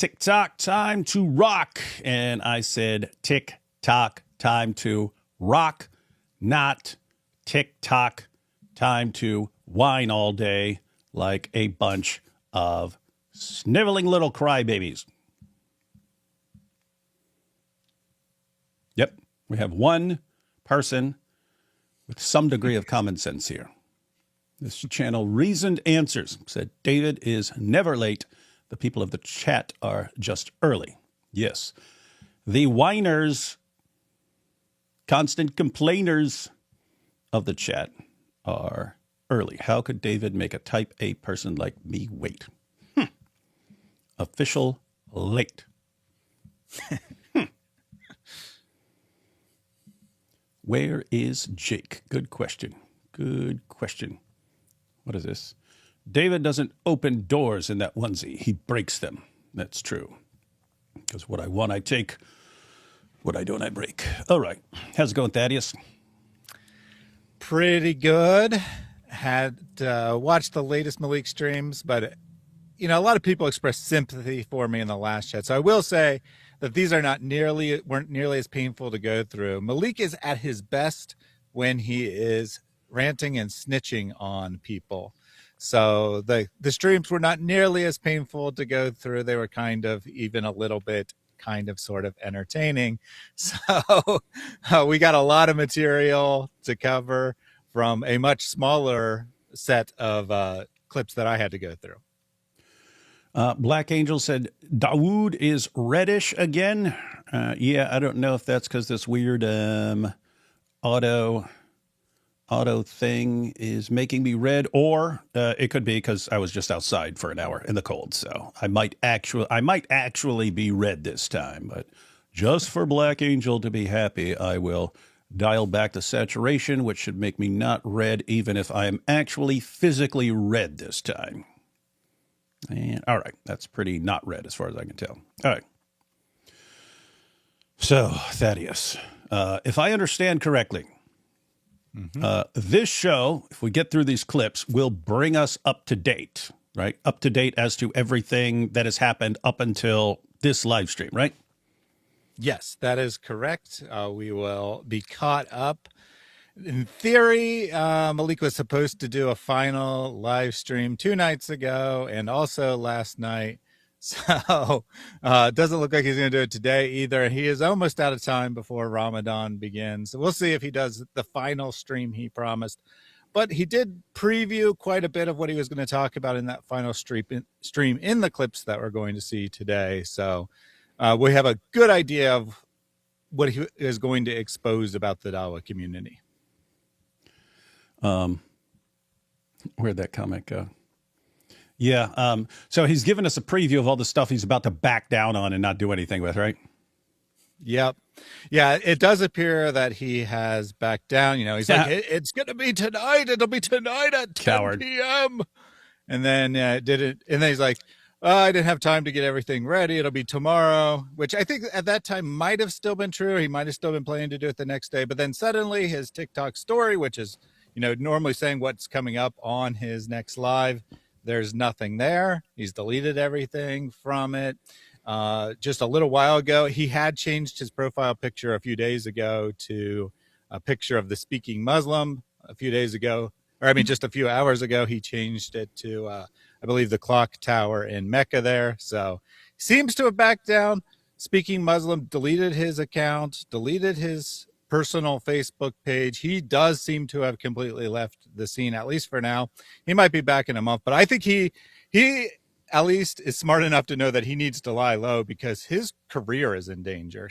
tick-tock, time to rock. And I said, tick-tock, time to rock, not tick-tock, time to whine all day like a bunch of sniveling little crybabies. Yep, we have one person with some degree of common sense here. This channel, Reasoned Answers, said, David is never late. The people of the chat are just early. Yes, the whiners, constant complainers of the chat are early. How could David make a type A person like me wait? Official late. Where is Jake? Good question. Good question. What is this? David doesn't open doors in that onesie. He breaks them. That's true. Because what I want, I take. What I don't, I break. All right. How's it going, Thaddeus? Pretty good. Had watched the latest Malik streams, but a lot of people expressed sympathy for me in the last chat. So I will say that these are weren't nearly as painful to go through. Malik is at his best when he is ranting and snitching on people. So the streams were not nearly as painful to go through. They were kind of even a little bit sort of entertaining. So we got a lot of material to cover from a much smaller set of clips that I had to go through. Black Angel said, Dawood is reddish again. Yeah, I don't know if that's because this weird auto thing is making me red, or it could be because I was just outside for an hour in the cold. So I might actually be red this time. But just for Black Angel to be happy, I will dial back the saturation, which should make me not red, even if I am actually physically red this time. And all right, that's pretty not red as far as I can tell. All right. So, Thaddeus, if I understand correctly, this show, if we get through these clips, will bring us up to date, right? Up to date as to everything that has happened up until this live stream, right? Yes, that is correct. We will be caught up. In theory, Malik was supposed to do a final live stream 2 nights ago and also last night. So it doesn't look like he's going to do it today either. He is almost out of time before Ramadan begins. So we'll see if he does the final stream he promised. But he did preview quite a bit of what he was going to talk about in that final stream in the clips that we're going to see today. So we have a good idea of what he is going to expose about the Dawa community. Where'd that comment go? Yeah. So he's given us a preview of all the stuff he's about to back down on and not do anything with, right? Yep. Yeah, it does appear that he has backed down. He's like, it's going to be tonight. It'll be tonight at 10 p.m. And then did it. And then he's like, I didn't have time to get everything ready. It'll be tomorrow, which I think at that time might have still been true. He might have still been planning to do it the next day. But then suddenly his TikTok story, which is, normally saying what's coming up on his next live, there's nothing there. He's deleted everything from it. Just a little while ago, he had changed his profile picture a few days ago to a picture of the speaking Muslim. Just a few hours ago, he changed it to, I believe, the clock tower in Mecca there. So seems to have backed down. Speaking Muslim deleted his account, deleted his personal Facebook page. He does seem to have completely left the scene, at least for now. He might be back in a month, but I think he at least is smart enough to know that he needs to lie low because his career is in danger,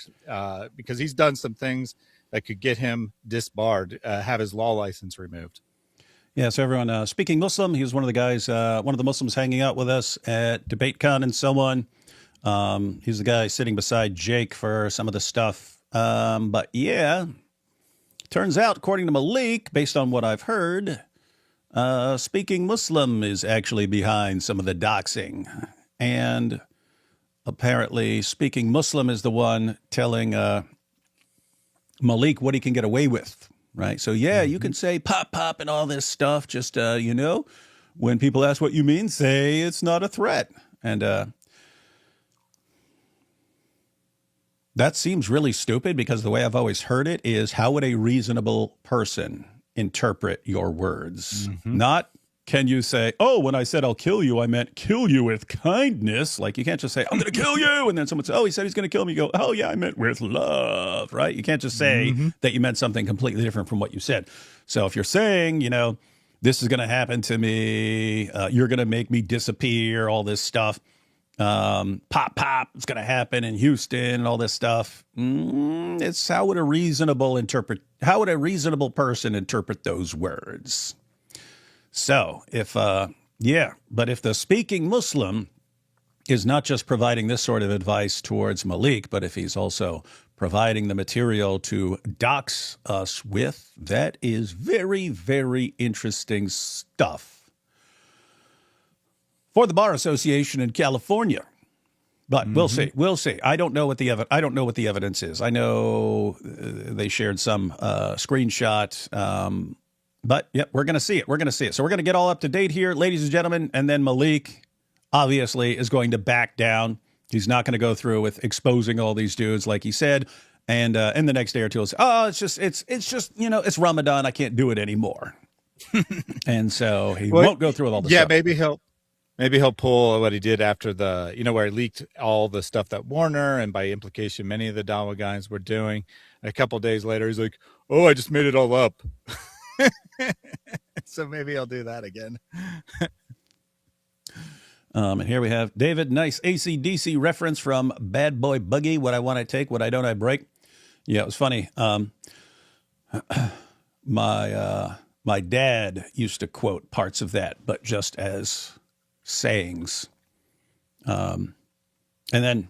because he's done some things that could get him disbarred, have his law license removed. Yeah, so everyone, speaking Muslim, he was one of the guys, one of the Muslims hanging out with us at DebateCon and so on. He's the guy sitting beside Jake for some of the stuff. But yeah, turns out, according to Malik, based on what I've heard, Speaking Muslim is actually behind some of the doxing. And apparently Speaking Muslim is the one telling Malik what he can get away with, right? So, yeah, you can say pop, pop and all this stuff. Just, when people ask what you mean, say it's not a threat. And that seems really stupid because the way I've always heard it is, how would a reasonable person interpret your words? Mm-hmm. Not, can you say, oh, when I said I'll kill you, I meant kill you with kindness. Like, you can't just say, I'm going to kill you. And then someone says, oh, he said he's going to kill me. You go, oh, yeah, I meant with love, right? You can't just say that you meant something completely different from what you said. So if you're saying, you know, this is going to happen to me, you're going to make me disappear, all this stuff. Pop, it's going to happen in Houston and all this stuff. It's how would a reasonable person interpret those words? So but if the speaking Muslim is not just providing this sort of advice towards Malik, but if he's also providing the material to dox us with, that is very, very interesting stuff for the Bar Association in California. But we'll see. I don't know what the evidence is. I know they shared some screenshot. But yep, we're going to see it. So we're going to get all up to date here, ladies and gentlemen. And then Malik obviously is going to back down. He's not going to go through with exposing all these dudes like he said. And in the next day or two, he'll say, oh, it's just, you know, it's Ramadan. I can't do it anymore. And so he won't go through with all the stuff. Maybe he'll pull what he did after the, you know, where he leaked all the stuff that Warner and by implication many of the Dawa guys were doing. A couple of days later, he's like, oh, I just made it all up. So maybe I'll do that again. And here we have David, nice AC/DC reference from Bad Boy Buggy. What I want I take, what I don't I break. Yeah, it was funny. My dad used to quote parts of that, but just as sayings. And then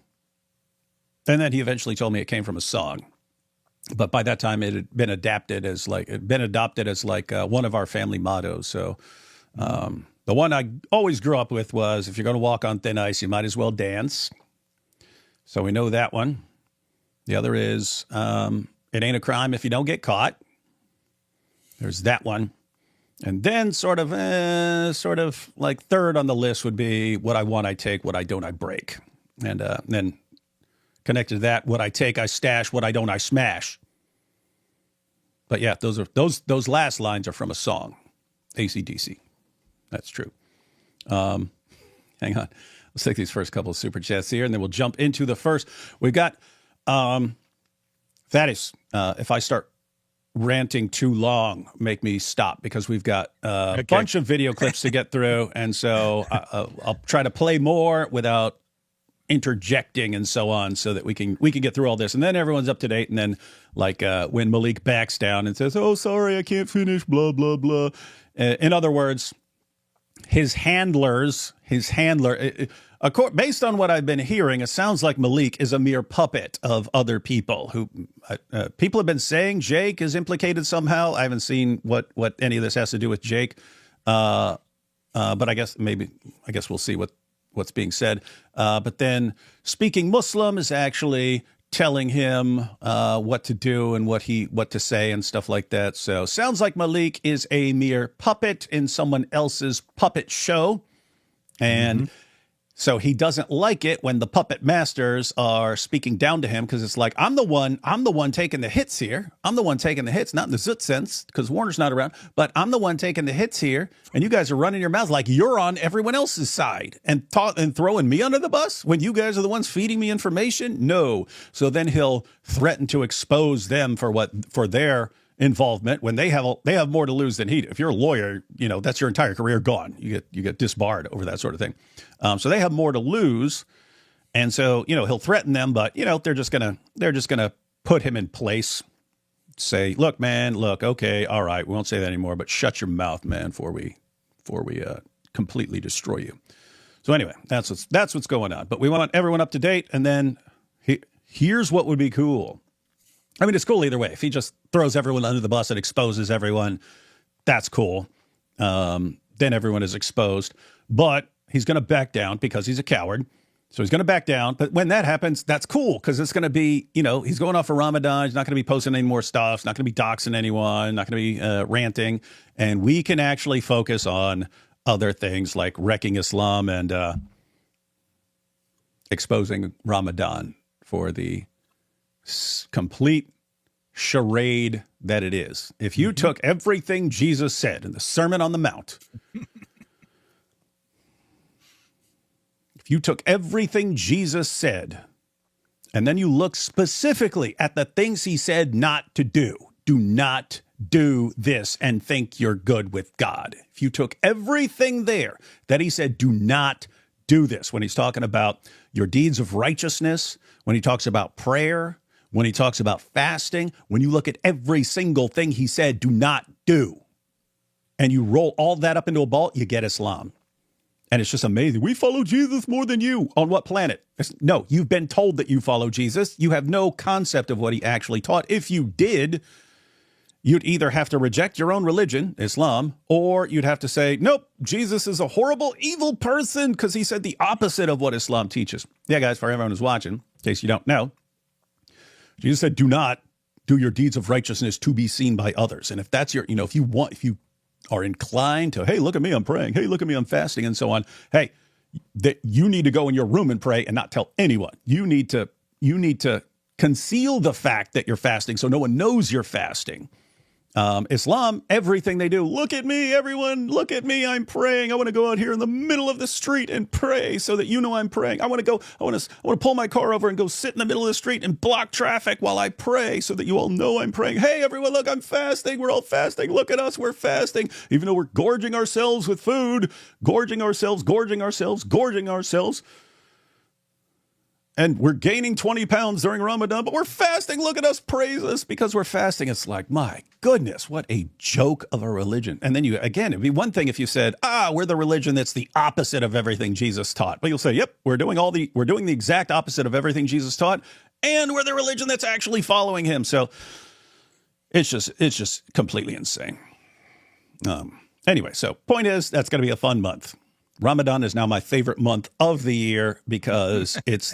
he eventually told me it came from a song. But by that time, it had been adopted as like one of our family mottos. So the one I always grew up with was, if you're going to walk on thin ice, you might as well dance. So we know that one. The other is, it ain't a crime if you don't get caught. There's that one. And then sort of like third on the list would be, what I want, I take, what I don't, I break. And then connected to that, what I take, I stash, what I don't, I smash. But yeah, those last lines are from a song, AC/DC. That's true. Hang on. Let's take these first couple of super chats here, and then we'll jump into the first. We've got Thaddeus. If I start ranting too long, make me stop, because we've got a bunch of video clips to get through, and so I'll try to play more without interjecting and so on, so that we can get through all this, and then everyone's up to date. And then, like when Malik backs down and says, "Oh, sorry, I can't finish," blah blah blah. In other words, his handler. Based on what I've been hearing, it sounds like Malik is a mere puppet of other people. Who people have been saying Jake is implicated somehow. I haven't seen what any of this has to do with Jake, but I guess we'll see what's being said. But then speaking Muslim is actually telling him what to do and what to say and stuff like that. So sounds like Malik is a mere puppet in someone else's puppet show. And so he doesn't like it when the puppet masters are speaking down to him, because it's like, I'm the one taking the hits here. I'm the one taking the hits, not in the zoot sense, because Warner's not around, but I'm the one taking the hits here. And you guys are running your mouths like you're on everyone else's side and throwing me under the bus when you guys are the ones feeding me information. No. So then he'll threaten to expose them for their involvement when they have more to lose than he do. If you're a lawyer, that's your entire career gone. You get disbarred over that sort of thing. So they have more to lose, and so he'll threaten them, but they're just gonna put him in place. Say, look, man, okay, all right, we won't say that anymore, but shut your mouth, man, before we completely destroy you. So anyway, that's what's going on. But we want everyone up to date, and then here's what would be cool. I mean, it's cool either way. If he just throws everyone under the bus and exposes everyone, that's cool. Then everyone is exposed. But he's going to back down because he's a coward. So he's going to back down. But when that happens, that's cool, because it's going to be, he's going off for Ramadan. He's not going to be posting any more stuff. He's not going to be doxing anyone, not going to be ranting. And we can actually focus on other things like wrecking Islam and exposing Ramadan for the complete charade that it is. If you took everything Jesus said in the Sermon on the Mount, if you took everything Jesus said, and then you look specifically at the things he said not to do not do this and think you're good with God. If you took everything there that he said, do not do this, when he's talking about your deeds of righteousness, when he talks about prayer, when he talks about fasting, when you look at every single thing he said, do not do, and you roll all that up into a ball, you get Islam. And it's just amazing. We follow Jesus more than you. On what planet? No, you've been told that you follow Jesus. You have no concept of what he actually taught. If you did, you'd either have to reject your own religion, Islam, or you'd have to say, nope, Jesus is a horrible, evil person because he said the opposite of what Islam teaches. Yeah, guys, for everyone who's watching, in case you don't know, Jesus said, do not do your deeds of righteousness to be seen by others. And if that's your, if you are inclined to, hey, look at me, I'm praying. Hey, look at me, I'm fasting, and so on. Hey, that you need to go in your room and pray and not tell anyone. You need to conceal the fact that you're fasting so no one knows you're fasting. Islam, everything they do, look at me, everyone, look at me, I'm praying. I want to go out here in the middle of the street and pray so that you know I'm praying. I want to pull my car over and go sit in the middle of the street and block traffic while I pray so that you all know I'm praying. Hey, everyone, look, I'm fasting. We're all fasting. Look at us, we're fasting. Even though we're gorging ourselves with food, gorging ourselves. And we're gaining 20 pounds during Ramadan, but we're fasting. Look at us, praise us because we're fasting. It's like, my goodness, what a joke of a religion. And then it'd be one thing if you said, we're the religion that's the opposite of everything Jesus taught. But you'll say, yep, we're doing the exact opposite of everything Jesus taught, and we're the religion that's actually following him. So it's just completely insane. Anyway, so point is, that's going to be a fun month. Ramadan is now my favorite month of the year because it's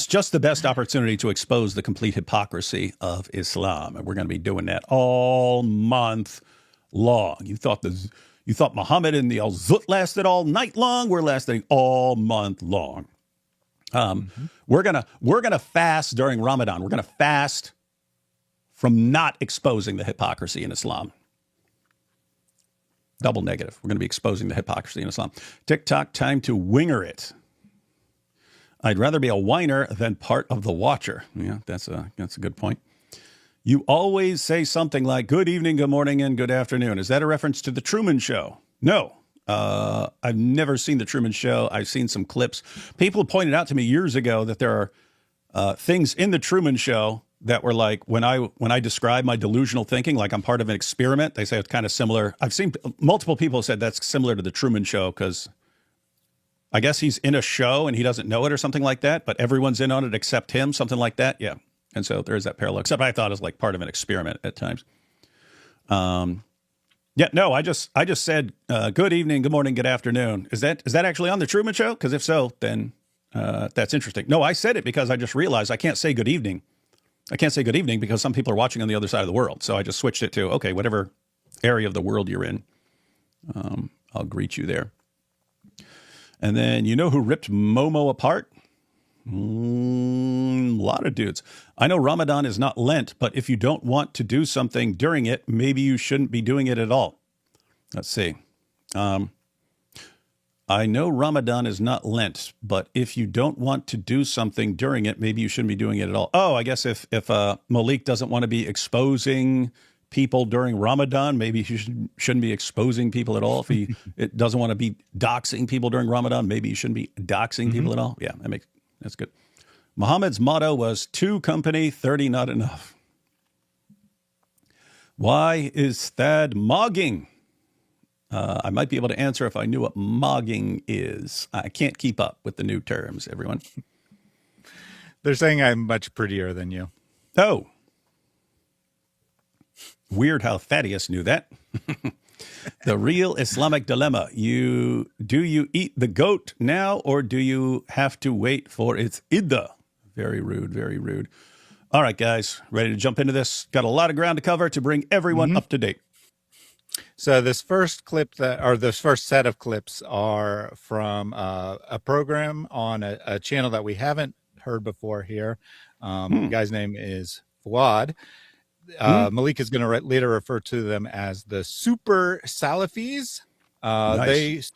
just the best opportunity to expose the complete hypocrisy of Islam, and we're going to be doing that all month long. You thought Muhammad and the Al-Zut lasted all night long? We're lasting all month long. We're gonna fast during Ramadan. We're gonna fast from not exposing the hypocrisy in Islam. Double negative. We're going to be exposing the hypocrisy in Islam. TikTok, time to winger it. I'd rather be a whiner than part of the watcher. Yeah, that's a good point. You always say something like, good evening, good morning, and good afternoon. Is that a reference to The Truman Show? No. I've never seen The Truman Show. I've seen some clips. People pointed out to me years ago that there are things in The Truman Show that were like, when I describe my delusional thinking, like I'm part of an experiment, they say it's kind of similar. I've seen multiple people said that's similar to The Truman Show because I guess he's in a show and he doesn't know it or something like that, but everyone's in on it except him, something like that. Yeah. And so there's that parallel, except I thought it was like part of an experiment at times. Yeah, no, I just said, good evening, good morning, good afternoon. Is that actually on The Truman Show? Because if so, then that's interesting. No, I said it because I just realized I can't say good evening. I can't say good evening because some people are watching on the other side of the world. So I just switched it to, okay, whatever area of the world you're in, I'll greet you there. And then, you know who ripped Momo apart? A lot of dudes. I know Ramadan is not Lent, but if you don't want to do something during it, maybe you shouldn't be doing it at all. Let's see. I know Ramadan is not Lent, but if you don't want to do something during it, maybe you shouldn't be doing it at all. Oh, I guess if Malik doesn't want to be exposing people during Ramadan, maybe he shouldn't be exposing people at all. If he doesn't want to be doxing people during Ramadan, maybe you shouldn't be doxing people at all. Yeah, that's good. Muhammad's motto was 2 company, 30 not enough. Why is Thad mogging? I might be able to answer if I knew what mogging is. I can't keep up with the new terms, everyone. They're saying I'm much prettier than you. Oh. Weird how Thaddeus knew that. The real Islamic dilemma. Do you eat the goat now or do you have to wait for its iddah? Very rude, very rude. All right, guys, ready to jump into this? Got a lot of ground to cover to bring everyone up to date. So this first set of clips are from a program on a channel that we haven't heard before here. The guy's name is Fuad. Malik is going to later refer to them as the Super Salafis. Nice.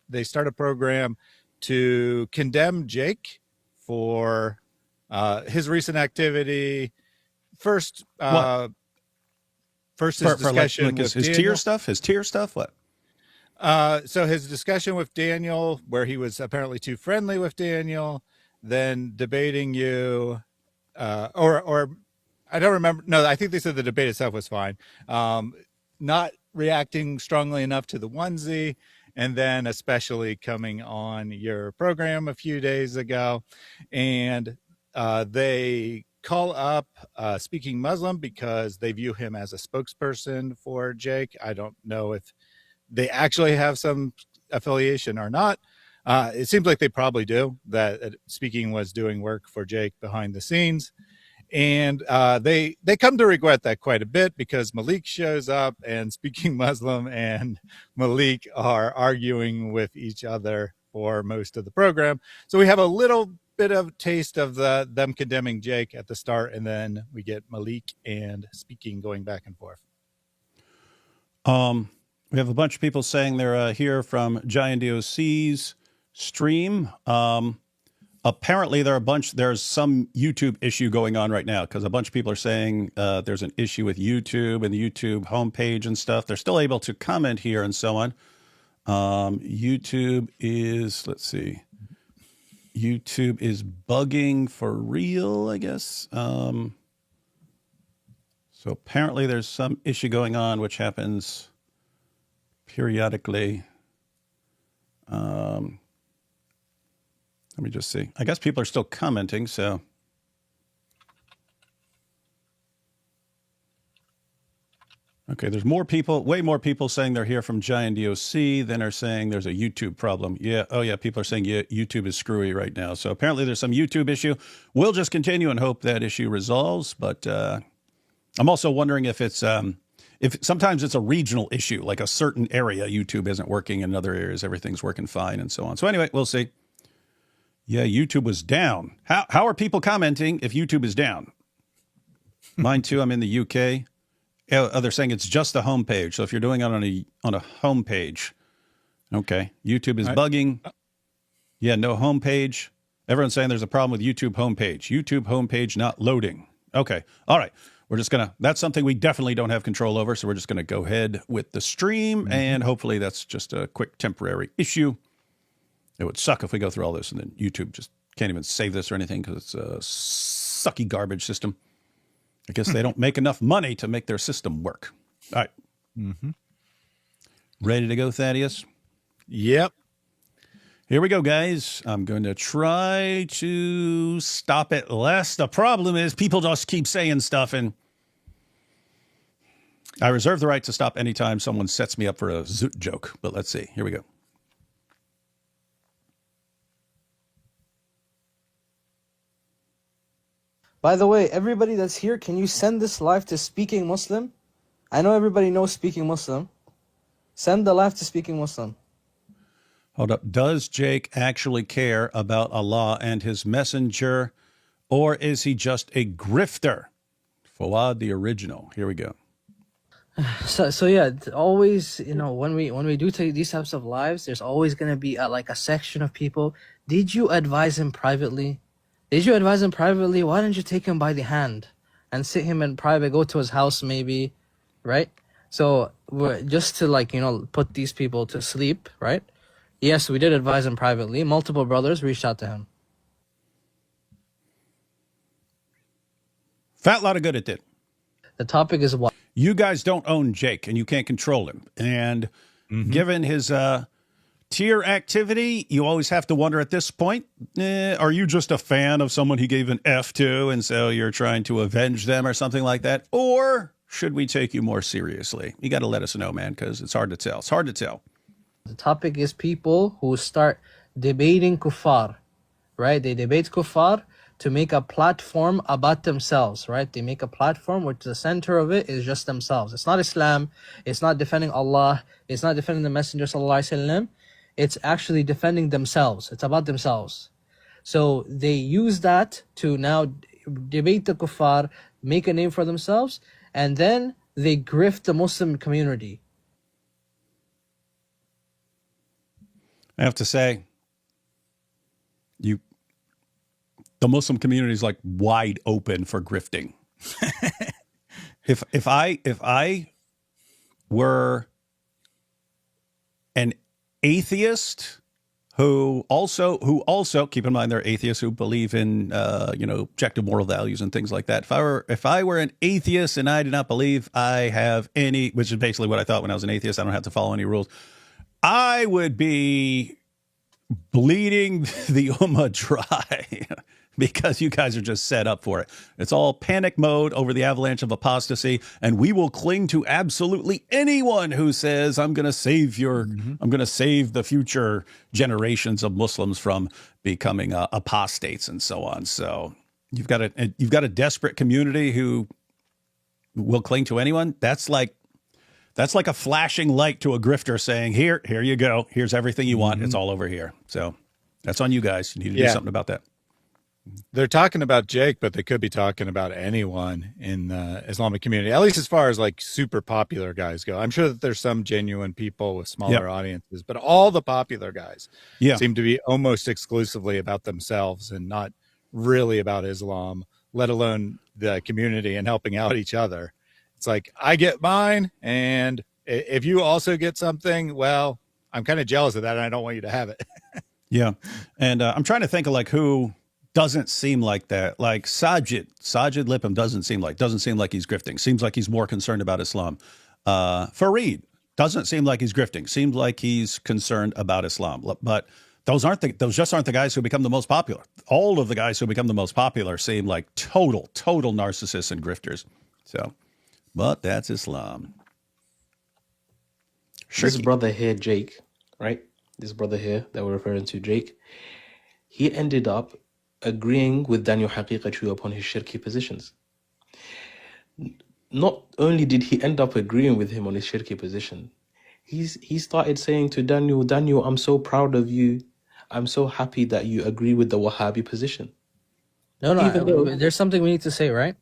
They start a program to condemn Jake for his recent activity. First his discussion with his tier stuff. What? So his discussion with Daniel, where he was apparently too friendly with Daniel, then debating you, or I don't remember. No, I think they said the debate itself was fine. Not reacting strongly enough to the onesie, and then especially coming on your program a few days ago, and they call up Speaking Muslim because they view him as a spokesperson for Jake. I don't know if they actually have some affiliation or not. It seems like they probably do, that Speaking was doing work for Jake behind the scenes. And they come to regret that quite a bit, because Malik shows up and Speaking Muslim and Malik are arguing with each other for most of the program. So we have a little bit of taste of them condemning Jake at the start, and then we get Malik and Speaking going back and forth. We have a bunch of people saying they're here from Giant DOC's stream. Apparently, there's some YouTube issue going on right now, because a bunch of people are saying there's an issue with YouTube and the YouTube homepage and stuff. They're still able to comment here and so on. YouTube is bugging for real, I guess. So apparently there's some issue going on, which happens periodically. Let me just see. I guess people are still commenting, so. Okay, there's way more people saying they're here from Giant DOC than are saying there's a YouTube problem. Yeah, oh yeah, people are saying YouTube is screwy right now. So apparently there's some YouTube issue. We'll just continue and hope that issue resolves, but I'm also wondering if if sometimes it's a regional issue, like a certain area YouTube isn't working, in other areas everything's working fine and so on. So anyway, we'll see. Yeah, YouTube was down. How are people commenting if YouTube is down? Mine too. I'm in the UK. They're saying it's just the homepage. So if you're doing it on a homepage, okay. YouTube is bugging. Yeah, no homepage. Everyone's saying there's a problem with YouTube homepage. YouTube homepage not loading. Okay. All right. That's something we definitely don't have control over. So we're just going to go ahead with the stream, and hopefully that's just a quick temporary issue. It would suck if we go through all this and then YouTube just can't even save this or anything, because it's a sucky garbage system. I guess they don't make enough money to make their system work. All right. Ready to go, Thaddeus? Yep. Here we go, guys. I'm going to try to stop it less. The problem is people just keep saying stuff, and I reserve the right to stop anytime someone sets me up for a zoot joke. But let's see. Here we go. By the way, everybody that's here, can you send this live to Speaking Muslim? I know everybody knows Speaking Muslim. Send the live to Speaking Muslim. Hold up. Does Jake actually care about Allah and his messenger, or is he just a grifter? Fawad the original. Here we go. So yeah, always, when we do take these types of lives, there's always going to be a section of people. Did you advise him privately? Why didn't you take him by the hand and sit him in private, go to his house maybe, right? So just to put these people to sleep, right? Yes, we did advise him privately. Multiple brothers reached out to him. Fat lot of good it did. The topic is what? You guys don't own Jake, and you can't control him. And given his tier activity, you always have to wonder at this point, are you just a fan of someone he gave an F to, and so you're trying to avenge them or something like that? Or should we take you more seriously? You got to let us know, man, because it's hard to tell. It's hard to tell. The topic is people who start debating kuffar, right? They debate kuffar to make a platform about themselves, right? They make a platform which the center of it is just themselves. It's not Islam. It's not defending Allah. It's not defending the Messenger sallallahu alaihi wasallam. It's actually defending themselves. It's about themselves. So they use that to now debate the kuffar, make a name for themselves, and then they grift the Muslim community. I have to say, the Muslim community is like wide open for grifting. If I were an atheist who also keep in mind they're atheists who believe in objective moral values and things like that. If I were an atheist and I did not believe I have any, which is basically what I thought when I was an atheist, I don't have to follow any rules, I would be bleeding the Ummah dry because you guys are just set up for it. It's all panic mode over the avalanche of apostasy, and we will cling to absolutely anyone who says, I'm going to save I'm going to save the future generations of Muslims from becoming apostates and so on. So you've got a desperate community who will cling to anyone. That's like a flashing light to a grifter saying, here you go. Here's everything you want. It's all over here. So that's on you guys. You need to do something about that. They're talking about Jake, but they could be talking about anyone in the Islamic community, at least as far as like super popular guys go. I'm sure that there's some genuine people with smaller audiences, but all the popular guys seem to be almost exclusively about themselves and not really about Islam, let alone the community and helping out each other. It's like, I get mine, and if you also get something, well, I'm kind of jealous of that, and I don't want you to have it. Yeah. And I'm trying to think of like who doesn't seem like that. Like Sajid Lippam doesn't seem like he's grifting. Seems like he's more concerned about Islam. Fareed doesn't seem like he's grifting. Seems like he's concerned about Islam. But those just aren't the guys who become the most popular. All of the guys who become the most popular seem like total narcissists and grifters. So, but that's Islam. This brother here, Jake, right? This brother here that we're referring to, Jake, he ended up agreeing with Daniel Haqiqatjou upon his shirky positions. Not only did he end up agreeing with him on his shirky position, he started saying to Daniel, I'm so proud of you. I'm so happy that you agree with the Wahhabi position. No, there's something we need to say, right?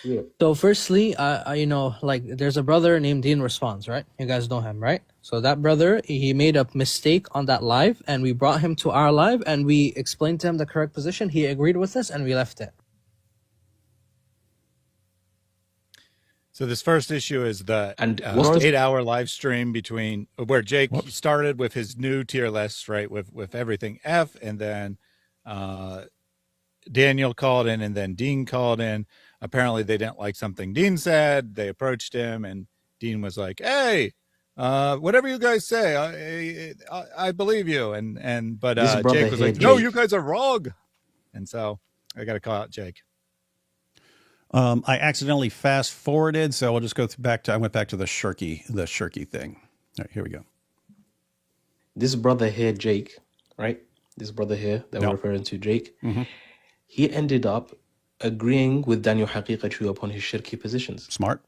Yeah. So firstly, there's a brother named Dean Responds, right? You guys know him, right? So that brother, he made a mistake on that live, and we brought him to our live, and we explained to him the correct position. He agreed with us, and we left it. So this first issue is the 8-hour live stream between where Jake started with his new tier list, right? With everything F, and then Daniel called in, and then Dean called in. Apparently they didn't like something Dean said. They approached him, and Dean was like, hey, whatever you guys say, I believe you. But Jake was like, no, you guys are wrong. And so I got to call out Jake. I accidentally fast forwarded, so I'll just go I went back to the shirky thing. All right, here we go. This brother here, Jake, right? This brother here that we're referring to, Jake, he ended up agreeing with Daniel Haqiqatjou upon his shirky positions. Smart.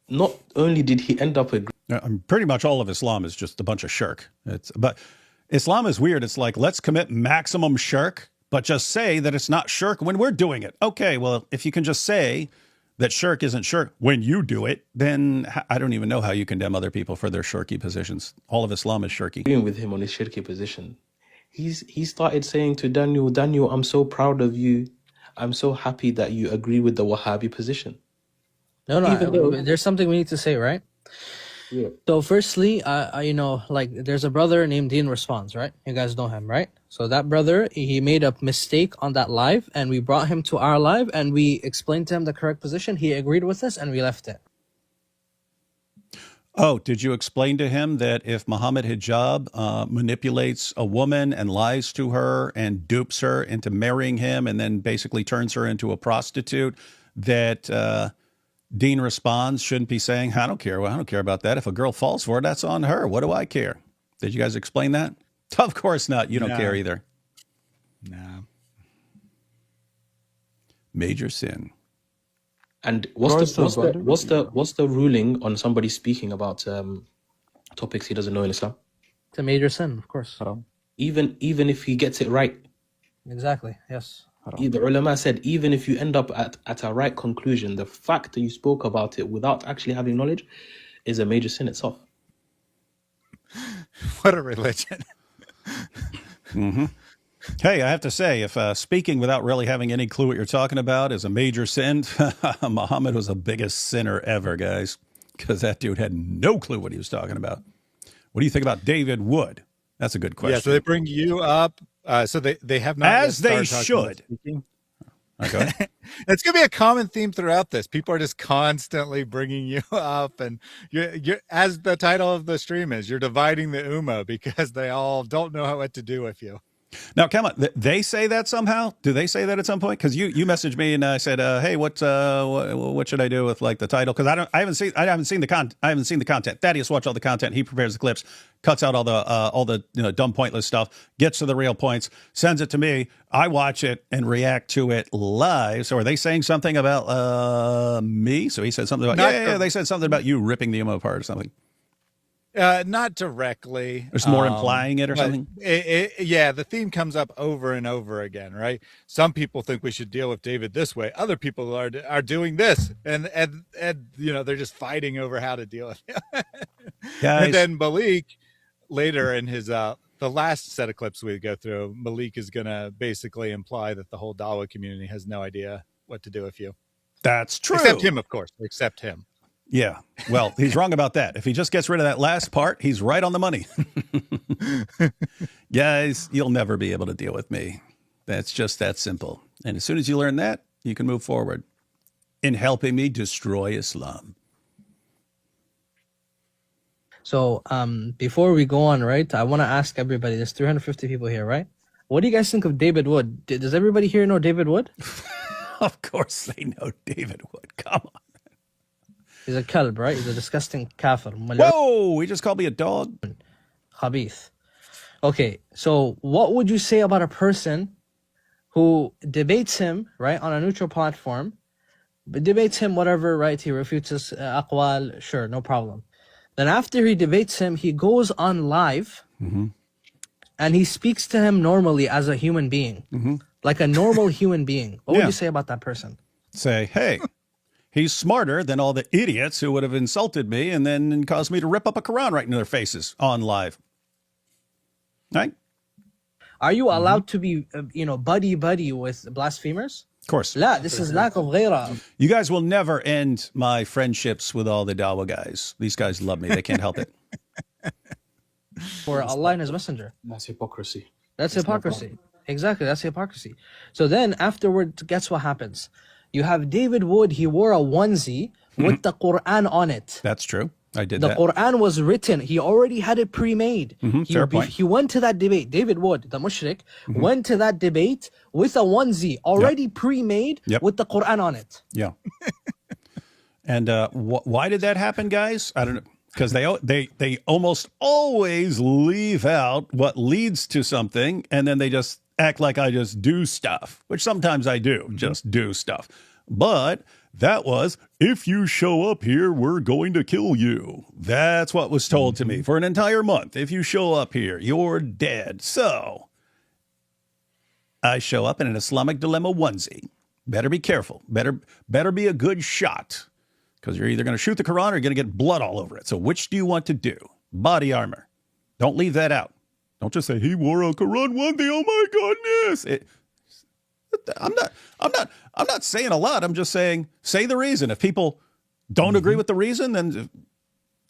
Not only did he end up agreeing... Pretty much all of Islam is just a bunch of shirk. But Islam is weird. It's like, let's commit maximum shirk, but just say that it's not shirk when we're doing it. Okay, well, if you can just say that shirk isn't shirk when you do it, then I don't even know how you condemn other people for their shirky positions. All of Islam is shirky. Agreeing with him on his shirky position. He started saying to Daniel, I'm so proud of you. I'm so happy that you agree with the Wahhabi position. No, there's something we need to say, right? Yeah. So firstly, there's a brother named Dean Responds, right? You guys know him, right? So that brother, he made a mistake on that live, and we brought him to our live, and we explained to him the correct position. He agreed with us, and we left it. Oh, did you explain to him that if Muhammad Hijab manipulates a woman and lies to her and dupes her into marrying him and then basically turns her into a prostitute, that Dean Responds shouldn't be saying, I don't care about that. If a girl falls for it, that's on her. What do I care? Did you guys explain that? Of course not. You don't care either. No. Major sin. And what's the ruling on somebody speaking about topics he doesn't know in Islam? It's a major sin, of course. even if he gets it right. Exactly. Yes. The ulama said, even if you end up at a right conclusion, the fact that you spoke about it without actually having knowledge is a major sin itself. What a religion. Hey, I have to say, if speaking without really having any clue what you're talking about is a major sin, Muhammad was the biggest sinner ever, guys, because that dude had no clue what he was talking about. What do you think about David Wood? That's a good question. Yeah, so they bring you up. So they have not As yet they started should. talking about speaking. Okay. It's going to be a common theme throughout this. People are just constantly bringing you up, and you're, as the title of the stream is, you're dividing the Ummah because they all don't know what to do with you. Now, come on. They say that somehow? Do they say that at some point? Because you messaged me and I said, "Hey, what should I do with like the title?" Because I haven't seen the content. Thaddeus watch all the content. He prepares the clips, cuts out all the dumb pointless stuff, gets to the real points, sends it to me. I watch it and react to it live. So are they saying something about me? So he said something about they said something about you ripping the Ummah apart or something. Not directly. There's more implying it or something? Yeah, the theme comes up over and over again, right? Some people think we should deal with David this way. Other people are doing this. And they're just fighting over how to deal with him. Guys. And then Malik, later in his the last set of clips we go through, Malik is going to basically imply that the whole Dawa community has no idea what to do with you. That's true. Except him, of course. Except him. Yeah. Well, he's wrong about that. If he just gets rid of that last part, he's right on the money. Guys, you'll never be able to deal with me. That's just that simple. And as soon as you learn that, you can move forward in helping me destroy Islam. So before we go on, right, I want to ask everybody, there's 350 people here, right? What do you guys think of David Wood? Does everybody here know David Wood? Of course they know David Wood. Come on. He's a kalb, right? He's a disgusting kafir. Whoa, he just called me a dog. Khabith. Okay, so what would you say about a person who debates him, right, on a neutral platform, but debates him, whatever, right? He refutes his aqwal, sure, no problem. Then after he debates him, he goes on live and he speaks to him normally as a human being, like a normal human being. What would you say about that person? Say, hey. He's smarter than all the idiots who would have insulted me and then caused me to rip up a Quran right in their faces on live. Right? Are you allowed to be, buddy with blasphemers? Of course. La, this is lack of ghairah. You guys will never end my friendships with all the Dawa guys. These guys love me. They can't help it. For Allah and His Messenger. That's hypocrisy. That's hypocrisy. Exactly, that's hypocrisy. So then afterwards, guess what happens? You have David Wood, he wore a onesie with the Quran on it. That's true. I did that. The Quran was written. He already had it pre-made. Fair point. He went to that debate. David Wood, the mushrik, went to that debate with a onesie already pre-made with the Quran on it. Yeah. And why did that happen, guys? I don't know. Because they almost always leave out what leads to something, and then they just act like I just do stuff, which sometimes I do, just do stuff. But that was, if you show up here, we're going to kill you. That's what was told to me for an entire month. If you show up here, you're dead. So I show up in an Islamic dilemma onesie. Better be careful. Better be a good shot, because you're either going to shoot the Quran or you're going to get blood all over it. So which do you want to do? Body armor. Don't leave that out. Don't just say he wore a Quran onesie. Oh my goodness! I'm not saying a lot. I'm just saying, say the reason. If people don't agree with the reason, then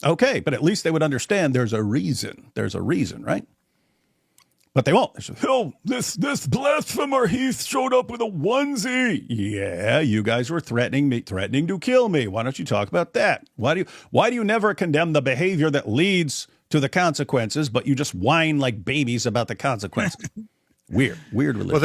okay. But at least they would understand there's a reason. There's a reason, right? But they won't. They say, oh, this blasphemer, he showed up with a onesie. Yeah, you guys were threatening to kill me. Why don't you talk about that? Why do you never condemn the behavior that leads to the consequences, but you just whine like babies about the consequences? Weird religion. Well,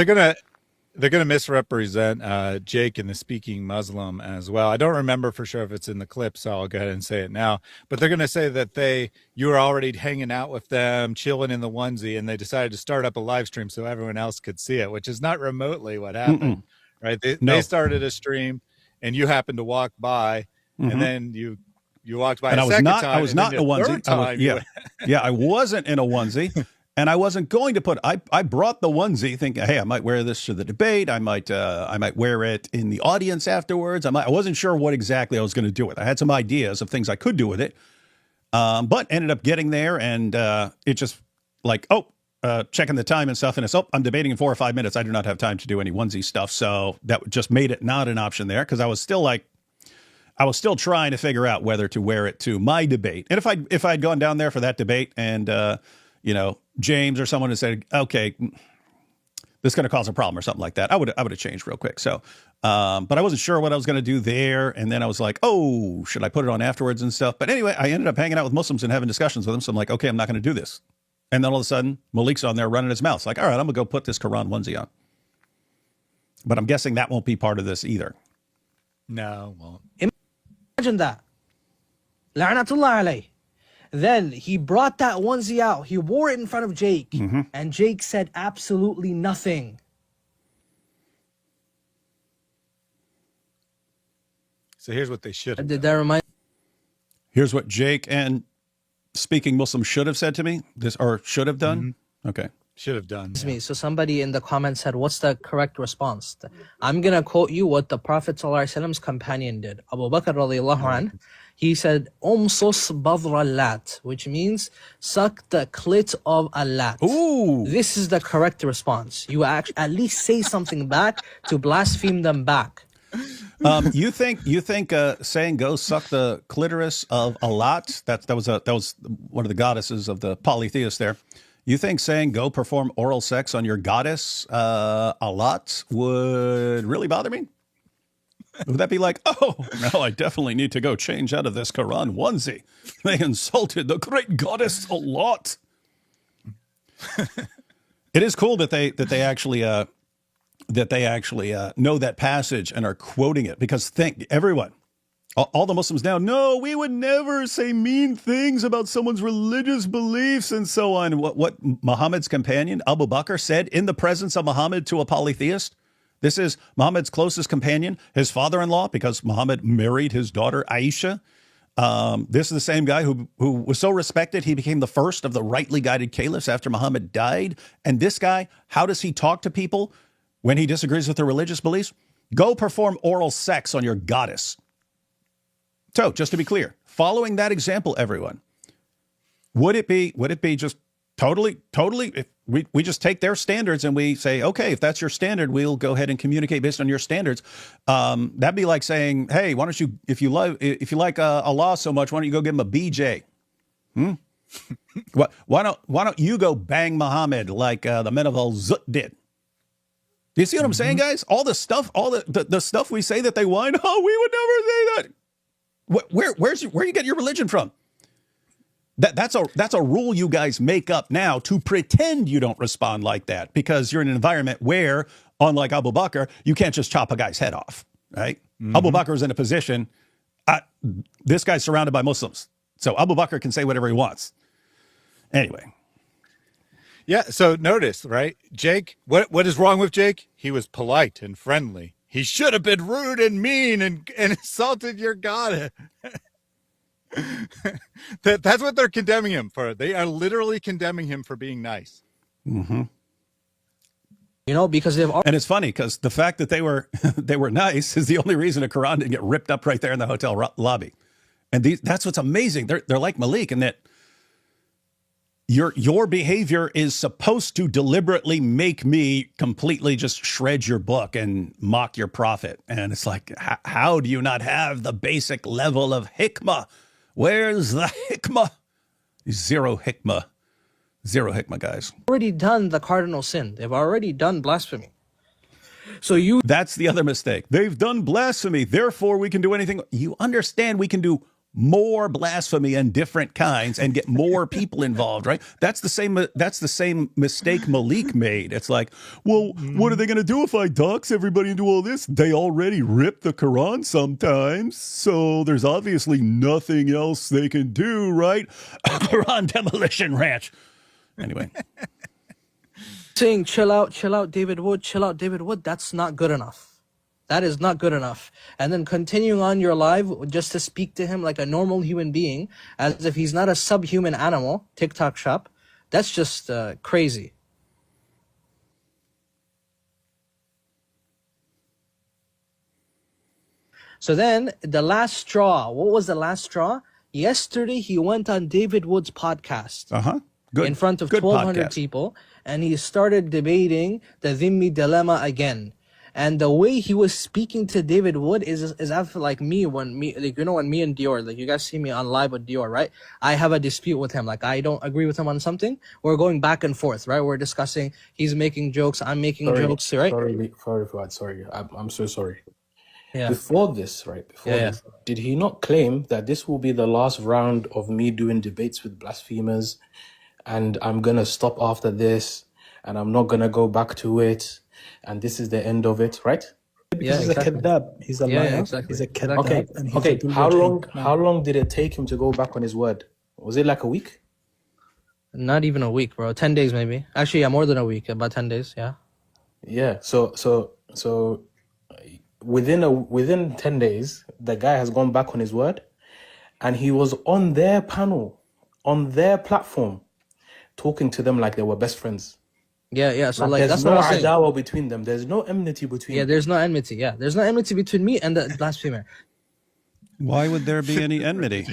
they're gonna misrepresent Jake and the speaking Muslim as well. I don't remember for sure if it's in the clip, so I'll go ahead and say it now. But they're gonna say that you were already hanging out with them, chilling in the onesie, and they decided to start up a live stream so everyone else could see it, which is not remotely what happened. Right? They started a stream, and you happened to walk by, and then you walked by and a second time. I was not in a onesie. I wasn't in a onesie. And I wasn't going to I brought the onesie thinking, hey, I might wear this to the debate. I might wear it in the audience afterwards. I wasn't sure what exactly I was going to do with it. I had some ideas of things I could do with it. But ended up getting there, and it just like, checking the time and stuff, and it's, I'm debating in 4 or 5 minutes. I do not have time to do any onesie stuff. So that just made it not an option there, because I was still trying to figure out whether to wear it to my debate. And if I'd gone down there for that debate and, James or someone had said, okay, this is going to cause a problem or something like that, I would have changed real quick. So, but I wasn't sure what I was going to do there. And then I was like, oh, should I put it on afterwards and stuff? But anyway, I ended up hanging out with Muslims and having discussions with them. So I'm like, okay, I'm not going to do this. And then all of a sudden, Malik's on there running his mouth. It's like, all right, I'm going to go put this Quran onesie on. But I'm guessing that won't be part of this either. No, it won't. Imagine that. La'natullah alayh. Then he brought that onesie out. He wore it in front of Jake. Mm-hmm. And Jake said absolutely nothing. So here's what they should have Did done. that remind? Here's what Jake and Speaking Muslim should have said to me, should have done. Mm-hmm. Okay. Should have done. Me. So somebody in the comments said, what's the correct response? I'm going to quote you what the Prophet ﷺ's companion did. Abu Bakr radiallahu anh, he said, Umsus badra lat, which means suck the clit of a lat. Ooh. This is the correct response. You at least say something back to blaspheme them back. You think saying go suck the clitoris of Alat, that was one of the goddesses of the polytheists there. You think saying go perform oral sex on your goddess Alat would really bother me? Would that be like, oh, no, I definitely need to go change out of this Quran onesie. They insulted the great goddess Alat. It is cool that they actually know that passage and are quoting it, because everyone, all the Muslims now, no, we would never say mean things about someone's religious beliefs and so on. What Muhammad's companion, Abu Bakr, said in the presence of Muhammad to a polytheist. This is Muhammad's closest companion, his father-in-law, because Muhammad married his daughter Aisha. This is the same guy who was so respected, he became the first of the rightly guided caliphs after Muhammad died. And this guy, how does he talk to people when he disagrees with their religious beliefs? Go perform oral sex on your goddess. So, just to be clear, following that example, everyone, would it be just totally, if we just take their standards and we say, okay, if that's your standard, we'll go ahead and communicate based on your standards. That'd be like saying, hey, why don't you, if you like Allah so much, why don't you go give him a BJ? Why don't you go bang Muhammad like the men of Al-Zut did? Do you see what I'm saying, guys? All the stuff, all the stuff we say that they whine, oh, we would never say that. Where you get your religion from? That's a rule you guys make up now to pretend you don't respond like that, because you're in an environment where, unlike Abu Bakr, you can't just chop a guy's head off, right? Mm-hmm. Abu Bakr is in a position, this guy's surrounded by Muslims, so Abu Bakr can say whatever he wants. Anyway. Yeah, so notice, right? Jake, what is wrong with Jake? He was polite and friendly. He should have been rude and mean and insulted your goddess. That's what they're condemning him for. They are literally condemning him for being nice. Mm-hmm. Because and it's funny because the fact that they were nice is the only reason a Quran didn't get ripped up right there in the hotel lobby. And that's what's amazing. They're like Malik in that your behavior is supposed to deliberately make me completely just shred your book and mock your prophet. And it's like, how do you not have the basic level of hikmah? Where's the hikmah? Zero hikmah, guys. Already done the cardinal sin. They've already done blasphemy. That's the other mistake. They've done blasphemy, therefore we can do anything. You understand we can do more blasphemy and different kinds and get more people involved, right? That's the same mistake Malik made. It's like, well, what are they going to do if I dox everybody and do all this? They already rip the Quran sometimes, so there's obviously nothing else they can do, right? Quran demolition ranch. Anyway. Saying chill out, David Wood, that's not good enough. That is not good enough. And then continuing on your live just to speak to him like a normal human being, as if he's not a subhuman animal, TikTok shop, That's just crazy. So then the last straw. What was the last straw? Yesterday he went on David Wood's podcast. Good. In front of Good 1,200 podcast. people, and he started debating the Dhimmi dilemma again. And the way he was speaking to David Wood is after like when me and Dior, like you guys see me on live with Dior, right? I have a dispute with him. Like I don't agree with him on something. We're going back and forth, right? We're discussing. He's making jokes. I'm making jokes, right? Sorry, Fuad. Sorry. I'm so sorry. Yeah. Before this, did he not claim that this will be the last round of me doing debates with blasphemers, and I'm gonna stop after this, and I'm not gonna go back to it, and this is the end of it, right? Yeah, He's a kadab. He's a liar. exactly. He's a kadab. Okay. And he's Okay. a How long? man. How long did it take him to go back on his word? Was it like a week? Not even a week, bro. 10 days maybe. Actually, yeah, more than a week. About 10 days. Yeah. Yeah. So within 10 days, the guy has gone back on his word, and he was on their panel, on their platform, talking to them like they were best friends. Yeah. So like there's that's no what I'm saying. adawa between them. There's no enmity between Yeah, there's no enmity. Yeah, there's no enmity between me and the blasphemer. Why would there be any enmity?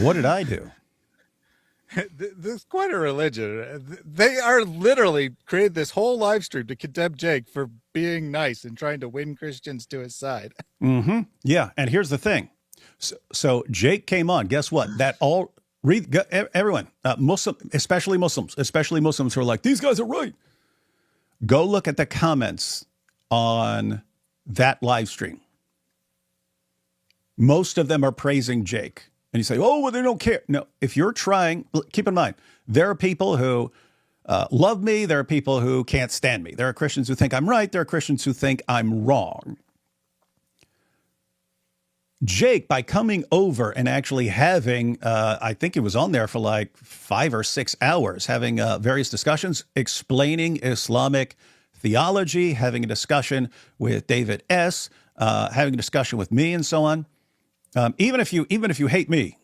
What did I do? This is quite a religion. They are literally created this whole live stream to condemn Jake for being nice and trying to win Christians to his side. Mm-hmm. Yeah, and here's the thing. So Jake came on. Guess what? Everyone, especially Muslims who are like, these guys are right. Go look at the comments on that live stream. Most of them are praising Jake. And you say, oh, well, they don't care. No, if you're trying, keep in mind, there are people who love me. There are people who can't stand me. There are Christians who think I'm right. There are Christians who think I'm wrong. Jake, by coming over and actually having, I think it was on there for like 5 or 6 hours, having various discussions, explaining Islamic theology, having a discussion with David S., having a discussion with me and so on. Even if you hate me,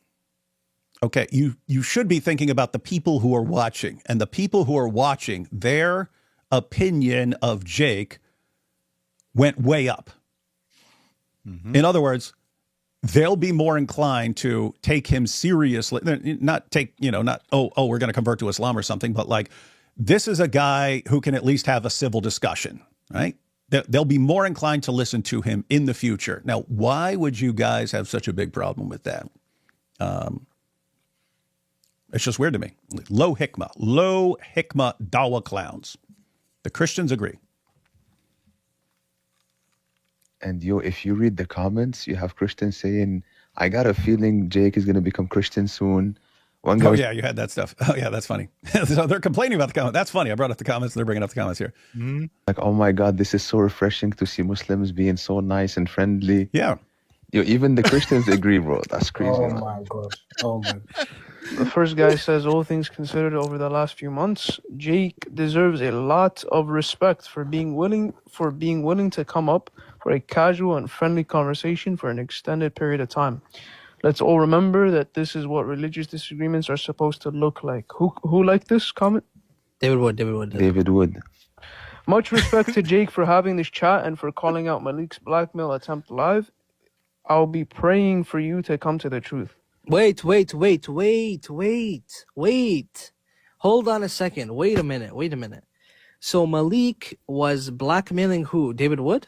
okay, you should be thinking about the people who are watching, and the people who are watching, their opinion of Jake went way up. Mm-hmm. In other words, they'll be more inclined to take him seriously, not, oh, we're going to convert to Islam or something, but like, this is a guy who can at least have a civil discussion, right? They'll be more inclined to listen to him in the future. Now, why would you guys have such a big problem with that? It's just weird to me. Low hikmah dawah clowns. The Christians agree. And if you read the comments, you have Christians saying, I got a feeling Jake is going to become Christian soon. One guy you had that stuff. Oh, yeah, that's funny. So they're complaining about the comment. That's funny. I brought up the comments. They're bringing up the comments here. Mm-hmm. Like, oh my God, this is so refreshing to see Muslims being so nice and friendly. Yeah. Even the Christians agree, bro. That's crazy. Oh man. my God. Oh my. The first guy says, all things considered over the last few months, Jake deserves a lot of respect for being willing to come up for a casual and friendly conversation for an extended period of time. Let's all remember that this is what religious disagreements are supposed to look like. Who liked this comment? David Wood. David Wood. Much respect to Jake for having this chat and for calling out Malik's blackmail attempt live. I'll be praying for you to come to the truth. Wait. Hold on a second. Wait a minute. So Malik was blackmailing who? David Wood?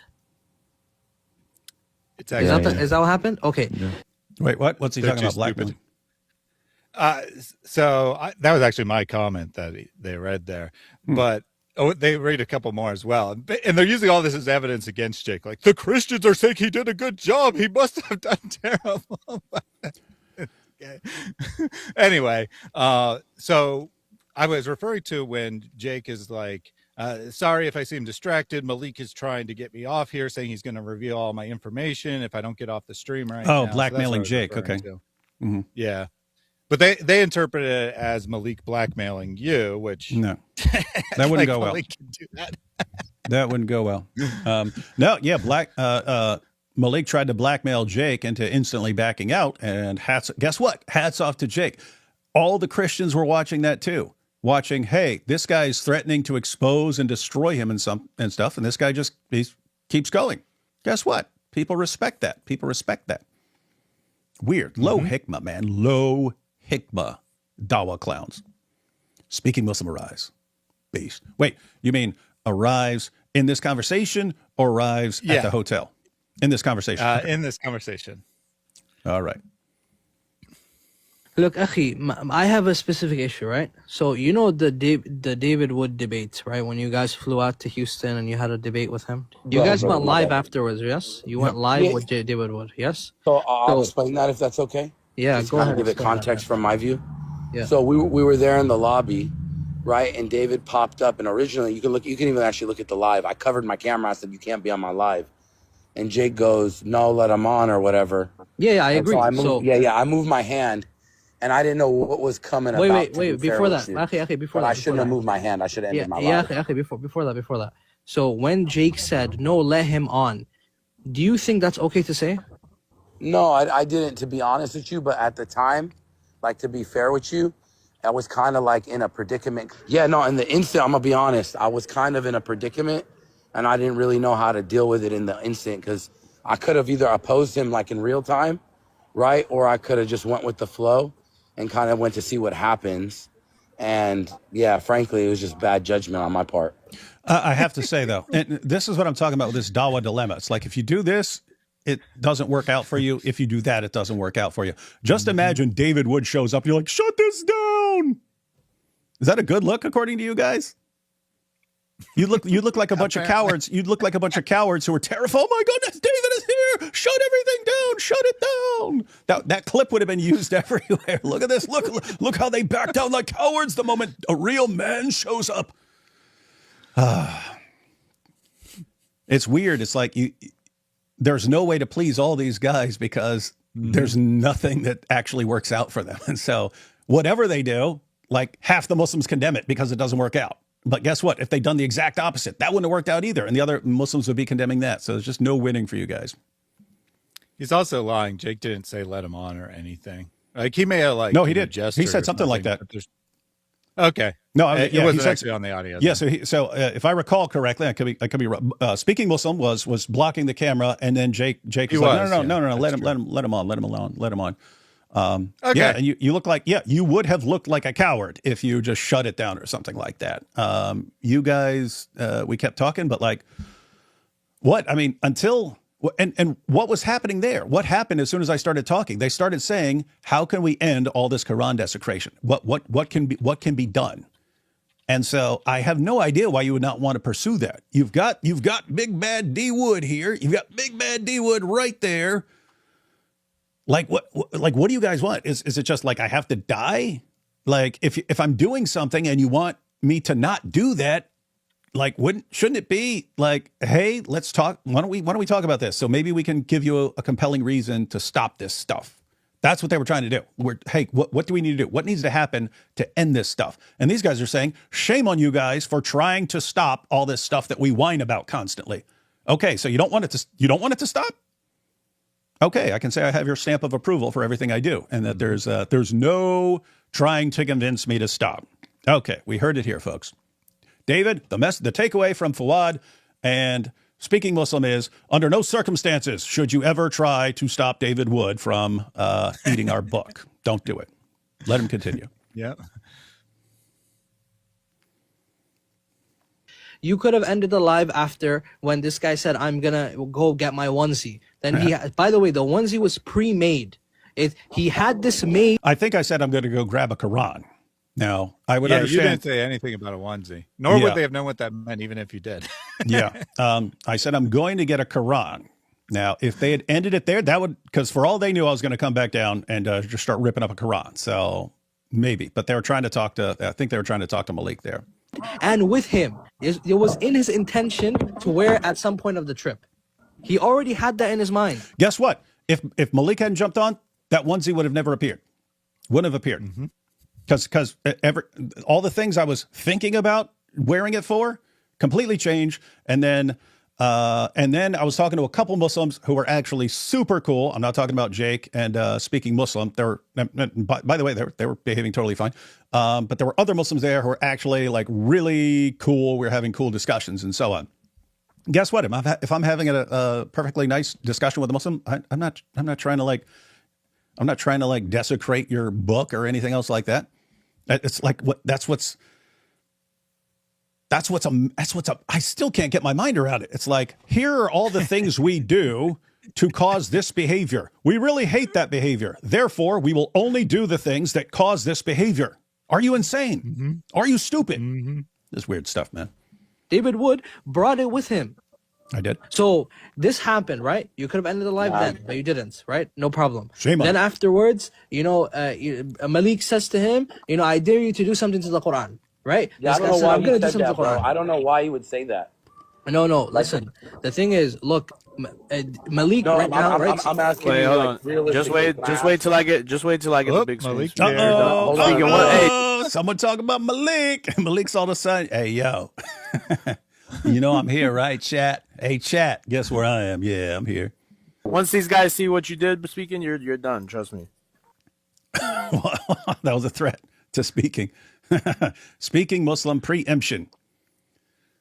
It's Is that what happened? Okay. Yeah. Wait, what? What's he They're talking too about? Blackmailing? That was actually my comment that they read there, but they read a couple more as well, and they're using all this as evidence against Jake. Like, the Christians are saying he did a good job. He must have done terrible. Anyway, so I was referring to when Jake is like, sorry if I seem distracted. Malik is trying to get me off here, saying he's going to reveal all my information if I don't get off the stream right now. Blackmailing So Jake. Okay. Mm-hmm. Yeah. But they interpret it as Malik blackmailing you, which No, that wouldn't go well. Malik can do that. That wouldn't go well. Malik tried to blackmail Jake into instantly backing out, and guess what? Hats off to Jake. all the Christians were watching that too. Watching, hey, this guy's threatening to expose and destroy him and stuff, and this guy just keeps going. Guess what? People respect that. People respect that. Weird. Low hikmah, man. Low hikmah. Dawa clowns. Speaking Muslim arrives. Beast. Wait, you mean arrives in this conversation or arrives at the hotel? In this conversation. In this conversation. All right. Look, Akhi, I have a specific issue, right? So you know the David Wood debate, right? When you guys flew out to Houston and you had a debate with him, you guys went live afterwards, yes? You went live with David Wood, yes? So I'll explain that if that's okay. Yeah, Just go kind ahead. of give it context from my view. Yeah. So we were there in the lobby, right? And David popped up, and originally you can even actually look at the live. I covered my camera. I said you can't be on my live, and Jake goes, "No, let him on," or whatever. Yeah, I agree. So I moved my hand. And I didn't know what was coming. Wait, before that, But I shouldn't have moved my hand. I should have ended my life. Before that. So when Jake said, no, let him on, do you think that's okay to say? No, I didn't, to be honest with you. But at the time, like, to be fair with you, I was kind of like in a predicament. Yeah, no, in the instant, I'm going to be honest, I was kind of in a predicament, and I didn't really know how to deal with it in the instant, because I could have either opposed him like in real time, right? Or I could have just went with the flow and kind of went to see what happens. And yeah, frankly, it was just bad judgment on my part. I have to say, though, and this is what I'm talking about with this Dawa dilemma. It's like, if you do this, it doesn't work out for you. If you do that, it doesn't work out for you. Just imagine David Wood shows up. You're like, shut this down. Is that a good look, according to you guys? You look like a bunch of cowards. You'd look like a bunch of cowards who are terrified. Oh my goodness, David is here! Shut everything down! Shut it down! That clip would have been used everywhere. Look at this! Look how they back down like cowards the moment a real man shows up. It's weird. It's like there's no way to please all these guys because there's nothing that actually works out for them, and so whatever they do, like half the Muslims condemn it because it doesn't work out. But guess what? If they'd done the exact opposite, that wouldn't have worked out either. And the other Muslims would be condemning that. So there's just no winning for you guys. He's also lying. Jake didn't say let him on or anything. Like, he may have No, he did. He said something like that. Okay. No, it wasn't actually on the audio. Yeah. So if I recall correctly, I could be wrong. Speaking Muslim was blocking the camera, and then Jake was like, no, let him on. Okay. Yeah, and you look like, you would have looked like a coward if you just shut it down or something like that. You guys, we kept talking, but like, what? I mean, until, and what was happening there? What happened as soon as I started talking? They started saying, how can we end all this Quran desecration? What can be done? And so I have no idea why you would not want to pursue that. You've got Big Bad D Wood here. You've got Big Bad D Wood right there. Like what do you guys want? Is it just like I have to die? Like if I'm doing something and you want me to not do that, like shouldn't it be like, hey, let's talk. Why don't we talk about this? So maybe we can give you a compelling reason to stop this stuff. That's what they were trying to do. Hey, what do we need to do? What needs to happen to end this stuff? And these guys are saying, shame on you guys for trying to stop all this stuff that we whine about constantly. Okay, so you don't want it to stop? Okay, I can say I have your stamp of approval for everything I do, and that there's no trying to convince me to stop. Okay, we heard it here, folks. David, the takeaway from Fawad and Speaking Muslim is, under no circumstances should you ever try to stop David Wood from eating our book. Don't do it. Let him continue. Yeah. You could have ended the live after when this guy said, I'm going to go get my onesie. Then by the way, the onesie was pre-made. He had this made. I think I said I'm going to go grab a Quran. Now, I would understand. You didn't say anything about a onesie, nor would they have known what that meant, even if you did. Yeah. I said I'm going to get a Quran. Now, if they had ended it there, that would, because for all they knew, I was going to come back down and just start ripping up a Quran. So maybe, but they were trying to talk to Malik there. And with him, it was in his intention to wear it at some point of the trip. He already had that in his mind. Guess what? If Malik hadn't jumped on, that onesie would have never appeared. Wouldn't have appeared. Because all the things I was thinking about wearing it for completely changed. And then And then I was talking to a couple Muslims who were actually super cool. I'm not talking about Jake and Speaking Muslim. They were, by the way, they were behaving totally fine. But there were other Muslims there who were actually like really cool. We were having cool discussions and so on. Guess what? If I'm having a perfectly nice discussion with a Muslim, I'm not trying to like desecrate your book or anything else like that. It's like that's what's I still can't get my mind around it. It's like, here are all the things we do to cause this behavior. We really hate that behavior. Therefore, we will only do the things that cause this behavior. Are you insane? Mm-hmm. Are you stupid? Mm-hmm. This weird stuff, man. David Wood brought it with him. I did. So this happened, right? You could have ended the live then, but you didn't, right? No problem. Shame on then you. Afterwards, Malik says to him, I dare you to do something to the Quran, right? Yeah, I don't know why he said that, bro. I don't know why he would say that. No, listen. The thing is, look, Malik no, right now, right? I'm asking wait, you, hold like, on. Just wait till I get the big screen. Uh-oh. Someone talk about Malik. Malik's all of a sudden, hey, yo. I'm here, right, chat? Hey, chat, guess where I am? Yeah, I'm here. Once these guys see what you did speaking, you're done. Trust me. That was a threat to speaking. Speaking Muslim preemption.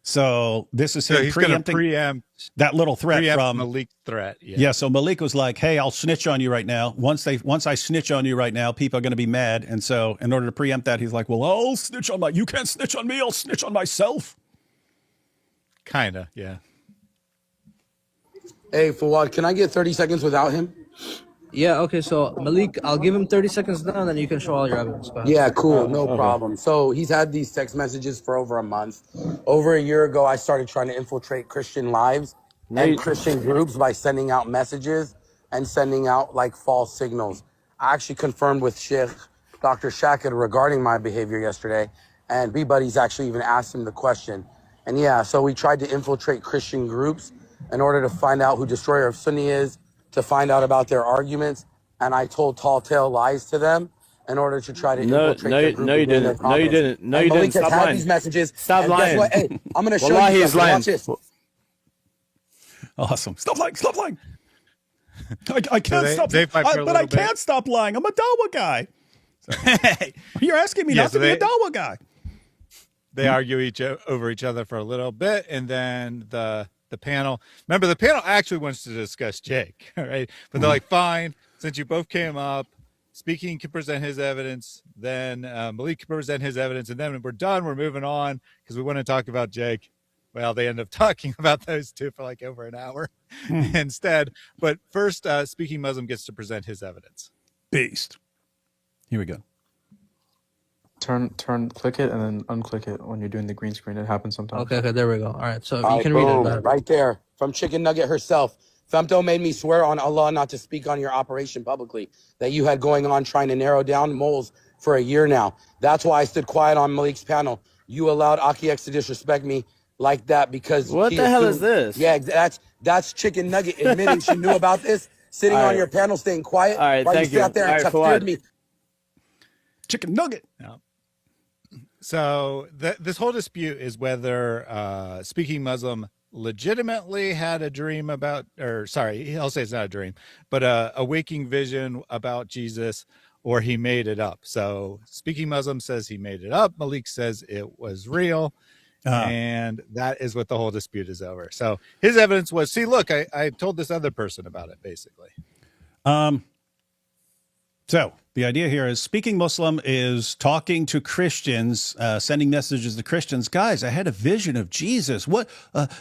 So this is him preempting that little threat from Malik's threat. Yeah. So Malik was like, "Hey, I'll snitch on you right now. Once I snitch on you right now, people are going to be mad." And so, in order to preempt that, he's like, "Well, I'll snitch on you can't snitch on me. I'll snitch on myself." Kinda, yeah. Hey, Fawad, can I get 30 seconds without him? Yeah, okay, so Malik, I'll give him 30 seconds now, and then you can show all your evidence. Yeah, cool, no problem. So he's had these text messages for over a month. Over a year ago, I started trying to infiltrate Christian lives and Christian groups by sending out messages and sending out like false signals. I actually confirmed with Sheikh Dr. Shakir regarding my behavior yesterday, and B-Buddies actually even asked him the question. And yeah, so we tried to infiltrate Christian groups in order to find out who Destroyer of Sunni is, to find out about their arguments, and I told tall tale lies to them in order to try to infiltrate their group. No, you didn't. No, you didn't. No, you didn't. Stop lying. These messages. Stop lying. Guess what? Hey, I'm going to show you something. Watch this. Awesome. Stop lying. Stop lying. I can't stop. But I can't stop lying. I'm a Dawa guy. You're asking me not to be a Dawa guy. They argue over each other for a little bit, and then the panel. Remember, the panel actually wants to discuss Jake, right? But they're like, fine, since you both came up, Speaking can present his evidence, then Malik can present his evidence, and then when we're done, we're moving on because we want to talk about Jake. Well, they end up talking about those two for like over an hour instead. But first, Speaking Muslim gets to present his evidence. Beast. Here we go. Click it and then unclick it when you're doing the green screen. It happens sometimes. Okay, there we go. All right, so All you can boom, read it. right there from Chicken Nugget herself. Femto made me swear on Allah not to speak on your operation publicly that you had going on trying to narrow down moles for a year now. That's why I stood quiet on Malik's panel. You allowed AkiX to disrespect me like that because what the hell is this? Yeah, that's Chicken Nugget admitting she knew about this, sitting on your panel, staying quiet. All right, while thank you sat there and tafsired me. Chicken Nugget. Yeah. So this whole dispute is whether Speaking Muslim legitimately had a dream about, or sorry, I'll say it's not a dream, but a waking vision about Jesus, or he made it up. So Speaking Muslim says he made it up. Malik says it was real. And that is what the whole dispute is over. So his evidence was, see, look, I told this other person about it, basically. So the idea here is Speaking Muslim is talking to Christians, sending messages to Christians. Guys, I had a vision of Jesus. What?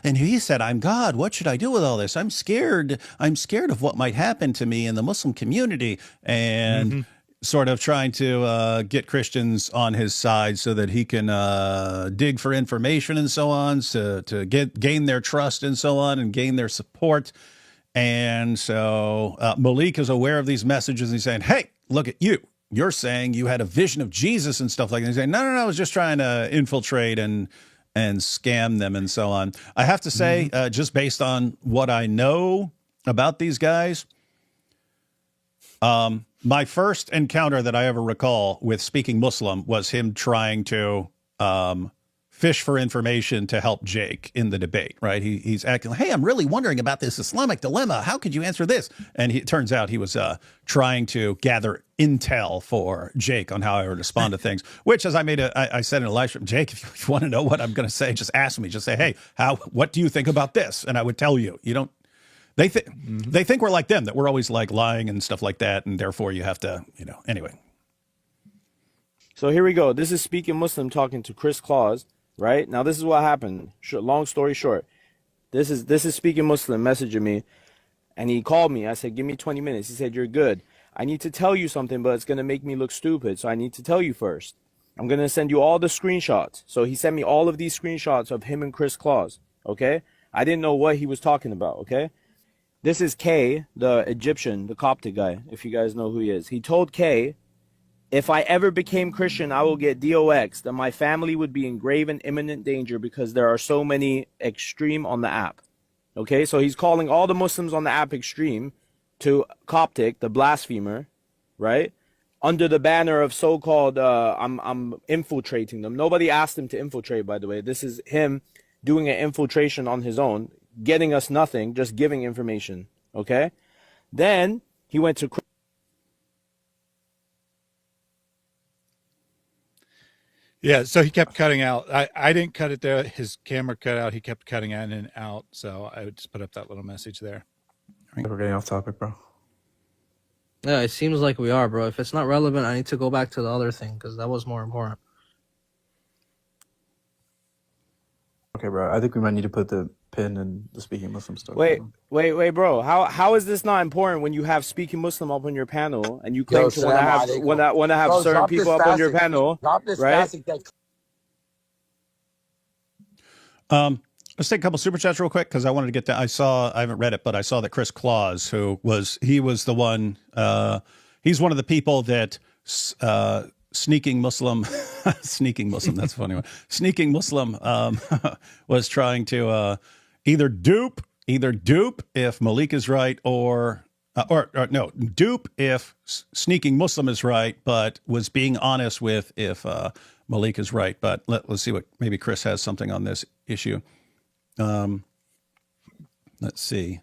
And he said, I'm God. What should I do with all this? I'm scared. I'm scared of what might happen to me in the Muslim community. And sort of trying to get Christians on his side so that he can dig for information and so on, to gain their trust and so on, and gain their support. And so Malik is aware of these messages. And he's saying, hey, look at you. You're saying you had a vision of Jesus and stuff like that. He's saying, no, I was just trying to infiltrate and scam them and so on. I have to say, just based on what I know about these guys, my first encounter that I ever recall with Speaking Muslim was him trying to fish for information to help Jake in the debate, right? He's acting like, hey, I'm really wondering about this Islamic dilemma. How could you answer this? And it turns out he was trying to gather intel for Jake on how I would respond to things, which, as I said in a live stream, Jake, if you want to know what I'm going to say, just ask me. Just say, hey, what do you think about this? And I would tell you. You don't. They think we're like them, that we're always like lying and stuff like that, and therefore you have to, anyway. So here we go. This is Speaking Muslim talking to Chris Claus, right? Now this is what happened. Long story short, this is Speaking Muslim messaging me, and he called me. I said, give me 20 minutes. He said, you're good. I need to tell you something, but it's going to make me look stupid, so I need to tell you first. I'm going to send you all the screenshots. So he sent me all of these screenshots of him and Chris Claus, okay? I didn't know what he was talking about, okay? This is Kay, the Egyptian, the Coptic guy, if you guys know who he is. He told Kay, if I ever became Christian, I will get DOX, that my family would be in grave and imminent danger because there are so many extreme on the app. Okay, so he's calling all the Muslims on the app extreme to Coptic, the blasphemer, right? Under the banner of so-called, I'm infiltrating them. Nobody asked him to infiltrate, by the way. This is him doing an infiltration on his own, getting us nothing, just giving information, okay? Then he went to... Yeah, so he kept cutting out. I didn't cut it there. His camera cut out. He kept cutting in and out. So I would just put up that little message there. We're getting off topic, bro. Yeah, it seems like we are, bro. If it's not relevant, I need to go back to the other thing because that was more important. Okay, bro. I think we might need to put the pin in the Speaking Muslim stuff. Wait, bro. How is this not important when you have Speaking Muslim up on your panel and you claim to want to have certain people up on your panel, right? Let's take a couple super chats real quick because I wanted to get that. I haven't read it, but I saw that Chris Claus, he was the one. He's one of the people that Sneaking Muslim. That's a funny one. Sneaking Muslim was trying to either dupe if Malik is right or no, dupe if Sneaking Muslim is right, but was being honest with if Malik is right. But let's see what maybe Chris has something on this issue. Let's see.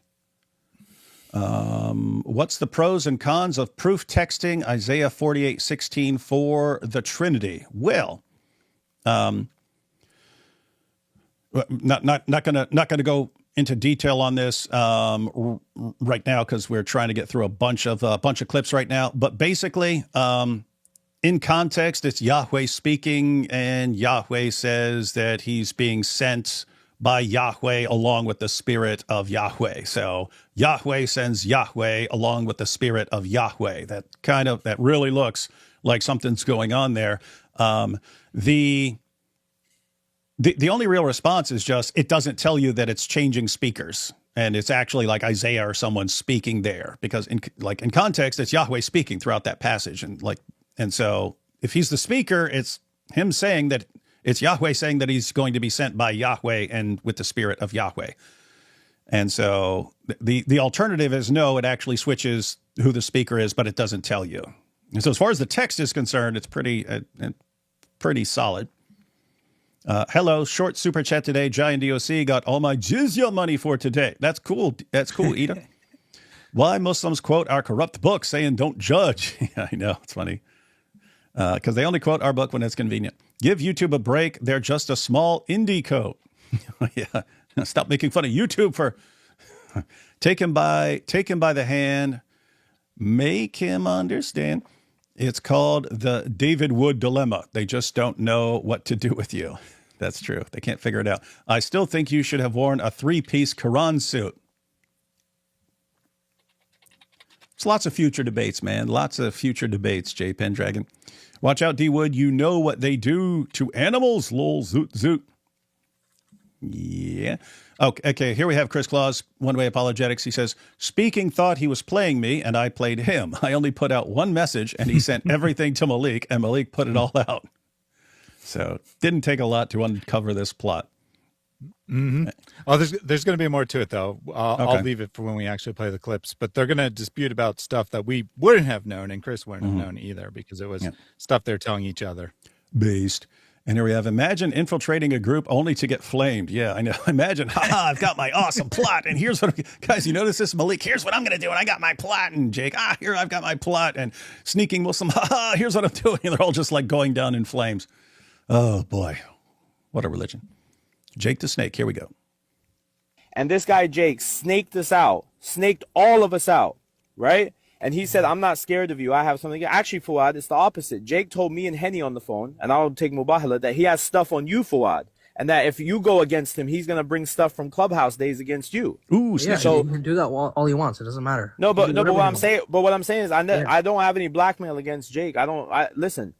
What's the pros and cons of proof texting Isaiah 48:16 for the Trinity? Well, not gonna go into detail on this right now because we're trying to get through a bunch of clips right now. But basically, in context, it's Yahweh speaking, and Yahweh says that he's being sent by Yahweh along with the spirit of Yahweh. So Yahweh sends Yahweh along with the spirit of Yahweh. That really looks like something's going on there. The only real response is just, it doesn't tell you that it's changing speakers. And it's actually like Isaiah or someone speaking there, because in context, it's Yahweh speaking throughout that passage. And so if he's the speaker, it's him saying that it's Yahweh saying that he's going to be sent by Yahweh and with the spirit of Yahweh. And so the alternative is no, it actually switches who the speaker is, but it doesn't tell you. And so as far as the text is concerned, it's pretty solid. Hello, short super chat today. Giant DOC got all my jizya money for today. That's cool. That's cool, Ida. Why Muslims quote our corrupt book saying don't judge. Yeah, I know. It's funny. Because they only quote our book when it's convenient. Give YouTube a break. They're just a small indie code. Yeah. Stop making fun of YouTube for take him by the hand. Make him understand. It's called the David Wood dilemma. They just don't know what to do with you. That's true. They can't figure it out. I still think you should have worn a 3-piece Quran suit. There's lots of future debates, man. Lots of future debates, J Pendragon. Watch out, D Wood. You know what they do to animals. Lol, zoot, zoot. Yeah. Okay, here we have Chris Claus, One Way Apologetics. He says, Speaking thought he was playing me, and I played him. I only put out one message, and he sent everything to Malik, and Malik put it all out. So didn't take a lot to uncover this plot. Mm-hmm. Oh, there's going to be more to it, though. I'll leave it for when we actually play the clips. But they're going to dispute about stuff that we wouldn't have known, and Chris wouldn't have known either, because it was stuff they're telling each other. Based. And here we have, imagine infiltrating a group only to get flamed. Yeah, I know. Imagine, I've got my awesome plot. And here's what, guys, you notice this, Malik? Here's what I'm going to do. And I got my plot. And Jake, here, I've got my plot. And sneaking Muslim, here's what I'm doing. And they're all just like going down in flames. Oh, boy. What a religion. Jake the Snake, here we go. And this guy, Jake, snaked us out, snaked all of us out, right? And he said, I'm not scared of you. I have something. Actually, Fuad, it's the opposite. Jake told me and Henny on the phone, and I'll take Mubahala, that he has stuff on you, Fuad. And that if you go against him, he's going to bring stuff from Clubhouse days against you. Ooh, yeah, so he can do that all he wants. It doesn't matter. But what I'm saying is I don't have any blackmail against Jake. Listen.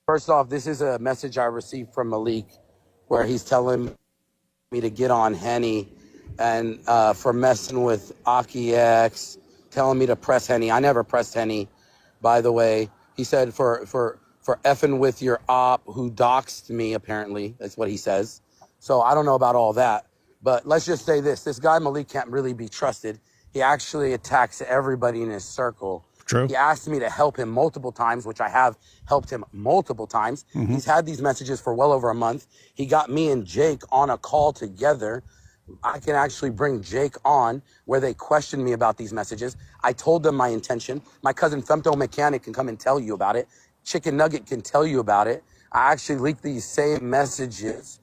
First off, this is a message I received from Malik where he's telling me to get on Henny and for messing with Aki X, telling me to press Henny. I never pressed Henny, by the way. He said for effing with your op who doxed me, apparently. That's what he says. So I don't know about all that. But let's just say this. This guy, Malik, can't really be trusted. He actually attacks everybody in his circle. True. He asked me to help him multiple times, which I have helped him multiple times. Mm-hmm. He's had these messages for well over a month. He got me and Jake on a call together. I can actually bring Jake on where they questioned me about these messages. I told them my intention. My cousin Femto Mechanic can come and tell you about it. Chicken Nugget can tell you about it. I actually leaked these same messages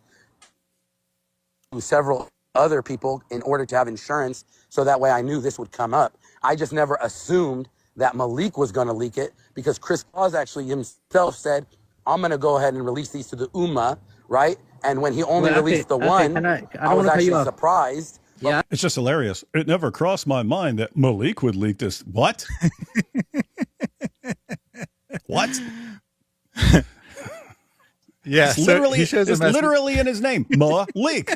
to several other people in order to have insurance, so that way I knew this would come up. I just never assumed that Malik was going to leak it, because Chris Claus actually himself said, I'm going to go ahead and release these to the Ummah, right? And when he only released the one, I was actually surprised. Yeah, it's just hilarious. It never crossed my mind that Malik would leak this. What? What? Yeah, it's literally in his name, Malik.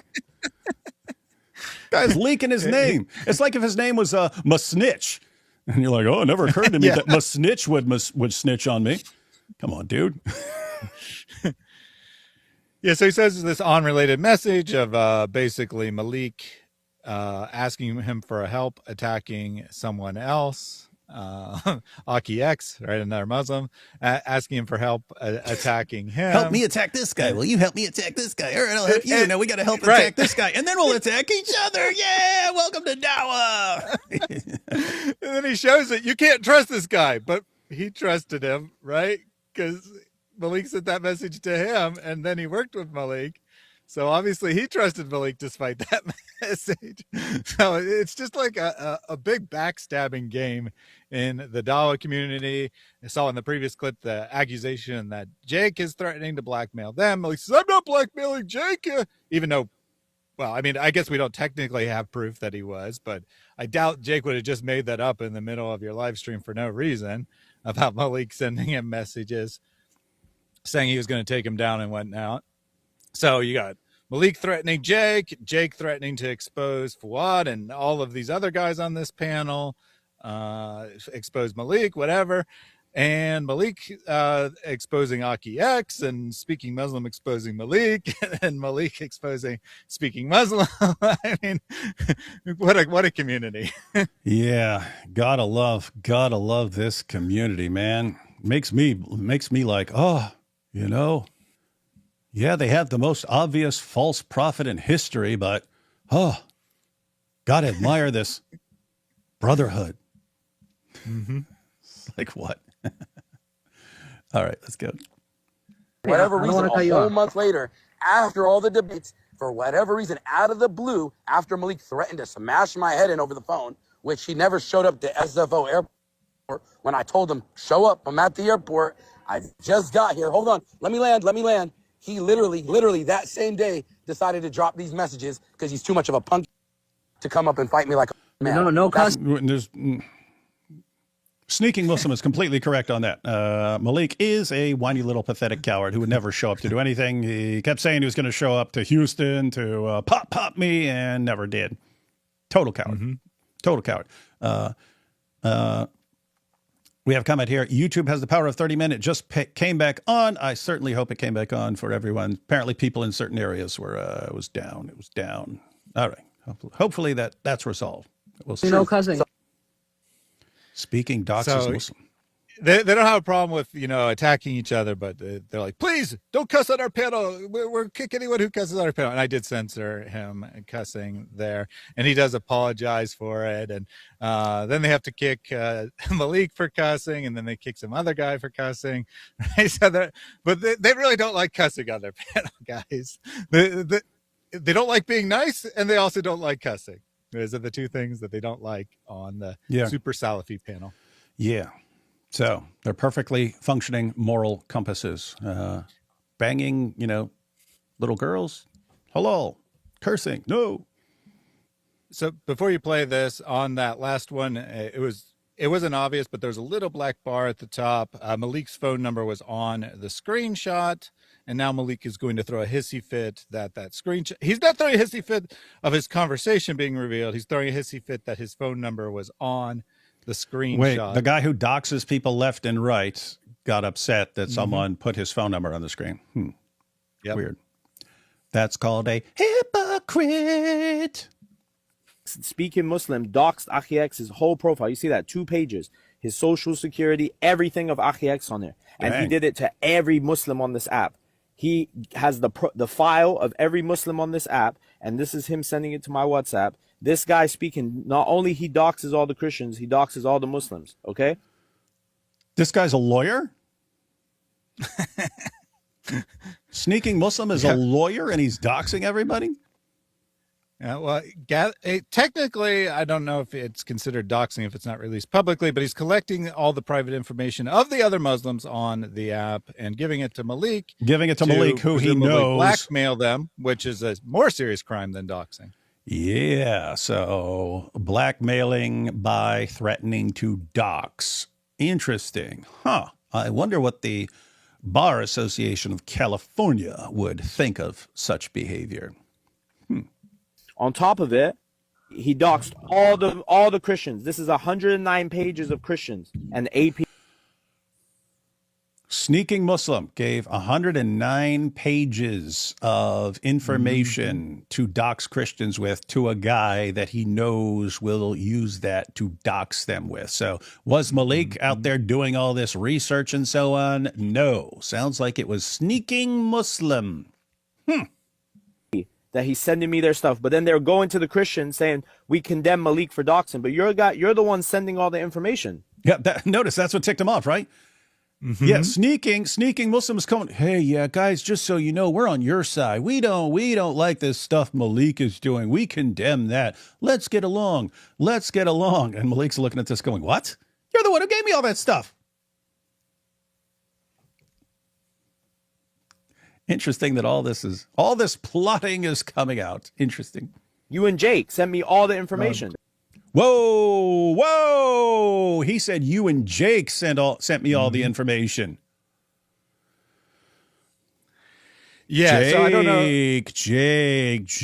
Guy's leaking his name. It's like if his name was Masnitch, and you're like, oh, it never occurred to me that Masnitch would snitch on me. Come on, dude. Yeah, so he says this unrelated message of basically Malik asking him for help attacking someone else, Aki X, right, another Muslim, asking him for help attacking him. Help me attack this guy. Will you help me attack this guy? All right, I'll help you. Now we got to help attack this guy, and then we'll attack each other. Yeah, welcome to Dawa. And then he shows that you can't trust this guy, but he trusted him, right? Because Malik sent that message to him, and then he worked with Malik. So obviously he trusted Malik despite that message. So it's just like a big backstabbing game in the Dawa community. I saw in the previous clip the accusation that Jake is threatening to blackmail them. Malik says, I'm not blackmailing Jake. Even though, well, I mean, I guess we don't technically have proof that he was, but I doubt Jake would have just made that up in the middle of your live stream for no reason about Malik sending him messages saying he was going to take him down and whatnot. So you got Malik threatening Jake, Jake threatening to expose Fuad and all of these other guys on this panel, expose Malik, whatever. And Malik exposing Aki X, and Speaking Muslim exposing Malik, and Malik exposing Speaking Muslim. I mean, what a community. Yeah, gotta love this community, man. Makes me like, oh, you know, yeah, they have the most obvious false prophet in history, but oh, gotta admire this brotherhood. Mm-hmm. Like what? All right, let's go. Whatever reason, a whole month later, after all the debates, for whatever reason, out of the blue, after Malik threatened to smash my head in over the phone, which he never showed up to SFO airport when I told him, show up, I'm at the airport. I just got here. Hold on. Let me land. He literally that same day decided to drop these messages because he's too much of a punk to come up and fight me like a man. No, Sneaking Muslim is completely correct on that. Malik is a whiny little pathetic coward who would never show up to do anything. He kept saying he was going to show up to Houston to pop me and never did. Total coward. Mm-hmm. Total coward. We have a comment here. YouTube has the power of 30 minutes. Just came back on. I certainly hope it came back on for everyone. Apparently people in certain areas were it was down. It was down. All right. Hopefully that's resolved. We'll see. Cousin. Speaking doxes Muslim. they don't have a problem with, attacking each other, but they're like, please don't cuss on our panel. We're kick anyone who cusses on our panel. And I did censor him cussing there, and he does apologize for it. And then they have to kick Malik for cussing, and then they kick some other guy for cussing. Right? But they really don't like cussing on their panel, guys. They don't like being nice, and they also don't like cussing. Those are the two things that they don't like on the Super Salafi panel. Yeah. So they're perfectly functioning moral compasses. Banging, little girls, halal. Cursing, no. So before you play this, on that last one, it wasn't obvious, but there's a little black bar at the top. Malik's phone number was on the screenshot, and now Malik is going to throw a hissy fit that screenshot. He's not throwing a hissy fit of his conversation being revealed. He's throwing a hissy fit that his phone number was on the screenshot. Wait, the guy who doxes people left and right got upset that someone put his phone number on the screen. Yep. Weird. That's called a hypocrite. Speaking Muslim doxed Achi-X's whole profile. You see that, 2 pages. His social security, everything of Achi-X on there. And he did it to every Muslim on this app. He has the file of every Muslim on this app, and this is him sending it to my WhatsApp. This guy speaking, not only he doxes all the Christians, he doxes all the Muslims, okay? This guy's a lawyer? Sneaking Muslim is a lawyer, and he's doxing everybody? Yeah, well, technically, I don't know if it's considered doxing if it's not released publicly, but he's collecting all the private information of the other Muslims on the app and giving it to Malik. Who he knows. Blackmail them, which is a more serious crime than doxing. Yeah, so blackmailing by threatening to dox. Interesting. I wonder what the Bar Association of California would think of such behavior. On top of it, he doxed all the Christians. This is 109 pages of Christians and AP. Sneaking Muslim gave 109 pages of information to dox Christians with to a guy that he knows will use that to dox them with. So was Malik out there doing all this research and so on? No. Sounds like it was Sneaking Muslim. That he's sending me their stuff, but then they're going to the Christians saying we condemn Malik for doxing, but you're the one sending all the information. Yeah, notice that's what ticked him off, right? Yeah, sneaking Muslims coming. Hey, yeah, guys, just so you know, we're on your side. We don't like this stuff Malik is doing. We condemn that. Let's get along. And Malik's looking at this going, what? You're the one who gave me all that stuff. Interesting that all this plotting is coming out. Interesting. You and Jake sent me all the information. Whoa! He said you and Jake sent me all the information. Yeah, Jake, so I don't know. Jake.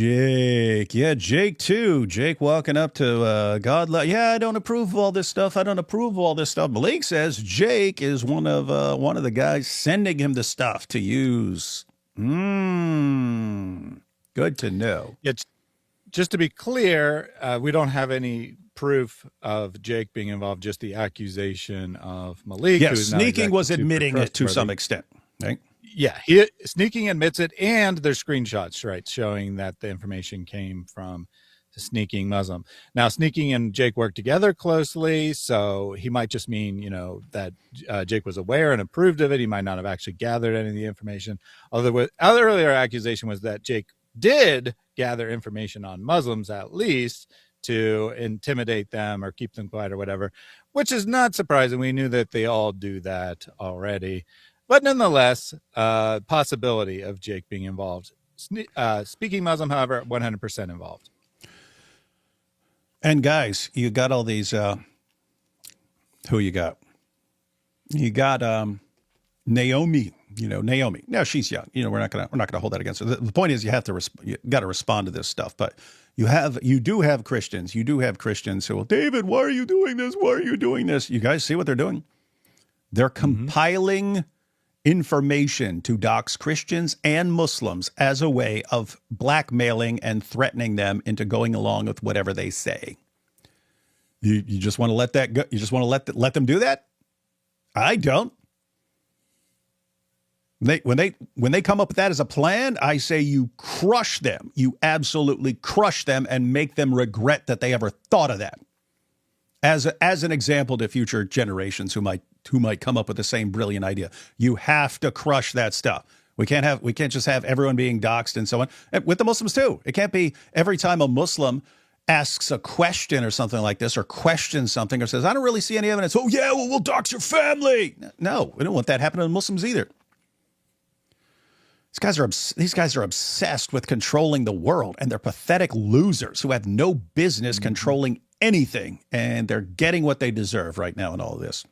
Yeah, Jake too. Jake walking up to God. Yeah, I don't approve of all this stuff. Malik says Jake is one of the guys sending him the stuff to use. Good to know. Yeah, just to be clear, we don't have any proof of Jake being involved, just the accusation of Malik. Yes, Sneaking was admitting it to some extent, right? Yeah, Sneaking admits it, and there's screenshots, right, showing that the information came from the Sneaking Muslim. Now, Sneaking and Jake work together closely, so he might just mean, that Jake was aware and approved of it. He might not have actually gathered any of the information. Although the earlier accusation was that Jake did gather information on Muslims, at least, to intimidate them or keep them quiet or whatever, which is not surprising. We knew that they all do that already. But nonetheless, possibility of Jake being involved. Speaking Muslim, however, 100% involved. And guys, you got all these. Who you got? You got Naomi. Naomi. Now she's young. We're not gonna hold that against her. The point is, you got to respond to this stuff. But you do have Christians. You do have Christians who will, David, why are you doing this? Why are you doing this? You guys see what they're doing? They're compiling information to dox Christians and Muslims as a way of blackmailing and threatening them into going along with whatever they say. You just want to let that go? You just want to let them do that? I don't. When they come up with that as a plan, I say you crush them. You absolutely crush them and make them regret that they ever thought of that. As an example to future generations who might come up with the same brilliant idea. You have to crush that stuff. We can't just have everyone being doxxed and so on. And with the Muslims too. It can't be every time a Muslim asks a question or something like this, or questions something, or says, I don't really see any evidence. Oh yeah, well, we'll dox your family. No, we don't want that happening to Muslims either. These guys are obsessed with controlling the world, and they're pathetic losers who have no business controlling anything, and they're getting what they deserve right now in all of this.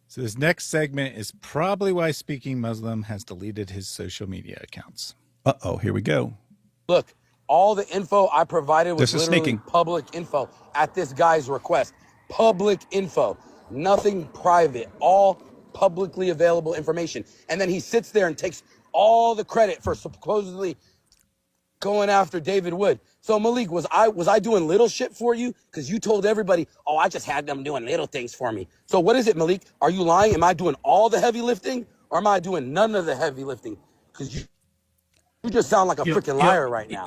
So this next segment is probably why Speaking Muslim has deleted his social media accounts. Uh-oh, here we go. Look, all the info I provided was This is literally sneaking. public info at this guy's request. Public info, nothing private, all publicly available information. And then he sits there and takes all the credit for supposedly going after David Wood. So Malik, was I doing little shit for you? Because you told everybody, oh, I just had them doing little things for me. So what is it, Malik? Are you lying? Am I doing all the heavy lifting, or am I doing none of the heavy lifting? Because you just sound like a freaking liar right now.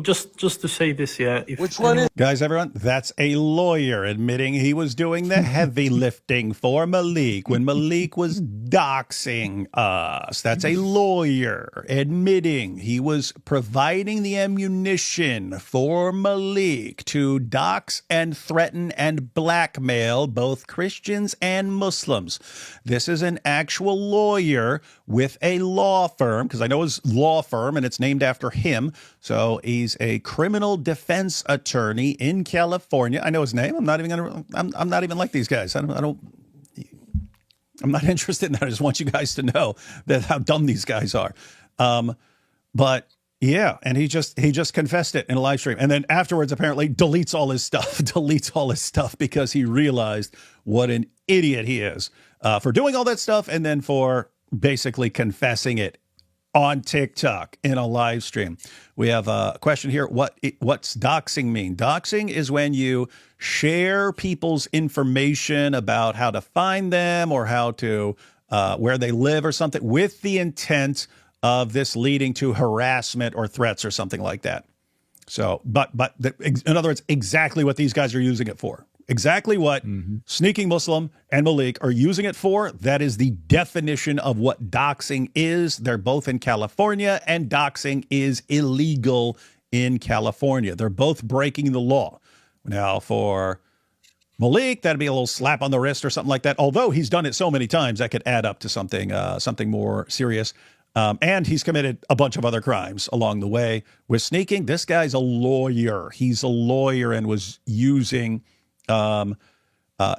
Just to say this, yeah. Which one is? Guys, everyone, that's a lawyer admitting he was doing the heavy lifting for Malik when Malik was doxing us. That's a lawyer admitting he was providing the ammunition for Malik to dox and threaten and blackmail both Christians and Muslims. This is an actual lawyer with a law firm, because I know his law firm, and it's named after him. So he's a criminal defense attorney in California. I know his name. I'm not even like these guys. I'm not interested in that. I just want you guys to know that how dumb these guys are. But yeah, and he just confessed it in a live stream, and then afterwards apparently deletes all his stuff because he realized what an idiot he is for doing all that stuff, and then for basically confessing it on TikTok in a live stream. We have a question here. What's doxing mean? Doxing is when you share people's information about how to find them or how to where they live or something, with the intent of this leading to harassment or threats or something like that. So, in other words, exactly what these guys are using it for. Exactly what Sneaking Muslim and Malik are using it for. That is the definition of what doxing is. They're both in California, and doxing is illegal in California. They're both breaking the law. Now, for Malik, that'd be a little slap on the wrist or something like that. Although he's done it so many times, that could add up to something more serious. And he's committed a bunch of other crimes along the way. With Sneaking, this guy's a lawyer. He's a lawyer and was using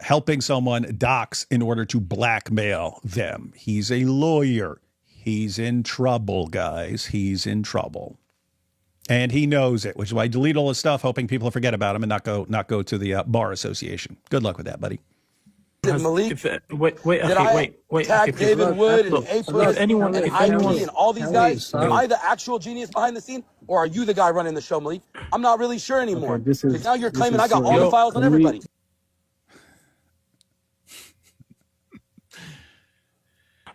helping someone dox in order to blackmail them. He's a lawyer. He's in trouble, guys. He's in trouble. And he knows it, which is why I delete all his stuff, hoping people forget about him and not go to the bar association. Good luck with that, buddy. Malik, wait, tag David Wood and A-Plus and IP and all these guys? Sorry. Am I the actual genius behind the scene, or are you the guy running the show, Malik? I'm not really sure anymore. Okay, this is- Because now you're this claiming is I got all Yo, the files on can we- everybody.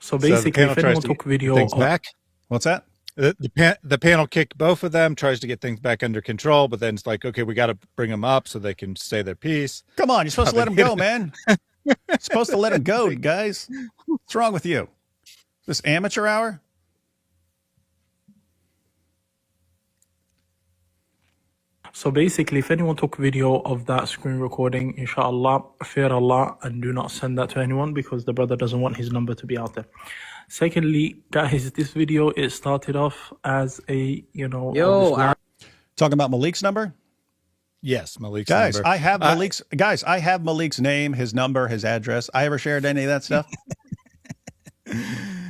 So basically, the panel if tries anyone to took get video things of, back. What's that? The panel kicked both of them, tries to get things back under control, but then it's like, okay, we got to bring them up so they can say their piece. Come on, you're supposed to let him go, man. You're supposed to let him go, guys. What's wrong with you? This amateur hour? so basically, if anyone took video of that screen recording, inshallah, fear Allah, and do not send that to anyone because the brother doesn't want his number to be out there. Secondly, guys, this video, it started off as a, Talking about Malik's number? Yes, Malik's Guys, number. I have Malik's name, his number, his address. I ever shared any of that stuff?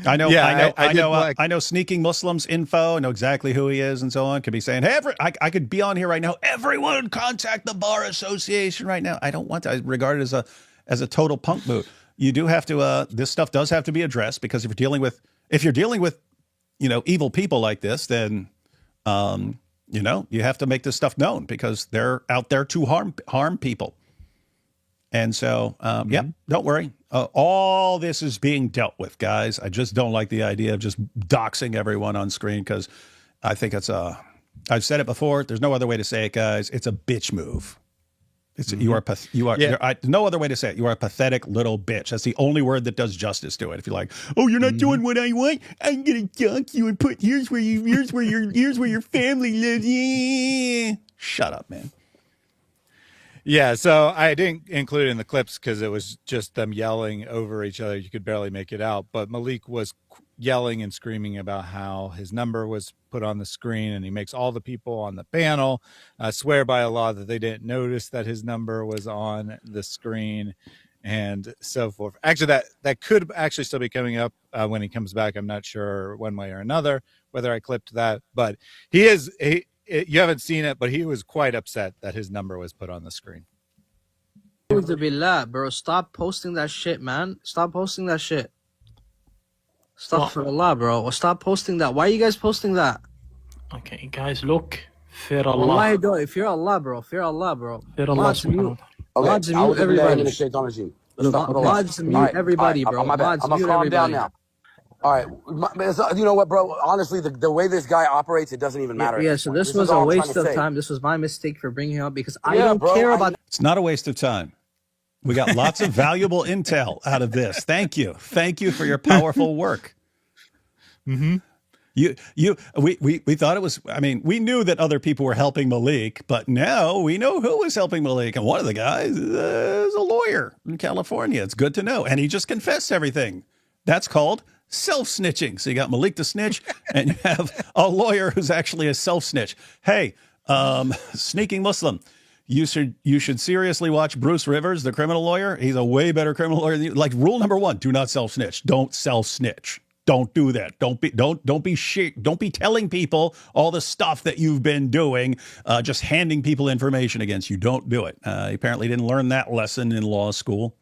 I know, Yeah, I know Sneaking Muslim's info. I know exactly who he is and so on. Could be saying, hey, I could be on here right now. Everyone contact the Bar Association right now. I don't want to. I regard it as a total punk move. You do have to, this stuff does have to be addressed, because if you're dealing with, evil people like this, then, you have to make this stuff known, because they're out there to harm people. And so, yeah, don't worry. All this is being dealt with, guys. I just don't like the idea of just doxing everyone on screen because I think it's I've said it before. There's no other way to say it, guys. It's a bitch move. You are no other way to say it. You are a pathetic little bitch. That's the only word that does justice to it. If you're like, oh, you're not doing what I want, I'm gonna dunk you and put here's where your family lives. Yeah. Shut up, man. Yeah, so I didn't include it in the clips because it was just them yelling over each other. You could barely make it out. But Malik was yelling and screaming about how his number was put on the screen, and he makes all the people on the panel swear by Allah that they didn't notice that his number was on the screen and so forth. Actually, that could actually still be coming up when he comes back. I'm not sure one way or another whether I clipped that. But you haven't seen it, but he was quite upset that his number was put on the screen. Bro, stop posting that shit, man. Stop posting that shit. Stop for Allah, bro. Stop posting that. Why are you guys posting that? Okay, guys, look. Fear Allah. Wallahi, don't. Fear Allah, bro. Fear Allah, bro. Fear Allah. Mods mute everybody. Mods mute everybody, bro. I'm gonna calm down now. All right, you know what, bro? Honestly, the way this guy operates, it doesn't even matter. Yeah, so this was a waste of time. This was my mistake for bringing him up because I don't care about. It's not a waste of time. We got lots of valuable intel out of this. Thank you for your powerful work. We thought it was. I mean, we knew that other people were helping Malik, but now we know who was helping Malik, and one of the guys is a lawyer in California. It's good to know, and he just confessed everything. That's called self-snitching. So you got Malik the snitch, and you have a lawyer who's actually a self-snitch. Hey, sneaking Muslim, you should seriously watch Bruce Rivers, the criminal lawyer. He's a way better criminal lawyer than you. Like, rule number 1, do not self-snitch. Don't self-snitch. Don't do that. Don't be telling people all the stuff that you've been doing, just handing people information against you. Don't do it. He apparently didn't learn that lesson in law school.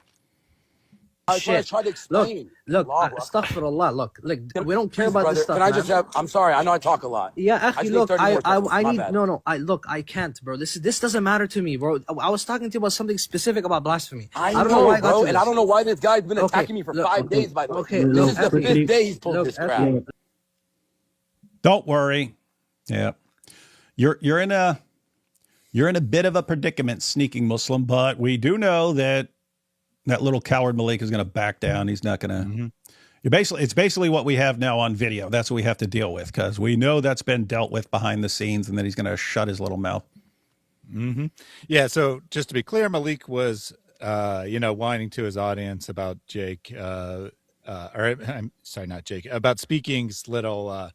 I tried to explain. Look, astaghfirullah. Look, we don't care about this stuff. Can I just have? I'm sorry. I know I talk a lot. Yeah, actually, look, I need no. I can't, bro. This doesn't matter to me, bro. I was talking to you about something specific about blasphemy. I don't know why, bro, and I don't know why this guy's been attacking me for 5 days. By the way, this is the 5th day he's pulled this crap. Don't worry. Yeah, you're in a bit of a predicament, sneaking Muslim, but we do know that little coward Malik is going to back down. He's not going to. It's basically what we have now on video. That's what we have to deal with because we know that's been dealt with behind the scenes, and then he's going to shut his little mouth. Yeah. So just to be clear, Malik was, whining to his audience about Jake, or I'm sorry, not Jake, about Speaking's little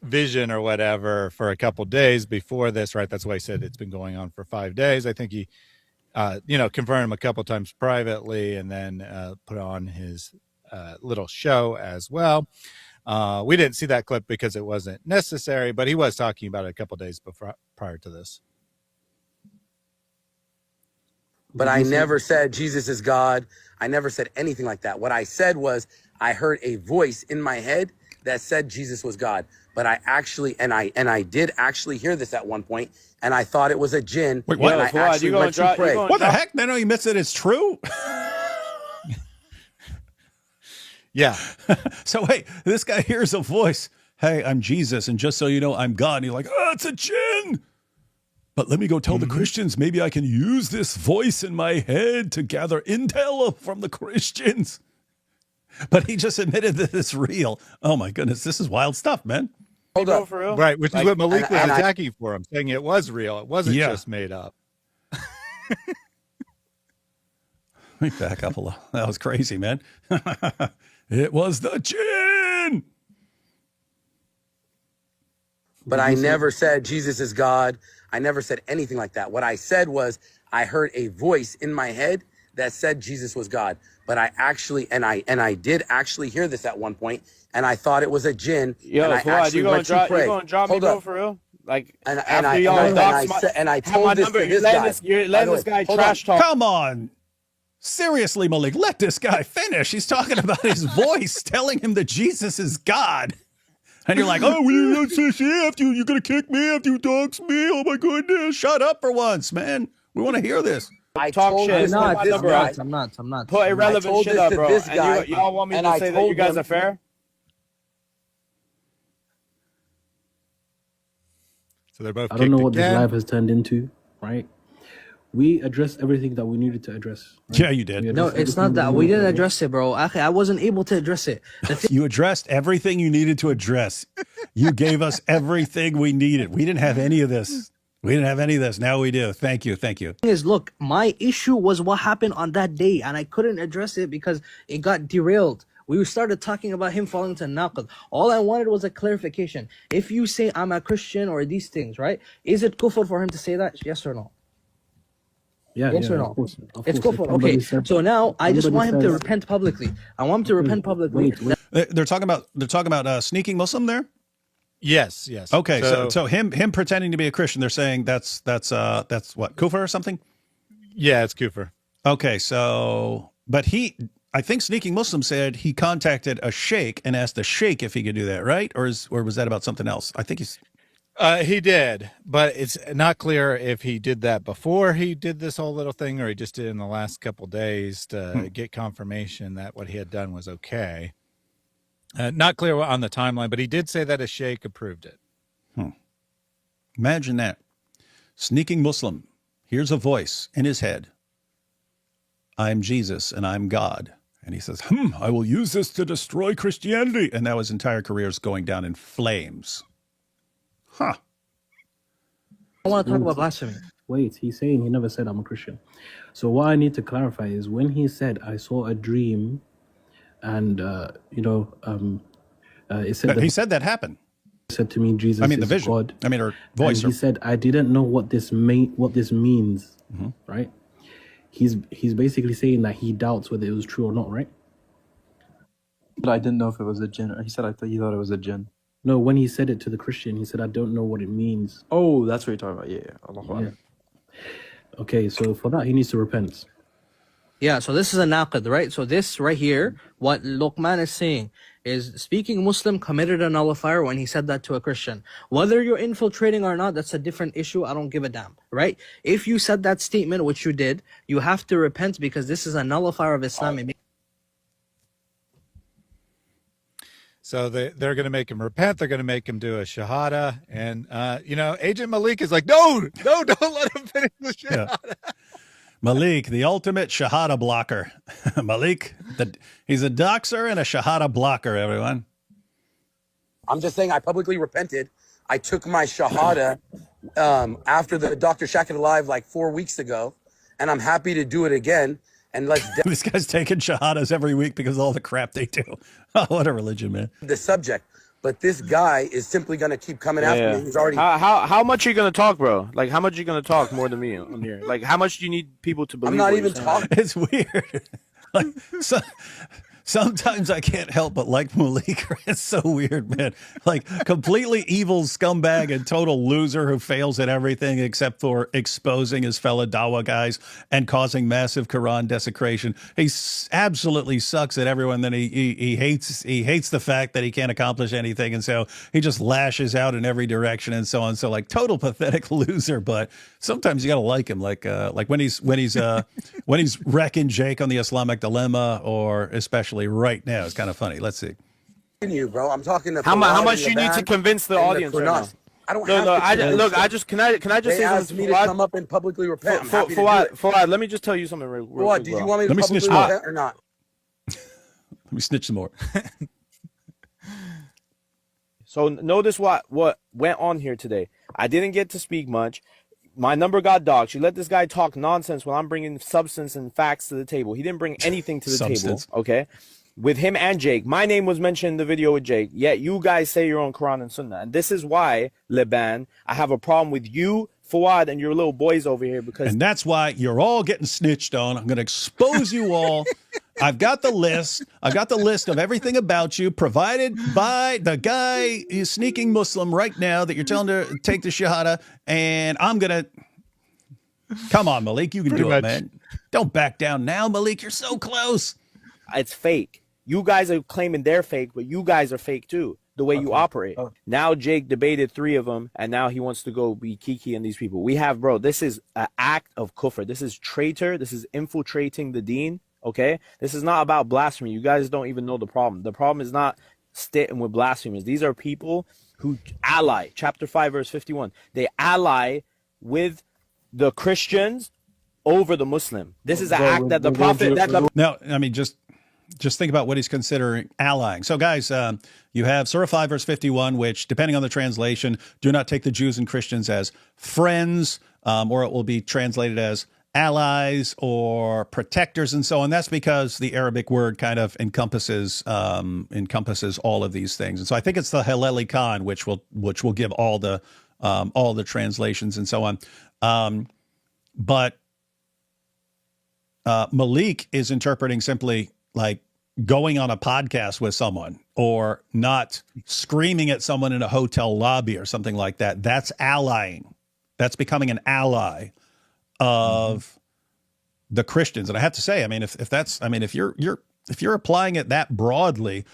vision or whatever for a couple days before this. Right. That's why I said it's been going on for 5 days. I think he. Confirmed him a couple times privately and then put on his little show as well. We didn't see that clip because it wasn't necessary, but he was talking about it a couple days prior to this. But I never said Jesus is God. I never said anything like that. What I said was I heard a voice in my head that said Jesus was God. But I actually, and I did actually hear this at one point, and I thought it was a jinn. Wait, what? And I actually went to pray. What the heck? Then he admits that it's true? Yeah. So wait, this guy hears a voice. Hey, I'm Jesus, and just so you know, I'm God. And you're like, oh, it's a jinn. But let me go tell the Christians, maybe I can use this voice in my head to gather intel from the Christians. But he just admitted that it's real. Oh my goodness, this is wild stuff, man. Hold up. For real? Right, which is what Malik was attacking for him, saying it was real. It wasn't just made up. Let me back up a little. That was crazy, man. It was the jinn. But I never said Jesus is God. I never said anything like that. What I said was I heard a voice in my head that said Jesus was God. But I actually, and I did actually hear this at one point, and I thought it was a jinn. Yo, and I actually went to pray. You gonna drop me, bro, for real? Like, and I told this to this guy. You're letting this guy trash talk. Come on. Seriously, Malik, let this guy finish. He's talking about his voice telling him that Jesus is God. And you're like, oh, you're going to kick me after you dogs me. Oh, my goodness. Shut up for once, man. We want to hear this. I talk told shit. this I'm to not. this I'm guy. not. I'm not. I'm not. Put I irrelevant told shit this up, to bro. this guy, And y'all want me and to I say that you told guys him- are fair? So they're both I don't know kicked what this again. live has turned into, right? We addressed everything that we needed to address. Right? Yeah, you did. We No, addressed it's not everything that. we We needed didn't to address it, bro. I wasn't able to address it. The thing You addressed everything you needed to address. You gave us everything we needed. We didn't have any of this. We didn't have any of this. Now we do. Thank you. Thank you. is, look, my issue was what happened on that day, and I couldn't address it because it got derailed. We started talking about him falling to naqd. All I wanted was a clarification. If you say I'm a Christian or these things, right? Is it kufr for him to say that? Yes or no? Yeah, Yes yeah, or no? of course. It's If kufr. somebody Okay, said- so now I just somebody want him to says- repent publicly. I want him to repent publicly. Wait. They're talking about sneaking Muslim there. Yes, yes. Okay, so him pretending to be a Christian, they're saying that's what, kufr or something? Yeah, it's Kufr. Okay, so but I think Sneaking Muslim said he contacted a sheikh and asked the sheikh if he could do that, right? Or was that about something else? I think He did, but it's not clear if he did that before he did this whole little thing, or he just did it in the last couple days to get confirmation that what he had done was okay. Not clear on the timeline, but he did say that a sheikh approved it. Imagine that. Sneaking Muslim hears a voice in his head. I'm Jesus and I'm God. And he says, I will use this to destroy Christianity. And now his entire career is going down in flames. Huh. I want to talk about blasphemy. Wait, he's saying he never said I'm a Christian. So what I need to clarify is when he said I saw a dream, and it said He said that happened. said to me Jesus I mean, the is vision. God. I mean, or voice. And he said I didn't know what this means. Right? He's basically saying that he doubts whether it was true or not. Right? But I didn't know if it was a jinn. He said he thought it was a jinn. No, when he said it to the Christian, he said I don't know what it means. Oh, that's what you're talking about. Yeah. Allahu Akbar. Okay, so for that he needs to repent. Yeah, so this is a naqid, right? So this right here, what Luqman is saying is Speaking Muslim committed a nullifier when he said that to a Christian. Whether you're infiltrating or not, that's a different issue. I don't give a damn, right? If you said that statement, which you did, you have to repent because this is a nullifier of Islam. So they're going to make him repent. They're going to make him do a shahada. And, Agent Malik is like, no, don't let him finish the shahada. Yeah. Malik, the ultimate shahada blocker. Malik, he's a doxer and a shahada blocker, everyone. I'm just saying I publicly repented. I took my shahada after the Dr. Shakir Live like 4 weeks ago, and I'm happy to do it again. And let's This guy's taking shahadas every week because of all the crap they do. Oh, what a religion, man. the subject. But this guy is simply going to keep coming after me. He's already. How much are you gonna talk, bro? Like, how much are you gonna talk more than me on here? Like, how much do you need people to believe? I'm not what even you're saying? talking. It's weird. Like, sometimes I can't help but like Malik. It's so weird, man. Like, completely evil scumbag and total loser who fails at everything except for exposing his fellow Dawa guys and causing massive Quran desecration. He absolutely sucks at everyone. Then he hates the fact that he can't accomplish anything, and so he just lashes out in every direction and so on. So, like, total pathetic loser. But sometimes you gotta like him, like when he's wrecking Jake on the Islamic dilemma, or especially right now. It's kind of funny. Let's see. You, bro. I'm talking to How much you need to convince the audience right now? I don't No, have no. to Look, I just can I just they say asked something? me to come up and publicly repent. I'm happy to do it. Fuad, let me just tell you something real What? quick, Did bro. you want me to Let me publicly snitch more. repent or not? Let me snitch some more. So notice what went on here today. I didn't get to speak much. My number got docked. You let this guy talk nonsense while I'm bringing substance and facts to the table. He didn't bring anything to the table. Okay. With him and Jake. My name was mentioned in the video with Jake. Yet you guys say you're on Quran and Sunnah. And this is why, Liban, I have a problem with you, Fuad, and your little boys over here. And that's why you're all getting snitched on. I'm going to expose you all. I've got the list. I've got the list of everything about you provided by the guy who's Sneaking Muslim right now that you're telling to take the shahada. And I'm going to... Come on, Malik. You can do it, man. Don't back down now, Malik. You're so close. It's fake. You guys are claiming they're fake, but you guys are fake too. the way you operate. Oh. Now Jake debated 3 of them, and now he wants to go be Kiki and these people. We have, bro, this is an act of kufr. This is traitor. This is infiltrating the deen, okay? This is not about blasphemy. You guys don't even know the problem. The problem is not staying with blasphemers. These are people who ally, chapter 5, verse 51. They ally with the Christians over the Muslim. This is an act that the Prophet... No, I mean, just think about what he's considering allying. So, guys, you have Surah 5, verse 51, which, depending on the translation, do not take the Jews and Christians as friends, or it will be translated as allies or protectors and so on. That's because the Arabic word kind of encompasses all of these things. And so I think it's the Haleli Khan, which will give all the translations and so on. But Malik is interpreting simply like going on a podcast with someone or not screaming at someone in a hotel lobby or something like that. That's allying. That's becoming an ally of the Christians. And I have to say, I mean, if you're applying it that broadly,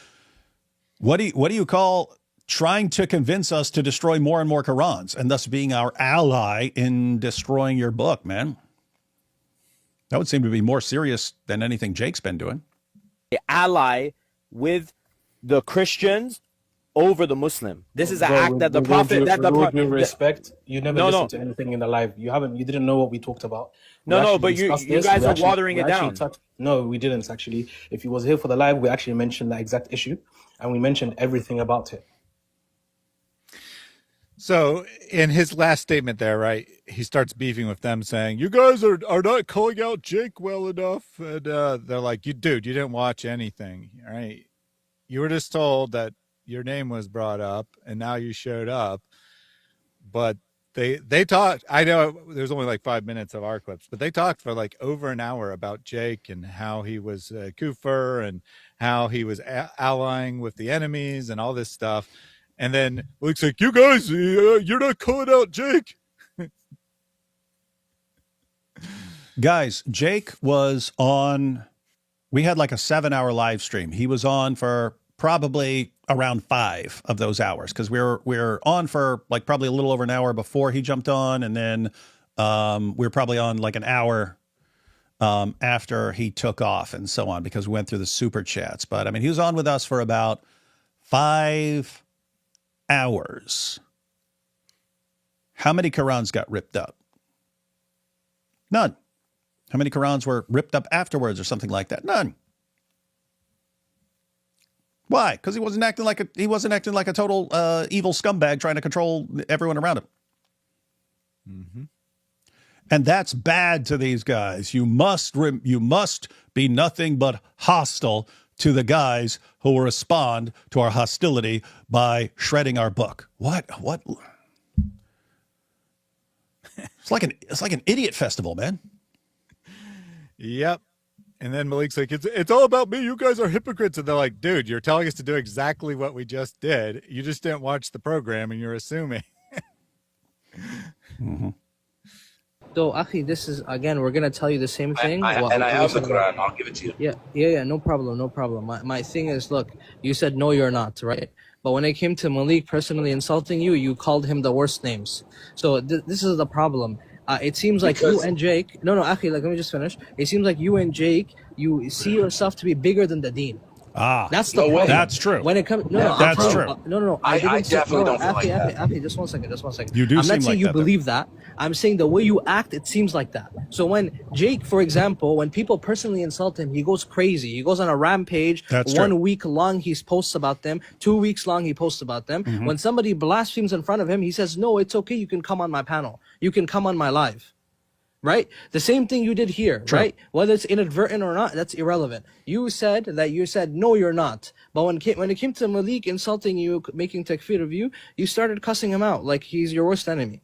what do you call trying to convince us to destroy more and more Qurans and thus being our ally in destroying your book, man? That would seem to be more serious than anything Jake's been doing. Ally with the Christians over the Muslim. This is an act that the Prophet... With respect, you never listened to anything in the live. You didn't know what we talked about. But you guys are watering it down. No, we didn't, actually. If you was here for the live, we actually mentioned that exact issue, and we mentioned everything about it. So in his last statement there, right, he starts beefing with them, saying, you guys are not calling out Jake well enough. And they're like, you didn't watch anything, right? You were just told that your name was brought up and now you showed up. But they talked, I know there's only like 5 minutes of our clips, but they talked for like over an hour about Jake and how he was kufr and how he was allying with the enemies and all this stuff. And then Luke's like, you guys, you're not calling out Jake. Guys, Jake was on, we had like a 7-hour live stream. He was on for probably around 5 of those hours because we were on for like probably a little over an hour before he jumped on. And then we were probably on like an hour after he took off and so on because we went through the super chats. But I mean, he was on with us for about 5 hours. How many Qurans got ripped up? None. How many Qurans were ripped up afterwards or something like that? None. Why? Because he wasn't acting like a total evil scumbag trying to control everyone around him. Mm-hmm. And that's bad to these guys. You must be nothing but hostile to the guys who will respond to our hostility by shredding our book. What? It's like an idiot festival, man. Yep. And then Malik's like, it's all about me. You guys are hypocrites. And they're like, dude, you're telling us to do exactly what we just did. You just didn't watch the program and you're assuming. Mm-hmm. So, Akhi, this is, again, we're going to tell you the same thing. I have the Quran. I'll give it to you. Yeah, no problem. My thing is, look, you said, no, you're not, right? But when it came to Malik personally insulting you, you called him the worst names. So this is the problem. It seems like you and Jake... No, Akhi, let me just finish. It seems like you and Jake, you see yourself to be bigger than the deen. That's the problem. That's true. When it comes, that's true. No. I definitely don't feel like that. Akhi, just one second. You do. I'm seem not saying like you that, believe that. I'm saying the way you act, it seems like that. So when Jake, for example, when people personally insult him, he goes crazy. He goes on a rampage. That's 1 true. week long, he posts about them. 2 weeks long, he posts about them. Mm-hmm. When somebody blasphemes in front of him, he says, "No, it's okay. You can come on my panel. You can come on my live." Right? The same thing you did here, True. right? Whether it's inadvertent or not, that's irrelevant. You said, no, you're not. But when it came to Malik insulting you, making takfir of you, you started cussing him out like he's your worst enemy.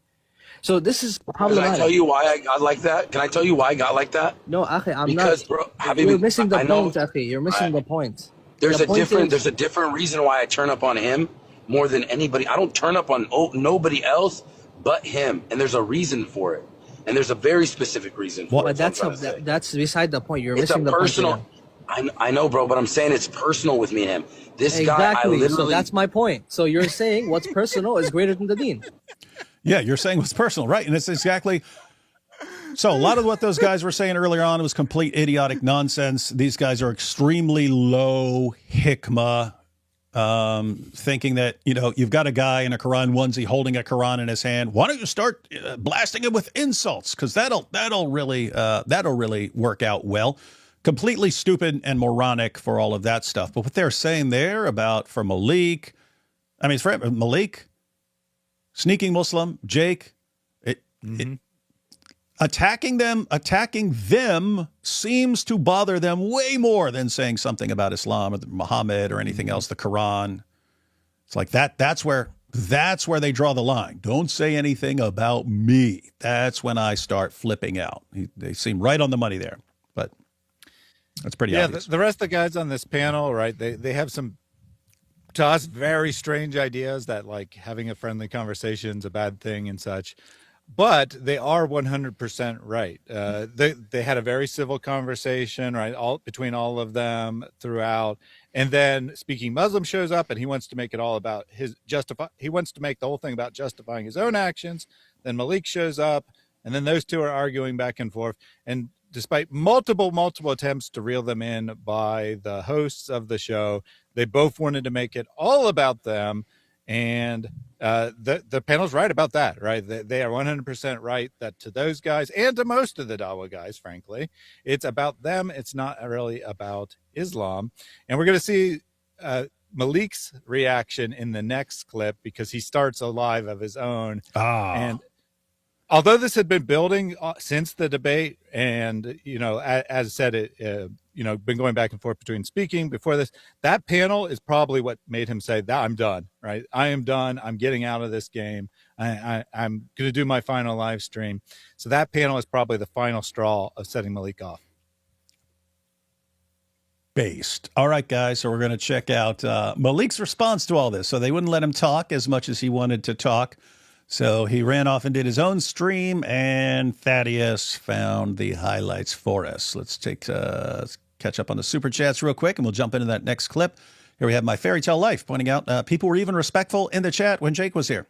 So this is problematic. Can I tell you why I got like that? Can I tell you why I got like that? No, Akhi, I'm because, not. Bro, you're missing the point, Akhi. You're missing the point. There's a different reason why I turn up on him more than anybody. I don't turn up on nobody else but him, and there's a reason for it. And there's a very specific reason for it. But that's beside the point. You're missing the point. I know, bro, but I'm saying it's personal with me and him. This guy, I Exactly. So literally. that's my point. So you're saying what's personal is greater than the deen. Yeah, you're saying what's personal, right? And it's exactly. So a lot of what those guys were saying earlier on was complete idiotic nonsense. These guys are extremely low hikmah, thinking that, you know, you've got a guy in a Quran onesie holding a Quran in his hand. Why don't you start blasting him with insults? Because that'll really work out well. Completely stupid and moronic for all of that stuff. But what they're saying there about for Malik, I mean, for Malik, sneaking Muslim, Jake, attacking them seems to bother them way more than saying something about Islam or Muhammad or anything else, the Quran. It's like that's where they draw the line. Don't say anything about me. That's when I start flipping out. They seem right on the money there, but that's pretty obvious. The rest of the guys on this panel, right, they have some, to us, very strange ideas that, like, having a friendly conversation is a bad thing and such. But they are 100% right. They had a very civil conversation, right, between all of them throughout. And then Speaking Muslim shows up, and he wants to make it all about he wants to make the whole thing about justifying his own actions. Then Malik shows up, and then those two are arguing back and forth. And despite multiple attempts to reel them in by the hosts of the show, they both wanted to make it all about them. And the panel's right about that, right? They are 100% right that to those guys and to most of the Dawa guys, frankly, it's about them. It's not really about Islam. And we're going to see Malik's reaction in the next clip because he starts a live of his own. And although this had been building since the debate, and, you know, as I said, you know, been going back and forth between Speaking before this, that panel is probably what made him say that I'm done, right? I am done. I'm getting out of this game. I'm going to do my final live stream. So that panel is probably the final straw of setting Malik off. Based. All right, guys. So we're going to check out Malik's response to all this. So they wouldn't let him talk as much as he wanted to talk. So he ran off and did his own stream, and Thaddeus found the highlights for us. Let's catch up on the super chats real quick, and we'll jump into that next clip. Here we have My Fairy Tale Life pointing out people were even respectful in the chat when Jake was here.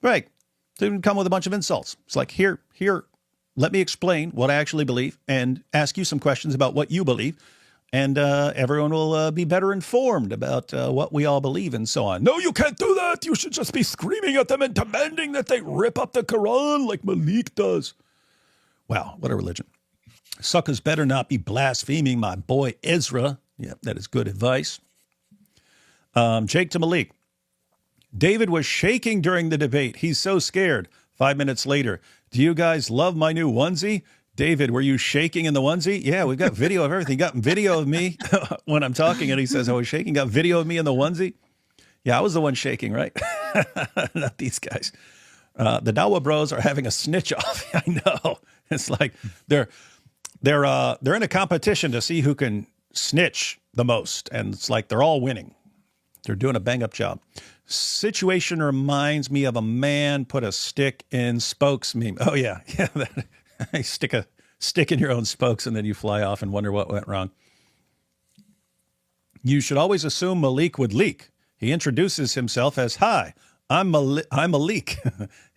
Right. Didn't come with a bunch of insults. It's like, here, let me explain what I actually believe and ask you some questions about what you believe. And everyone will be better informed about what we all believe and so on. No, you can't do that. You should just be screaming at them and demanding that they rip up the Quran like Malik does. Wow, what a religion. Suckers better not be blaspheming my boy Ezra. Yeah, that is good advice. Jake to Malik. David was shaking during the debate. He's so scared. 5 minutes later. Do you guys love my new onesie? David, were you shaking in the onesie? Yeah, we've got video of everything. Got video of me when I'm talking, and he says I was shaking. Got video of me in the onesie. Yeah, I was the one shaking, right? Not these guys. The Dawa bros are having a snitch off. I know. It's like they're in a competition to see who can snitch the most, and it's like they're all winning. They're doing a bang-up job. Situation reminds me of a man put a stick in spokes meme. Oh yeah. Stick a stick in your own spokes and then you fly off and wonder what went wrong. You should always assume Malik would leak. He introduces himself as, hi, I'm Malik.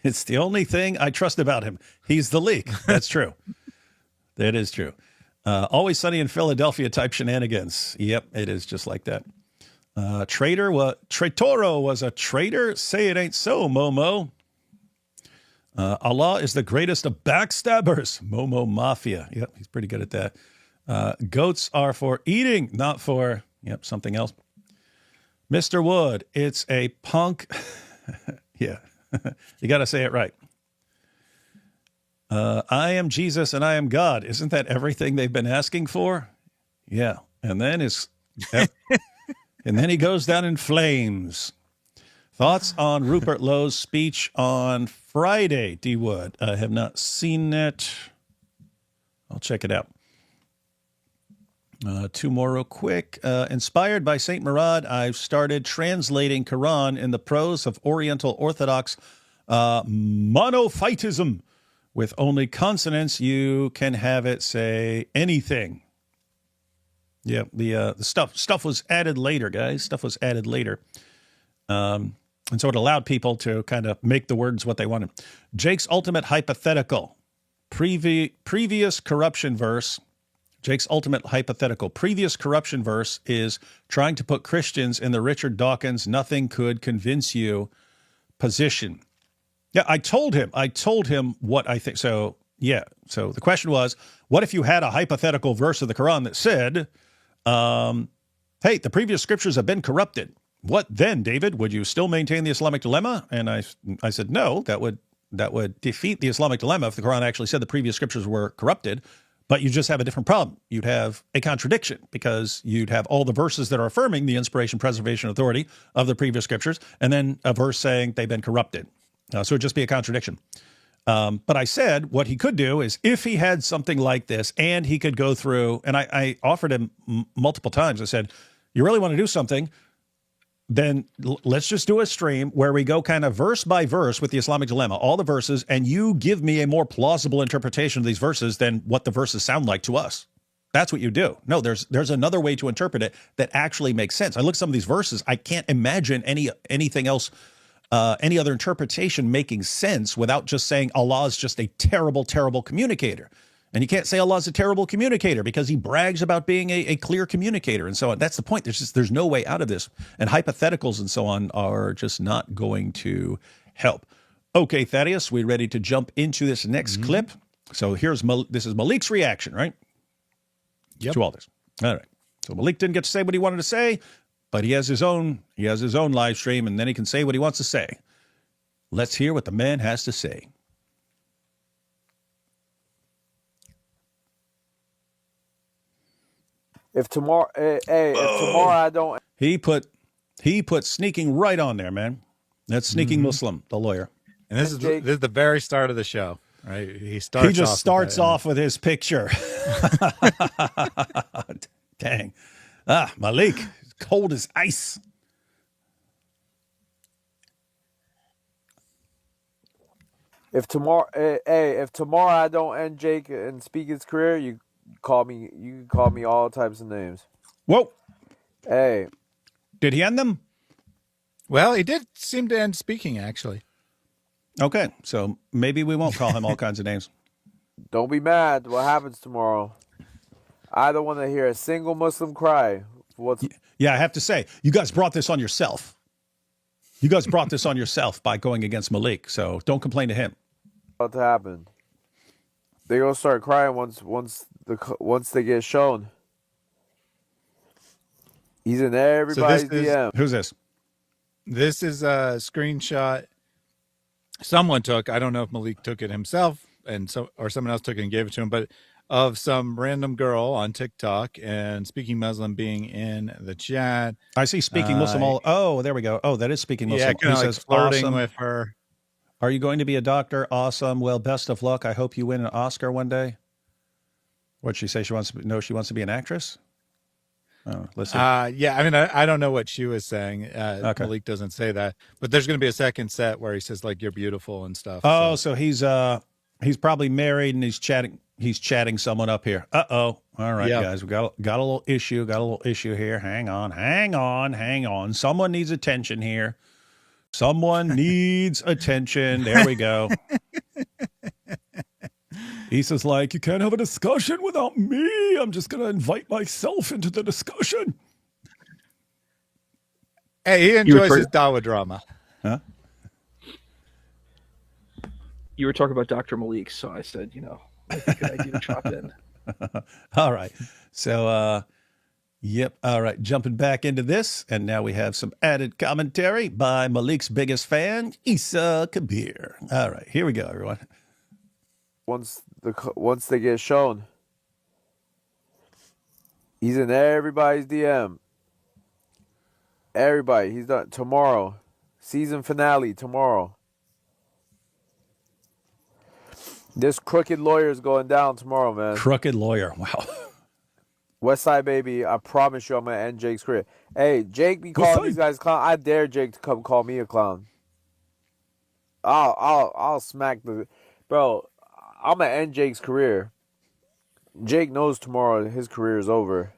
It's the only thing I trust about him. He's the leak. That's true. That is true. Always Sunny in Philadelphia type shenanigans. Yep, it is just like that. Traitoro was a traitor? Say it ain't so, Momo. Allah is the greatest of backstabbers. Momo Mafia. Yep, he's pretty good at that. Goats are for eating, not for, something else. Mr. Wood, it's a punk. Yeah, you got to say it right. I am Jesus and I am God. Isn't that everything they've been asking for? Yeah. And then and then he goes down in flames. Thoughts on Rupert Lowe's speech on Friday, D. Wood? I have not seen it. I'll check it out. Two more real quick. Inspired by Saint Murad, I've started translating Quran in the prose of Oriental Orthodox monophytism. With only consonants, you can have it say anything. Yeah, the stuff was added later, guys. Stuff was added later. And so it allowed people to kind of make the words what they wanted. Jake's ultimate hypothetical. Previous corruption verse. Jake's ultimate hypothetical. Previous corruption verse is trying to put Christians in the Richard Dawkins nothing could convince you position. Yeah, I told him what I think. So, yeah. So the question was, what if you had a hypothetical verse of the Quran that said, hey, the previous scriptures have been corrupted. What then, David? Would you still maintain the Islamic dilemma? And I said, no, that would defeat the Islamic dilemma if the Quran actually said the previous scriptures were corrupted. But you just have a different problem. You'd have a contradiction because you'd have all the verses that are affirming the inspiration, preservation, authority of the previous scriptures, and then a verse saying they've been corrupted. So it'd just be a contradiction. But I said what he could do is if he had something like this and he could go through, and I offered him multiple times, I said, you really want to do something, then let's just do a stream where we go kind of verse by verse with the Islamic dilemma, all the verses, and you give me a more plausible interpretation of these verses than what the verses sound like to us. That's what you do. No, there's another way to interpret it that actually makes sense. I look at some of these verses, I can't imagine anything else, any other interpretation making sense without just saying Allah is just a terrible, terrible communicator. And you can't say Allah's a terrible communicator because he brags about being a clear communicator and so on. That's the point. There's no way out of this. And hypotheticals and so on are just not going to help. Okay, Thaddeus, we ready to jump into this next clip? So this is Malik's reaction, right? Yep. To all this. All right. So Malik didn't get to say what he wanted to say, but he has his own live stream, and then he can say what he wants to say. Let's hear what the man has to say. If tomorrow I don't. He put sneaking right on there, man. That's Sneaking Muslim, the lawyer. And this is the very start of the show, right? He just starts off with his picture. Dang. Malik, cold as ice. If tomorrow I don't end Jake and Speaker's career, you can call me all types of names. Whoa. Hey. Did he end them? Well, he did seem to end speaking, actually. Okay, so maybe we won't call him all kinds of names. Don't be mad. What happens tomorrow? I don't want to hear a single Muslim cry. Yeah, I have to say, you guys brought this on yourself. You guys brought this on yourself by going against Malik, so don't complain to him. What happened? They're gonna start crying once they get shown. He's in everybody's DM. Who's this? This is a screenshot someone took. I don't know if Malik took it himself or someone else took it and gave it to him, but of some random girl on TikTok and Speaking Muslim being in the chat. I see Speaking Muslim. Oh, there we go. Oh, that is Speaking Muslim. Yeah, kind of like flirting awesome with her. Are you going to be a doctor? Awesome. Well, best of luck. I hope you win an Oscar one day. What'd she say? She wants to be an actress? Oh, listen. Yeah, I mean, I don't know what she was saying. Okay. Malik doesn't say that, but there's going to be a second set where he says like "you're beautiful" and stuff. Oh, so he's probably married and he's chatting someone up here. Uh-oh. All right, guys, we got a little issue. Got a little issue here. Hang on. Someone needs attention here. Someone needs attention. There we go. Issa's like, you can't have a discussion without me. I'm just going to invite myself into the discussion. Hey, he enjoys his Dawa drama. Huh? You were talking about Dr. Malik, so I said, might be a good idea to drop in. All right. So, yep. All right. Jumping back into this. And now we have some added commentary by Malik's biggest fan, Issa Kabir. All right. Here we go, everyone. Once they get shown, he's in everybody's DM. Everybody. He's done tomorrow. Season finale tomorrow. This crooked lawyer is going down tomorrow, man. Crooked lawyer. Wow. Westside baby, I promise you I'm going to end Jake's career. Hey, Jake be calling these guys clown. I dare Jake to come call me a clown. I'll smack the... Bro, I'm going to end Jake's career. Jake knows tomorrow his career is over.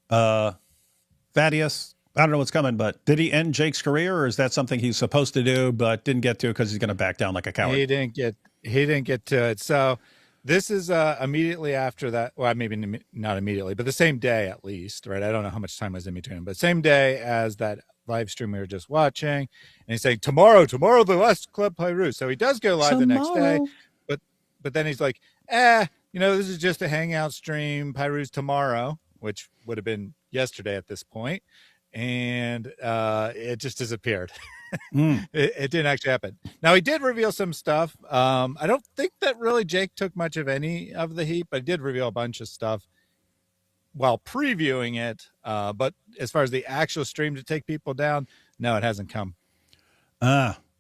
Thaddeus, I don't know what's coming, but did he end Jake's career, or is that something he's supposed to do but didn't get to because he's going to back down like a coward? He didn't get to it. So this is immediately after that. Well, maybe not immediately, but the same day at least, right? I don't know how much time was in between, but same day as that live stream we were just watching. And he's saying, tomorrow, the last Club Pyru. So he does go live the next day, but then he's like, this is just a hangout stream. Pyru's tomorrow, which would have been yesterday at this point. And it just disappeared. It didn't actually happen. Now, he did reveal some stuff. I don't think that really Jake took much of any of the heat, but he did reveal a bunch of stuff while previewing it. But as far as the actual stream to take people down, no, it hasn't come.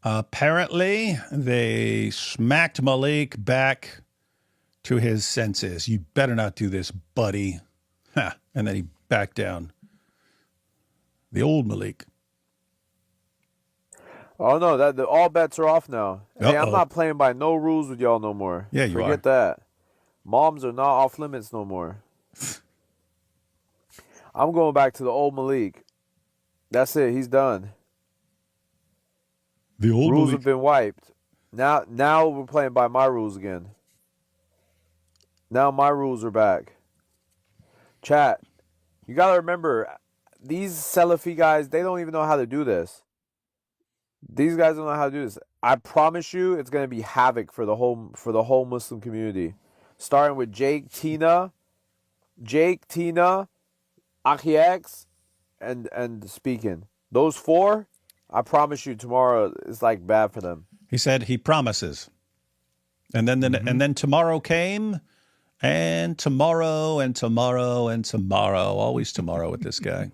Apparently, they smacked Malik back to his senses. You better not do this, buddy. And then he backed down. The old Malik. Oh no, all bets are off now. Hey, I'm not playing by no rules with y'all no more. Yeah, you are. Forget that. Moms are not off limits no more. I'm going back to the old Malik. That's it. He's done. The old rules Malik have been wiped. Now we're playing by my rules again. Now my rules are back. Chat, you gotta remember, these Salafi guys, they don't even know how to do this. These guys don't know how to do this. I promise you, it's gonna be havoc for the whole Muslim community. Starting with Jake, Tina, Akiex, and Speaking. Those four, I promise you, tomorrow is like bad for them. He said he promises, and then tomorrow came, and tomorrow and tomorrow and tomorrow, always tomorrow with this guy.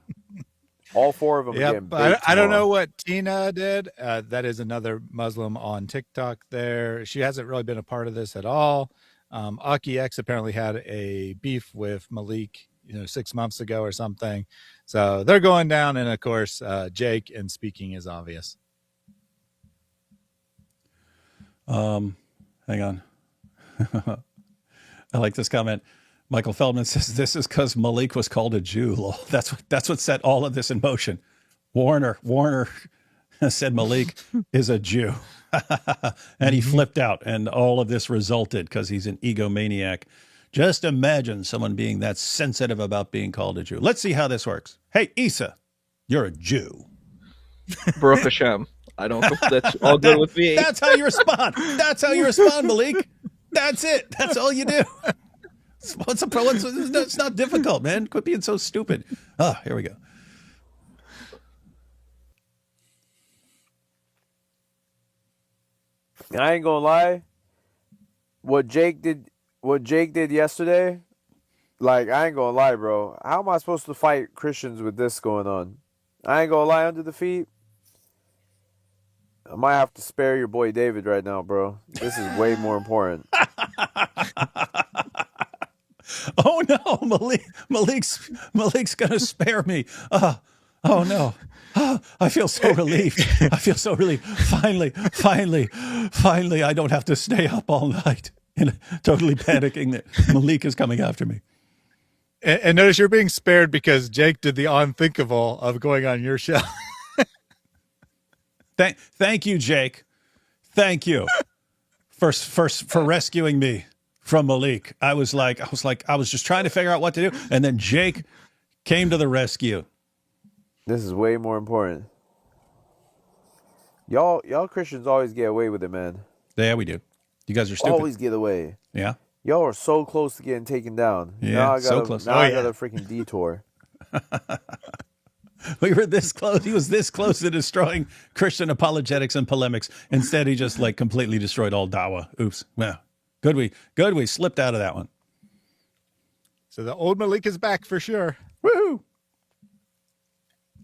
All four of them. Yep. I don't know what Tina did. That is another Muslim on TikTok there. She hasn't really been a part of this at all. Aki X apparently had a beef with Malik, 6 months ago or something. So they're going down. And of course, Jake and Speaking is obvious. Hang on. I like this comment. Michael Feldman says this is because Malik was called a Jew. That's what set all of this in motion. Warner said Malik is a Jew, and he flipped out, and all of this resulted because he's an egomaniac. Just imagine someone being that sensitive about being called a Jew. Let's see how this works. Hey, Issa, you're a Jew. Baruch Hashem. I don't. That's all good with me. That's how you respond. That's how you respond, Malik. That's it. That's all you do. It's not difficult, man. Quit being so stupid. Here we go. I ain't gonna lie. What Jake did yesterday, like, I ain't gonna lie, bro. How am I supposed to fight Christians with this going on? I ain't gonna lie, under the feet. I might have to spare your boy David right now, bro. This is way more important. Oh no, Malik's gonna spare me. Oh no. I feel so relieved. Finally, I don't have to stay up all night and totally panicking that Malik is coming after me. And notice you're being spared because Jake did the unthinkable of going on your show. Thank you, Jake. Thank you for rescuing me from Malik. I was just trying to figure out what to do, and then Jake came to the rescue. This is way more important. Y'all Christians always get away with it, man. Yeah, we do. You guys are stupid. Always get away. Yeah. Y'all are so close to getting taken down. Yeah, now I gotta, so close. Now I got a freaking detour. We were this close. He was this close to destroying Christian apologetics and polemics. Instead, he just completely destroyed all dawah. Oops. Well, good we slipped out of that one. So the old Malik is back for sure. Woohoo!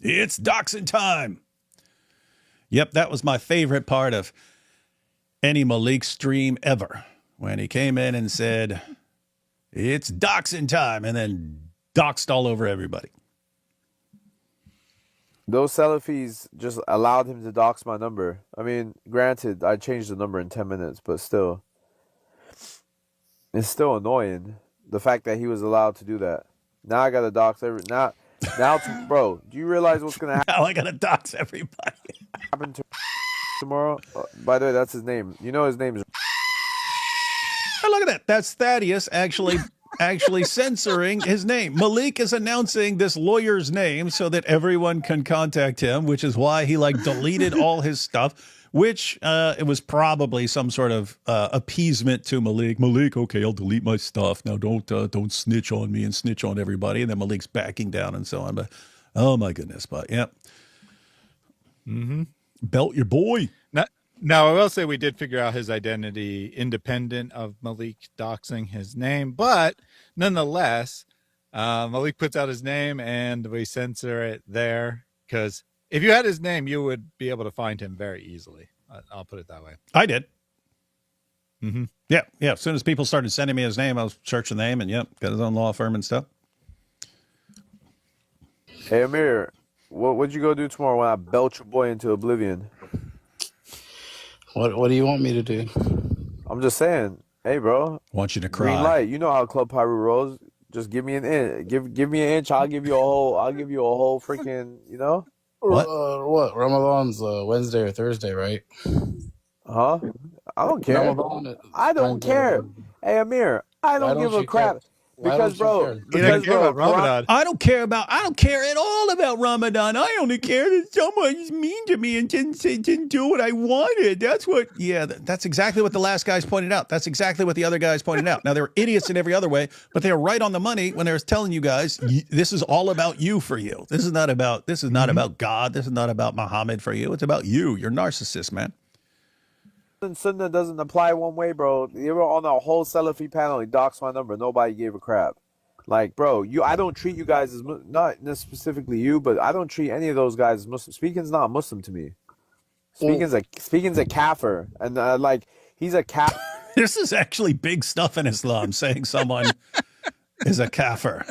It's doxing time. Yep, that was my favorite part of any Malik stream ever. When he came in and said, it's doxing time, and then doxed all over everybody. Those Salafis just allowed him to dox my number. I mean, granted, I changed the number in 10 minutes, but still. It's still annoying, the fact that he was allowed to do that. Now I gotta dox now, bro. Do you realize what's gonna Now I gotta dox everybody. happen tomorrow? By the way, that's his name. You know his name is. Oh, look at that. That's Thaddeus actually censoring his name. Malik is announcing this lawyer's name so that everyone can contact him, which is why he deleted all his stuff, which it was probably some sort of appeasement to Malik. Malik, okay, I'll delete my stuff. Now don't snitch on me and snitch on everybody. And then Malik's backing down and so on. But oh my goodness, but yeah. Mm-hmm. Belt your boy. Now, I will say we did figure out his identity independent of Malik doxing his name, but nonetheless, Malik puts out his name and we censor it there because if you had his name, you would be able to find him very easily. I'll put it that way. I did. Mm-hmm. Yeah. As soon as people started sending me his name, I was searching the name and got his own law firm and stuff. Hey Amir, what'd you go do tomorrow when I belt your boy into oblivion? What do you want me to do? I'm just saying, hey, bro. Want you to cry. Green light. You know how Club Pyro rolls. Just give me an inch. Give me an inch. I'll give you a whole freaking. What? Ramadan's Wednesday or Thursday, right? Huh? I don't care. Ramadan, I don't care. Hey Amir, I don't give a crap. Because bro, I don't care at all about Ramadan. I only care that someone's mean to me and didn't do what I wanted. That's exactly what the last guys pointed out. That's exactly what the other guys pointed out. Now, they were idiots in every other way, but they were right on the money when they were telling you guys, this is all about you for you. This is not about God. This is not about Muhammad for you. It's about you. You're a narcissist, man. Sunnah doesn't apply one way, bro. You were on a whole Salafi panel. He doxed my number. Nobody gave a crap. Like, bro, I don't treat you guys as not specifically you, but I don't treat any of those guys as Muslim. Speaking's not Muslim to me. Speaking's a kafir, and he's a kafir. This is actually big stuff in Islam, saying someone is a kafir.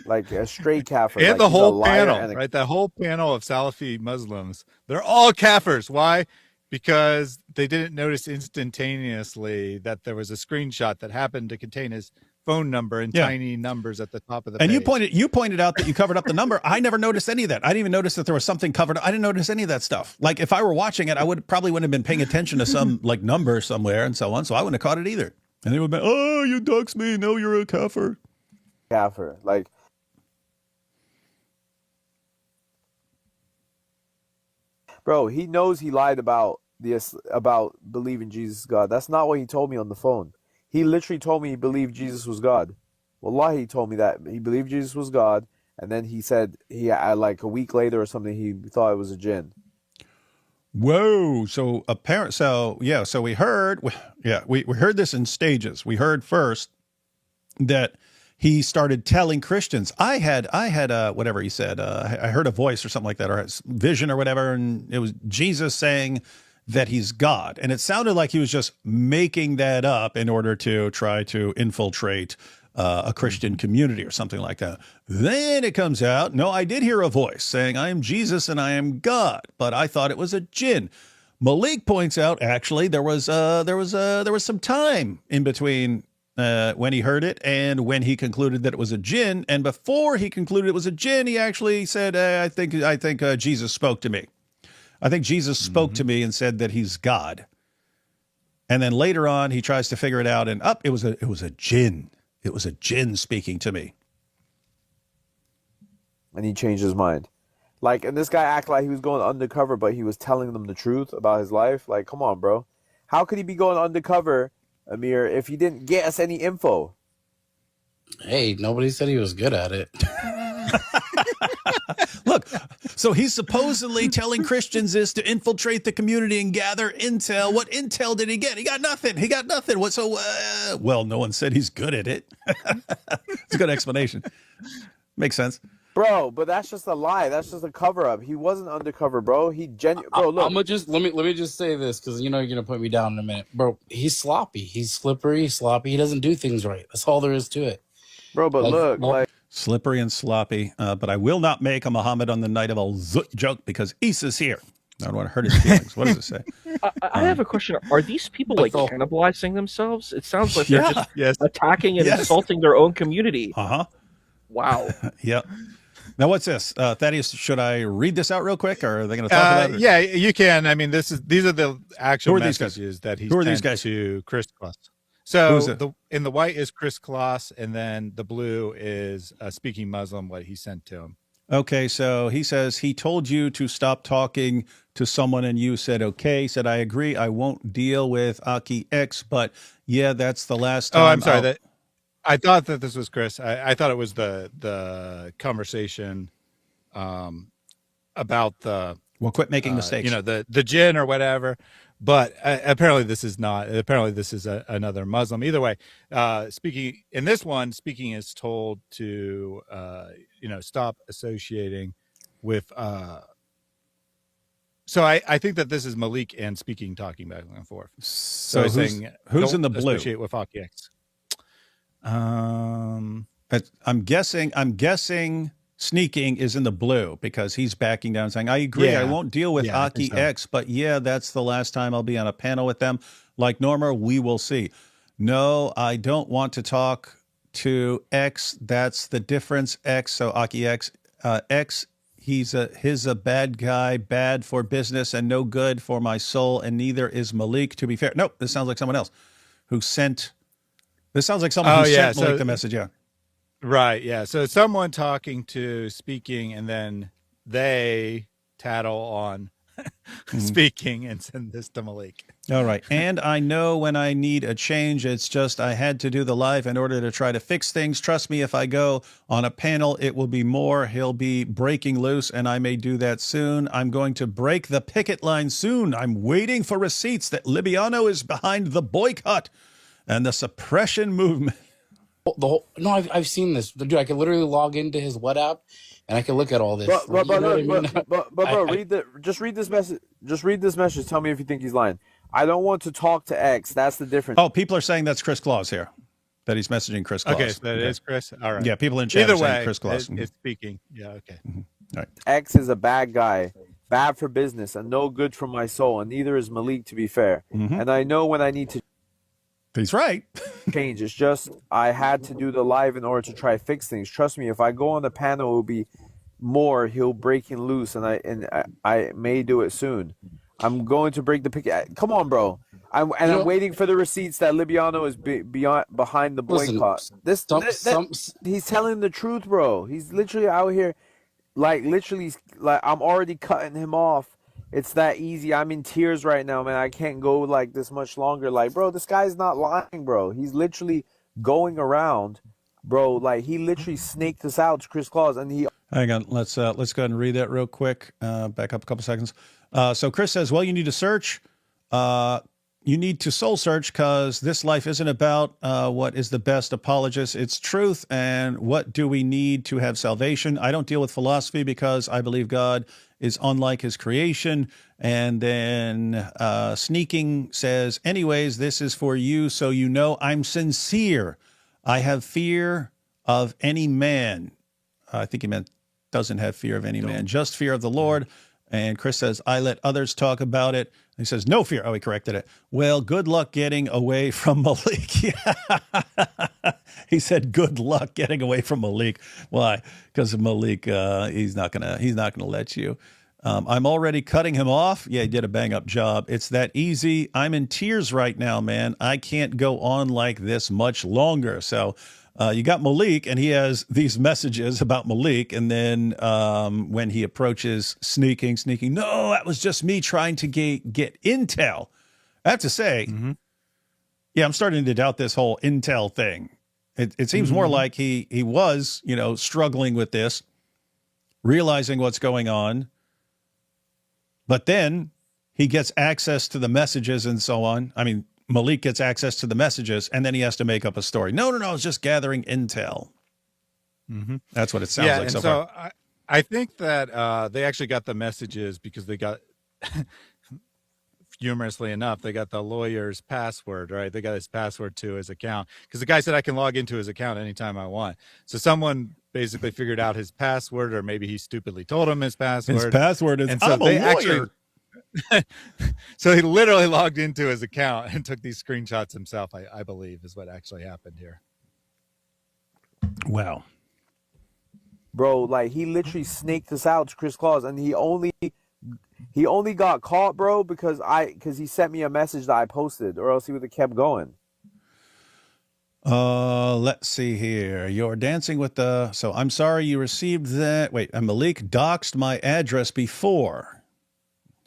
Like a straight kafir. And the whole panel, right? The whole panel of Salafi Muslims, they're all kafirs. Why? Because they didn't notice instantaneously that there was a screenshot that happened to contain his phone number and tiny numbers at the top of the page. And you pointed out that you covered up the number. I never noticed any of that. I didn't even notice that there was something covered. I didn't notice any of that stuff. Like if I were watching it, I probably wouldn't have been paying attention to some number somewhere and so on. So I wouldn't have caught it either. And they would have been, oh, you doxed me. No, you're a kafir. Kafir. Like, bro, he knows he lied about believing Jesus is God. That's not what he told me on the phone. He literally told me he believed Jesus was God. Wallahi, he told me that he believed Jesus was God, and then he said like a week later or something he thought it was a jinn. Whoa! So we heard this in stages. We heard first that he started telling Christians. I had whatever he said. I heard a voice or something like that, or a vision or whatever, and it was Jesus saying that he's God. And it sounded like he was just making that up in order to try to infiltrate a Christian community or something like that. Then it comes out, no, I did hear a voice saying, I am Jesus and I am God, but I thought it was a jinn. Malik points out, actually, there was some time in between when he heard it and when he concluded that it was a jinn. And before he concluded it was a jinn, he actually said, I think Jesus spoke to me. I think Jesus spoke to me and said that he's God. And then later on, he tries to figure it out, and it was a jinn. It was a jinn speaking to me. And he changed his mind. Like, and this guy acted like he was going undercover, but he was telling them the truth about his life. Like, come on, bro. How could he be going undercover, Amir, if he didn't get us any info? Hey, nobody said he was good at it. Look, so he's supposedly telling Christians this to infiltrate the community and gather intel. What intel did he get? He got nothing. What? So, well, no one said he's good at it. It's a good explanation. Makes sense. Bro, but that's just a lie. That's just a cover-up. He wasn't undercover, bro. Bro, look. Let me just say this, because you're gonna put me down in a minute, bro. He's sloppy. He's slippery, sloppy. He doesn't do things right. That's all there is to it, bro. But look, slippery and sloppy. But I will not make a Muhammad on the night of al-Zut joke because Issa's here. I don't want to hurt his feelings. What does it say? I have a question. Are these people cannibalizing themselves? It sounds like they're just attacking and insulting their own community. Uh-huh. Wow. Yep. Now, what's this? Thaddeus, should I read this out real quick, or are they going to talk about it? Yeah, you can. I mean, these are the actual messages that he sent guys? to Chris Kloss. So in the white is Chris Kloss, and then the blue is Speaking Muslim, what he sent to him. Okay, so he says he told you to stop talking to someone, and you said okay. He said, I agree. I won't deal with Aki X, but yeah, that's the last time. Oh, I'm sorry. I thought that this was Chris. I thought it was the conversation about the quit making mistakes. The jinn or whatever. But apparently this is not. Apparently this is another Muslim. Either way, speaking in this one, speaking is told to stop associating with. So I think that this is Malik and Speaking talking back and forth. So who's in the blue? Associate with Aki X. I'm guessing Sneaking is in the blue because he's backing down saying, I agree, I won't deal with Aki X, but yeah, that's the last time I'll be on a panel with them. Like Norma, we will see. No, I don't want to talk to X. That's the difference. X, so Aki X. X, he's a bad guy, bad for business and no good for my soul, and neither is Malik, to be fair. Nope, this sounds like someone else who sent... This sounds like someone who sent Malik the message, Right, yeah. So someone talking to Speaking, and then they tattle on Speaking and send this to Malik. All right. And I know when I need a change, it's just I had to do the live in order to try to fix things. Trust me, if I go on a panel, it will be more. He'll be breaking loose, and I may do that soon. I'm going to break the picket line soon. I'm waiting for receipts that Libiano is behind the boycott and the suppression movement. I've seen this, dude. I could literally log into his WhatsApp and I can look at all this. But just read this message. Just read this message. Tell me if you think he's lying. I don't want to talk to X. That's the difference. Oh, people are saying that's Chris Claus here. That he's messaging Chris Claus. Okay, so that is Chris. All right. Yeah, people in chat are saying Chris Claus. It's Speaking. Yeah. Okay. All right. X is a bad guy, bad for business, and no good for my soul. And neither is Malik, to be fair. And I know when I need to. He's right. Change. It's just I had to do the live in order to try to fix things. Trust me, if I go on the panel, it will be more. He'll breaking loose, and I may do it soon. I'm going to break the picket. Come on, bro. I'm waiting for the receipts that Libiano is behind the boycott. He's telling the truth, bro. He's literally out here, like I'm already cutting him off. It's that easy. I'm in tears right now, man. I can't go like this much longer. Like, bro, this guy's not lying, bro. He's literally going around, bro. Like, he literally snaked us out to Chris Claus, and he. Hang on. Let's go ahead and read that real quick. Back up a couple seconds. So Chris says, well, you need to search. You need to soul search because this life isn't about what is the best apologist. It's truth. And what do we need to have salvation? I don't deal with philosophy because I believe God is unlike his creation. And then Sneaking says, anyways, this is for you so you know I'm sincere. I have fear of any man. I think he meant doesn't have fear of any man, just fear of the Lord. And Chris says, I let others talk about it. He says, no fear. Oh, he corrected it. Well, good luck getting away from Malik. He said, good luck getting away from Malik. Why? Because of Malik, he's not gonna let you. I'm already cutting him off. Yeah, he did a bang up job. It's that easy. I'm in tears right now, man. I can't go on like this much longer. So you got Malik, and he has these messages about Malik. And then when he approaches Sneaking, no, that was just me trying to get intel. I have to say, yeah, I'm starting to doubt this whole intel thing. It seems more like he was, struggling with this, realizing what's going on. But then he gets access to the messages and so on. I mean, Malik gets access to the messages, and then he has to make up a story. No, it's just gathering intel. That's what it sounds like so far. I think that they actually got the messages because they got, humorously enough, they got the lawyer's password, right? They got his password to his account because the guy said I can log into his account anytime I want. So someone basically figured out his password, or maybe he stupidly told him his password. His password is, I'm a lawyer. So he literally logged into his account and took these screenshots himself, I believe is what actually happened here. Wow. bro. Like he literally snaked us out to Chris Claus, and he only got caught, bro, because he sent me a message that I posted, or else he would have kept going. Let's see here. You're dancing with the. So I'm sorry you received that. Wait, Malik doxed my address before.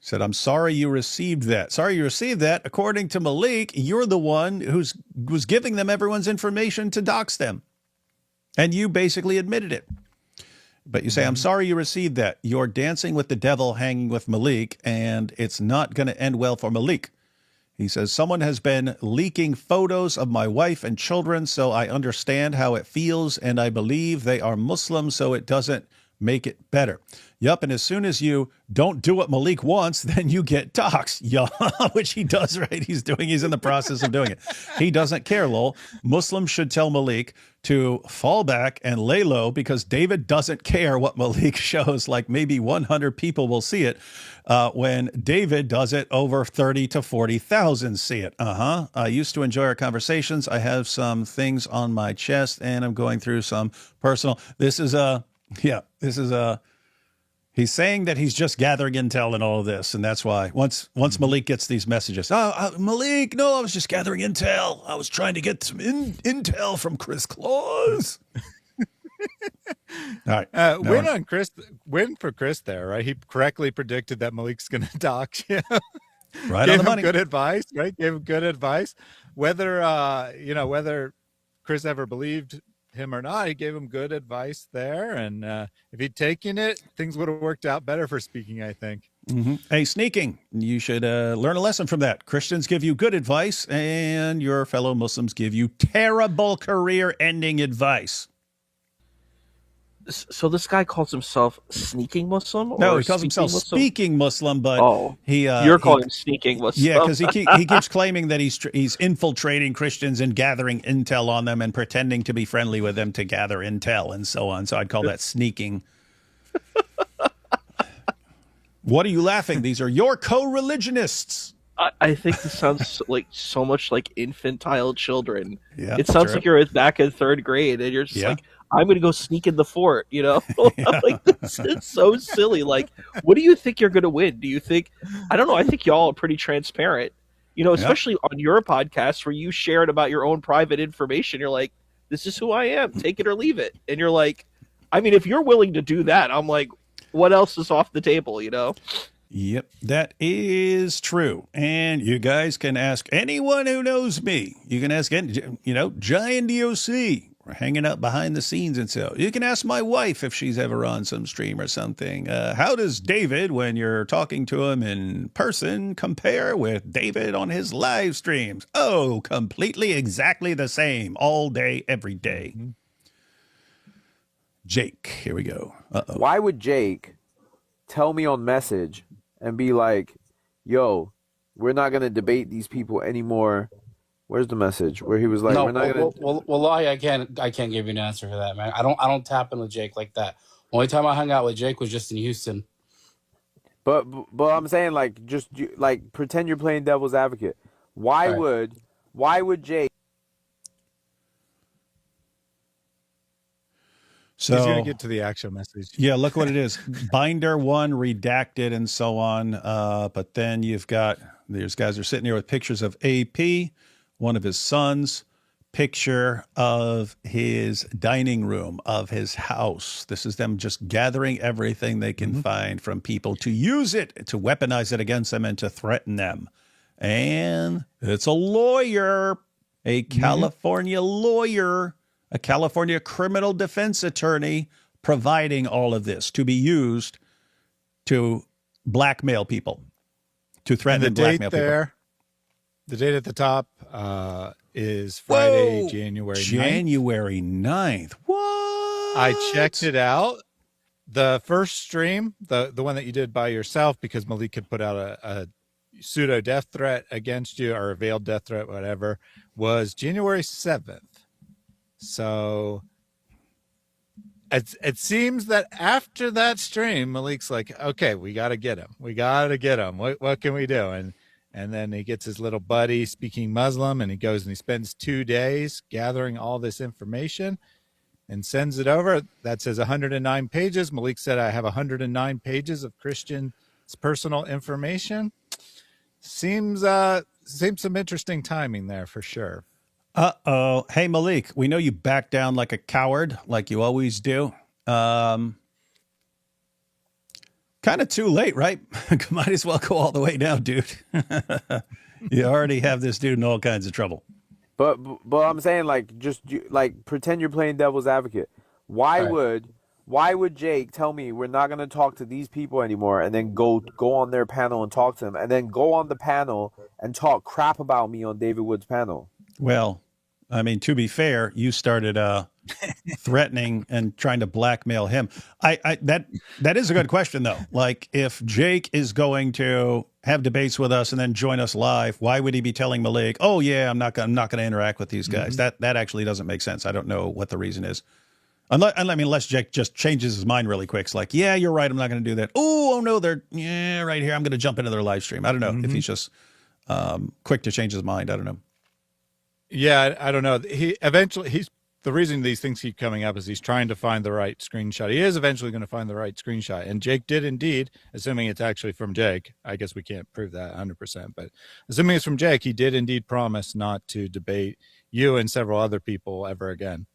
Said, I'm sorry you received that. Sorry you received that. According to Malik, you're the one who's was giving them everyone's information to dox them. And you basically admitted it. But you say, I'm sorry you received that. You're dancing with the devil hanging with Malik, and it's not going to end well for Malik. He says, someone has been leaking photos of my wife and children, so I understand how it feels, and I believe they are Muslim, so it doesn't make it better. Yup, and as soon as you don't do what Malik wants, then you get doxxed. Yeah, which he does, right? He's in the process of doing it. He doesn't care, lol. Muslims should tell Malik to fall back and lay low because David doesn't care what Malik shows. Like maybe 100 people will see it. When David does it, over 30 to 40,000 see it. I used to enjoy our conversations. I have some things on my chest, and I'm going through some personal. He's saying that he's just gathering intel and all of this, and that's why once Malik gets these messages, Malik, no, I was just gathering intel. I was trying to get some intel from Chris Claus. All right, win for Chris there, right? He correctly predicted that Malik's going to dox you. Right, gave on the him money. Good advice, right? Gave him good advice. Whether whether Chris ever believed him or not, he gave him good advice there, and if he'd taken it, things would have worked out better for Speaking, I think. Hey, Sneaking, you should learn a lesson from that. Christians give you good advice, and your fellow Muslims give you terrible career-ending advice. So this guy calls himself Sneaking Muslim? No, he calls himself Speaking Muslim, but you're calling him Sneaking Muslim. Yeah, because he keeps claiming that he's infiltrating Christians and gathering intel on them and pretending to be friendly with them to gather intel and so on. So I'd call that sneaking. What are you laughing? These are your co-religionists. I think this sounds like so much like infantile children. Yeah, it sounds like you're back in third grade and you're just like, I'm going to go sneak in the fort, you know? Like, it's so silly. Like, what do you think you're going to win? Do you think, I don't know, I think y'all are pretty transparent, you know, especially on your podcast where you shared about your own private information. You're like, this is who I am, take it or leave it. And you're like, I mean, if you're willing to do that, I'm like, what else is off the table, you know? Yep, that is true. And you guys can ask anyone who knows me. You can ask, Giant DOC. We're hanging out behind the scenes, and so you can ask my wife if she's ever on some stream or something. How does David, when you're talking to him in person, compare with David on his live streams? Oh, completely exactly the same all day, every day. Jake, here we go. Why would Jake tell me on message and be like, yo, we're not going to debate these people anymore? Where's the message where he was like, no, we're not gonna... I can't give you an answer for that, man. I don't tap in with Jake like that. Only time I hung out with Jake was just in Houston. But I'm saying, like, just like pretend you're playing devil's advocate. Why would Jake? So he's going to get to the actual message. Yeah, look what it is. Binder 1, redacted, and so on. But then there's guys are sitting here with pictures of AP, one of his sons, picture of his dining room, of his house. This is them just gathering everything they can find from people to use it, to weaponize it against them and to threaten them. And it's a lawyer, a California lawyer, a California criminal defense attorney providing all of this to be used to blackmail people, to threaten and blackmail people. The date at the top is Friday, January 9th. What? I checked it out. The first stream, the one that you did by yourself, because Malik had put out a pseudo death threat against you, or a veiled death threat, whatever, was January 7th. So it seems that after that stream, Malik's like, okay, we got to get him. What can we do? And then he gets his little buddy Speaking Muslim, and he goes and he spends 2 days gathering all this information. and sends it over. That says 109 pages. Malik said, I have 109 pages of Christian's personal information. Seems some interesting timing there for sure. Uh-oh. Hey, Malik, we know you back down like a coward, like you always do. Kind of too late, right? Might as well go all the way down, dude. You already have this dude in all kinds of trouble. But I'm saying, like, like pretend you're playing devil's advocate. Why would Jake tell me we're not going to talk to these people anymore, and then go on their panel and talk to them, and then go on the panel and talk crap about me on David Wood's panel? Well, I mean, to be fair, you started threatening and trying to blackmail him. That is a good question, though. Like, if Jake is going to have debates with us and then join us live, why would he be telling Malik, "Oh yeah, I'm not going to interact with these guys"? That actually doesn't make sense. I don't know what the reason is. Unless Jake just changes his mind really quick. It's like, yeah, you're right. I'm not going to do that. Oh no, they're right here. I'm going to jump into their live stream. I don't know if he's just quick to change his mind. I don't know. Yeah, I don't know. The reason these things keep coming up is he's trying to find the right screenshot. He is eventually going to find the right screenshot. And Jake did indeed, assuming it's actually from Jake. I guess we can't prove that 100%, but assuming it's from Jake, he did indeed promise not to debate you and several other people ever again.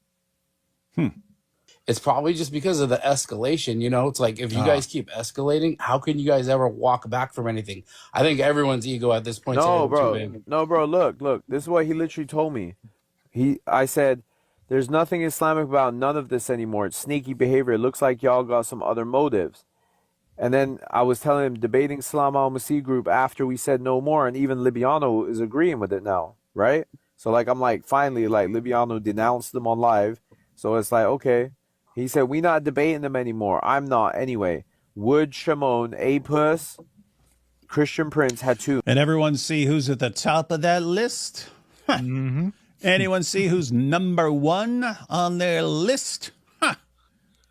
It's probably just because of the escalation. You know, it's like, if you guys keep escalating, how can you guys ever walk back from anything? I think everyone's ego at this point. No, bro. Look. This is what he literally told me. I said, there's nothing Islamic about none of this anymore. It's sneaky behavior. It looks like y'all got some other motives. And then I was telling him, debating Salam al-Masih group after we said no more, and even Libiano is agreeing with it now, right? So like, I'm like, finally, like, Libiano denounced them on live. So it's like, okay. He said, we not debating them anymore. I'm not anyway. Wood, Shimon, A-Plus, Christian Prince had two. And everyone see who's at the top of that list? Anyone see who's number one on their list?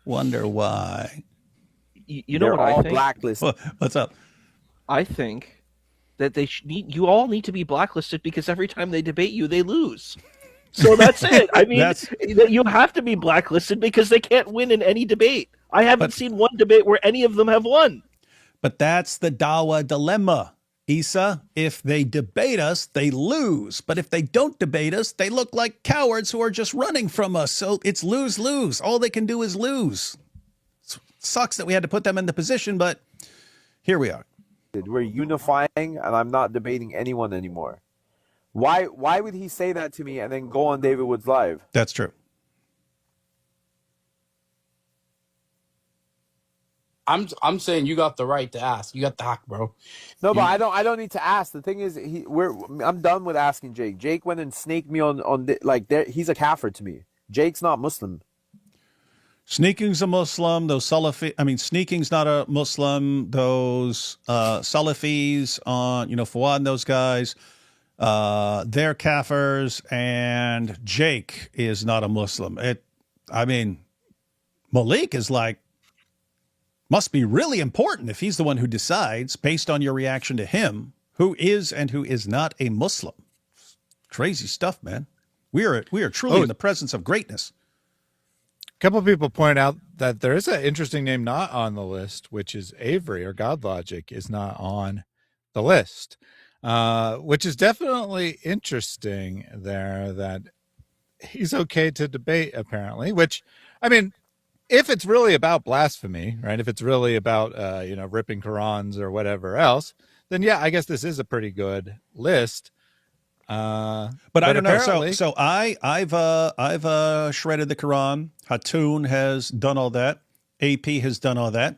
Wonder why. You know They're what I all think? blacklisted. What's up? I think that you all need to be blacklisted, because every time they debate you, they lose. So that's it. I mean, you have to be blacklisted because they can't win in any debate. I haven't seen one debate where any of them have won. But that's the Dawa dilemma, Isa. If they debate us, they lose. But if they don't debate us, they look like cowards who are just running from us. So it's lose-lose. All they can do is lose. It sucks that we had to put them in the position, but here we are. We're unifying, and I'm not debating anyone anymore. Why would he say that to me and then go on David Wood's live? That's true. I'm saying you got the right to ask. You got the hack, bro. No, but I don't need to ask. The thing is, I'm done with asking Jake. Jake went and snaked me he's a kafir to me. Jake's not Muslim. Sneaking's a Muslim. Sneaking's not a Muslim. Those Salafis on, Fawad and those guys, they're kafirs, and Jake is not a Muslim. Malik is like, must be really important if he's the one who decides, based on your reaction to him, who is and who is not a Muslim. Crazy stuff, man. We are truly in the presence of greatness. A couple of people point out that there is an interesting name not on the list, which is Avery, or God Logic is not on the list, which is definitely interesting there, that he's okay to debate, apparently, which, I mean, if it's really about blasphemy, right? If it's really about, ripping Qurans or whatever else, then yeah, I guess this is a pretty good list. But I don't know. So I've shredded the Quran. Hatun has done all that. AP has done all that.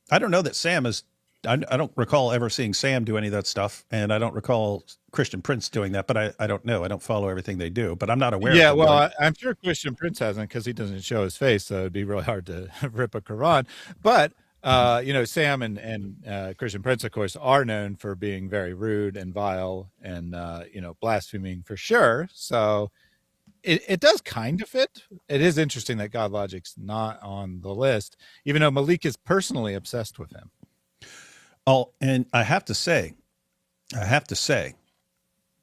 I don't know that Sam has. I don't recall ever seeing Sam do any of that stuff, and I don't recall Christian Prince doing that. But I don't know. I don't follow everything they do, but I'm not aware. Yeah, of well, I'm sure Christian Prince hasn't, because he doesn't show his face, so it'd be really hard to rip a Quran. But Sam and Christian Prince, of course, are known for being very rude and vile and blaspheming for sure. So it does kind of fit. It is interesting that God Logic's not on the list, even though Malik is personally obsessed with him. Oh, and I have to say,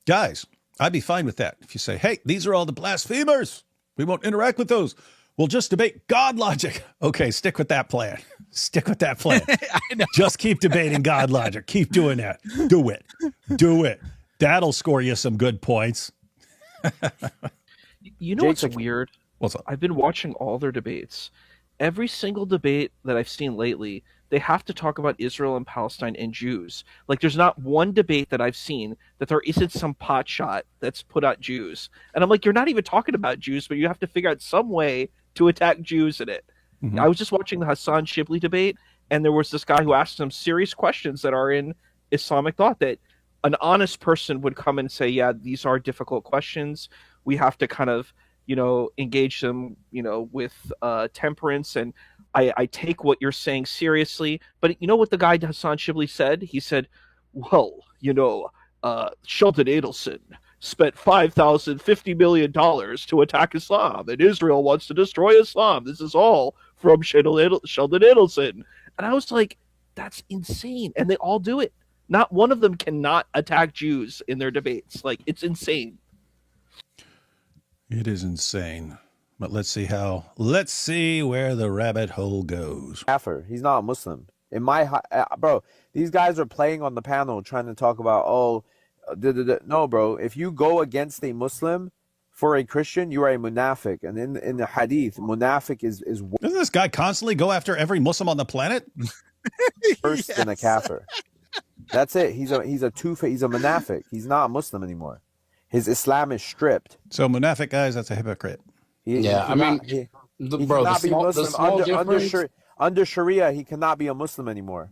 guys, I'd be fine with that. If you say, hey, these are all the blasphemers, we won't interact with those. We'll just debate God logic. Okay, stick with that plan. Stick with that plan. I know. Just keep debating God logic. Keep doing that. Do it. Do it. That'll score you some good points. You know what's weird? What's up? I've been watching all their debates. Every single debate that I've seen lately, they have to talk about Israel and Palestine and Jews. Like, there's not one debate that I've seen that there isn't some pot shot that's put at Jews. And I'm like, you're not even talking about Jews, but you have to figure out some way to attack Jews in it. Mm-hmm. I was just watching the Hassan Shibli debate, and there was this guy who asked some serious questions that are in Islamic thought that an honest person would come and say, yeah, these are difficult questions. We have to kind of, engage them, with temperance. And I take what you're saying seriously. But you know what the guy Hassan Shibli said? He said, well, Sheldon Adelson spent $50 million to attack Islam, and Israel wants to destroy Islam. This is all from Sheldon Adelson. And I was like, that's insane. And they all do it. Not one of them cannot attack Jews in their debates. Like, it's insane. It is insane. But let's see where the rabbit hole goes. Kafir. He's not a Muslim. Bro, these guys are playing on the panel trying to talk about, no, bro. If you go against a Muslim for a Christian, you are a munafiq. And in the hadith, munafiq is Doesn't this guy constantly go after every Muslim on the planet? worse than a kafir. That's it. He's a munafiq. He's not a Muslim anymore. His Islam is stripped. So munafiq, guys, that's a hypocrite. He cannot be Muslim. Under Sharia, he cannot be a Muslim anymore.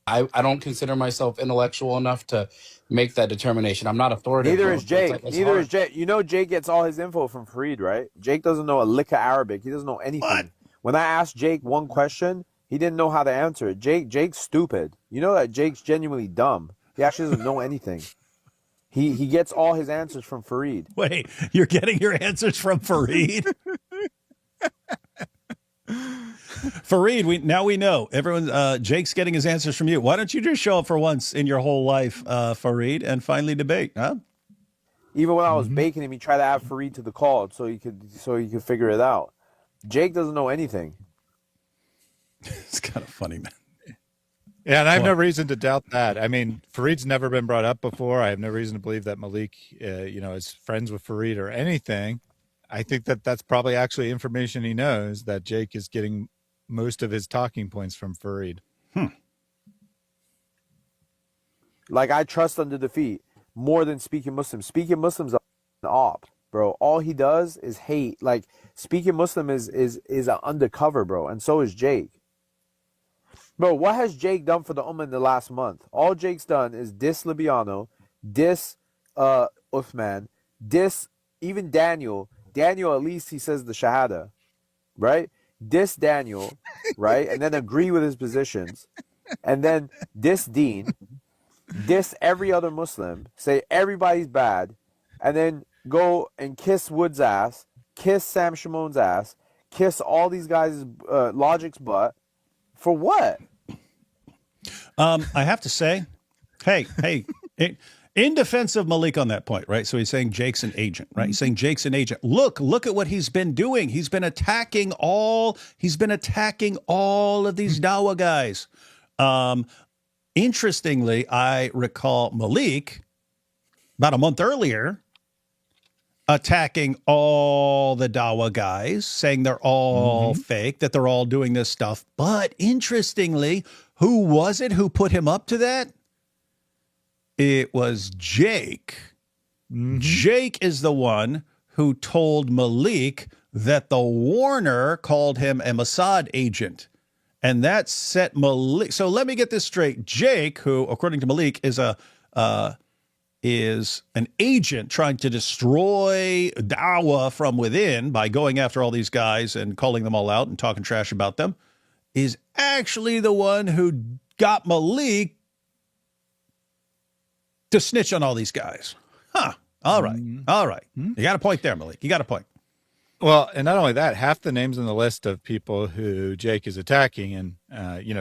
I don't consider myself intellectual enough to make that determination. I'm not authoritative. Neither is Jake. Neither is Jake. You know Jake gets all his info from Fareed, right? Jake doesn't know a lick of Arabic. He doesn't know anything. What? When I asked Jake one question, he didn't know how to answer it. Jake's stupid. You know that Jake's genuinely dumb. He actually doesn't know anything. He gets all his answers from Fareed. Wait, you're getting your answers from Fareed? Fareed, now we know. Everyone, Jake's getting his answers from you. Why don't you just show up for once in your whole life, Fareed, and finally debate, huh? Even when I was baking him, he tried to add Fareed to the call so he could figure it out. Jake doesn't know anything. It's kind of funny, man. Yeah, and I have no reason to doubt that. I mean, Fareed's never been brought up before. I have no reason to believe that Malik, is friends with Fareed or anything. I think that's probably actually information he knows, that Jake is getting most of his talking points from Fareed. Like, I trust Under Defeat more than Speaking Muslim. Speaking Muslim's an op, bro. All he does is hate. Like, Speaking Muslim is an undercover, bro, and so is Jake. Bro, what has Jake done for the Ummah in the last month? All Jake's done is diss Libiano, diss Uthman, diss even Daniel. Daniel, at least he says the Shahada, right? Diss Daniel, right? And then agree with his positions. And then diss Dean, diss every other Muslim, say everybody's bad, and then go and kiss Wood's ass, kiss Sam Shamoun's ass, kiss all these guys' Logic's butt. For what? I have to say, hey, in defense of Malik on that point, right? So he's saying Jake's an agent, right? He's saying Jake's an agent. Look at what he's been doing. He's been attacking all of these Dawa guys. Interestingly, I recall Malik about a month earlier attacking all the Dawa guys, saying they're all fake, that they're all doing this stuff. But interestingly, who was it who put him up to that? It was Jake. Jake is the one who told Malik that the Warner called him a Mossad agent. And that set Malik. So let me get this straight. Jake, who, according to Malik, is an agent trying to destroy Dawah from within by going after all these guys and calling them all out and talking trash about them, is actually the one who got Malik to snitch on all these guys. Huh. All right. All right. You got a point there, Malik. You got a point. Well, and not only that, half the names on the list of people who Jake is attacking, and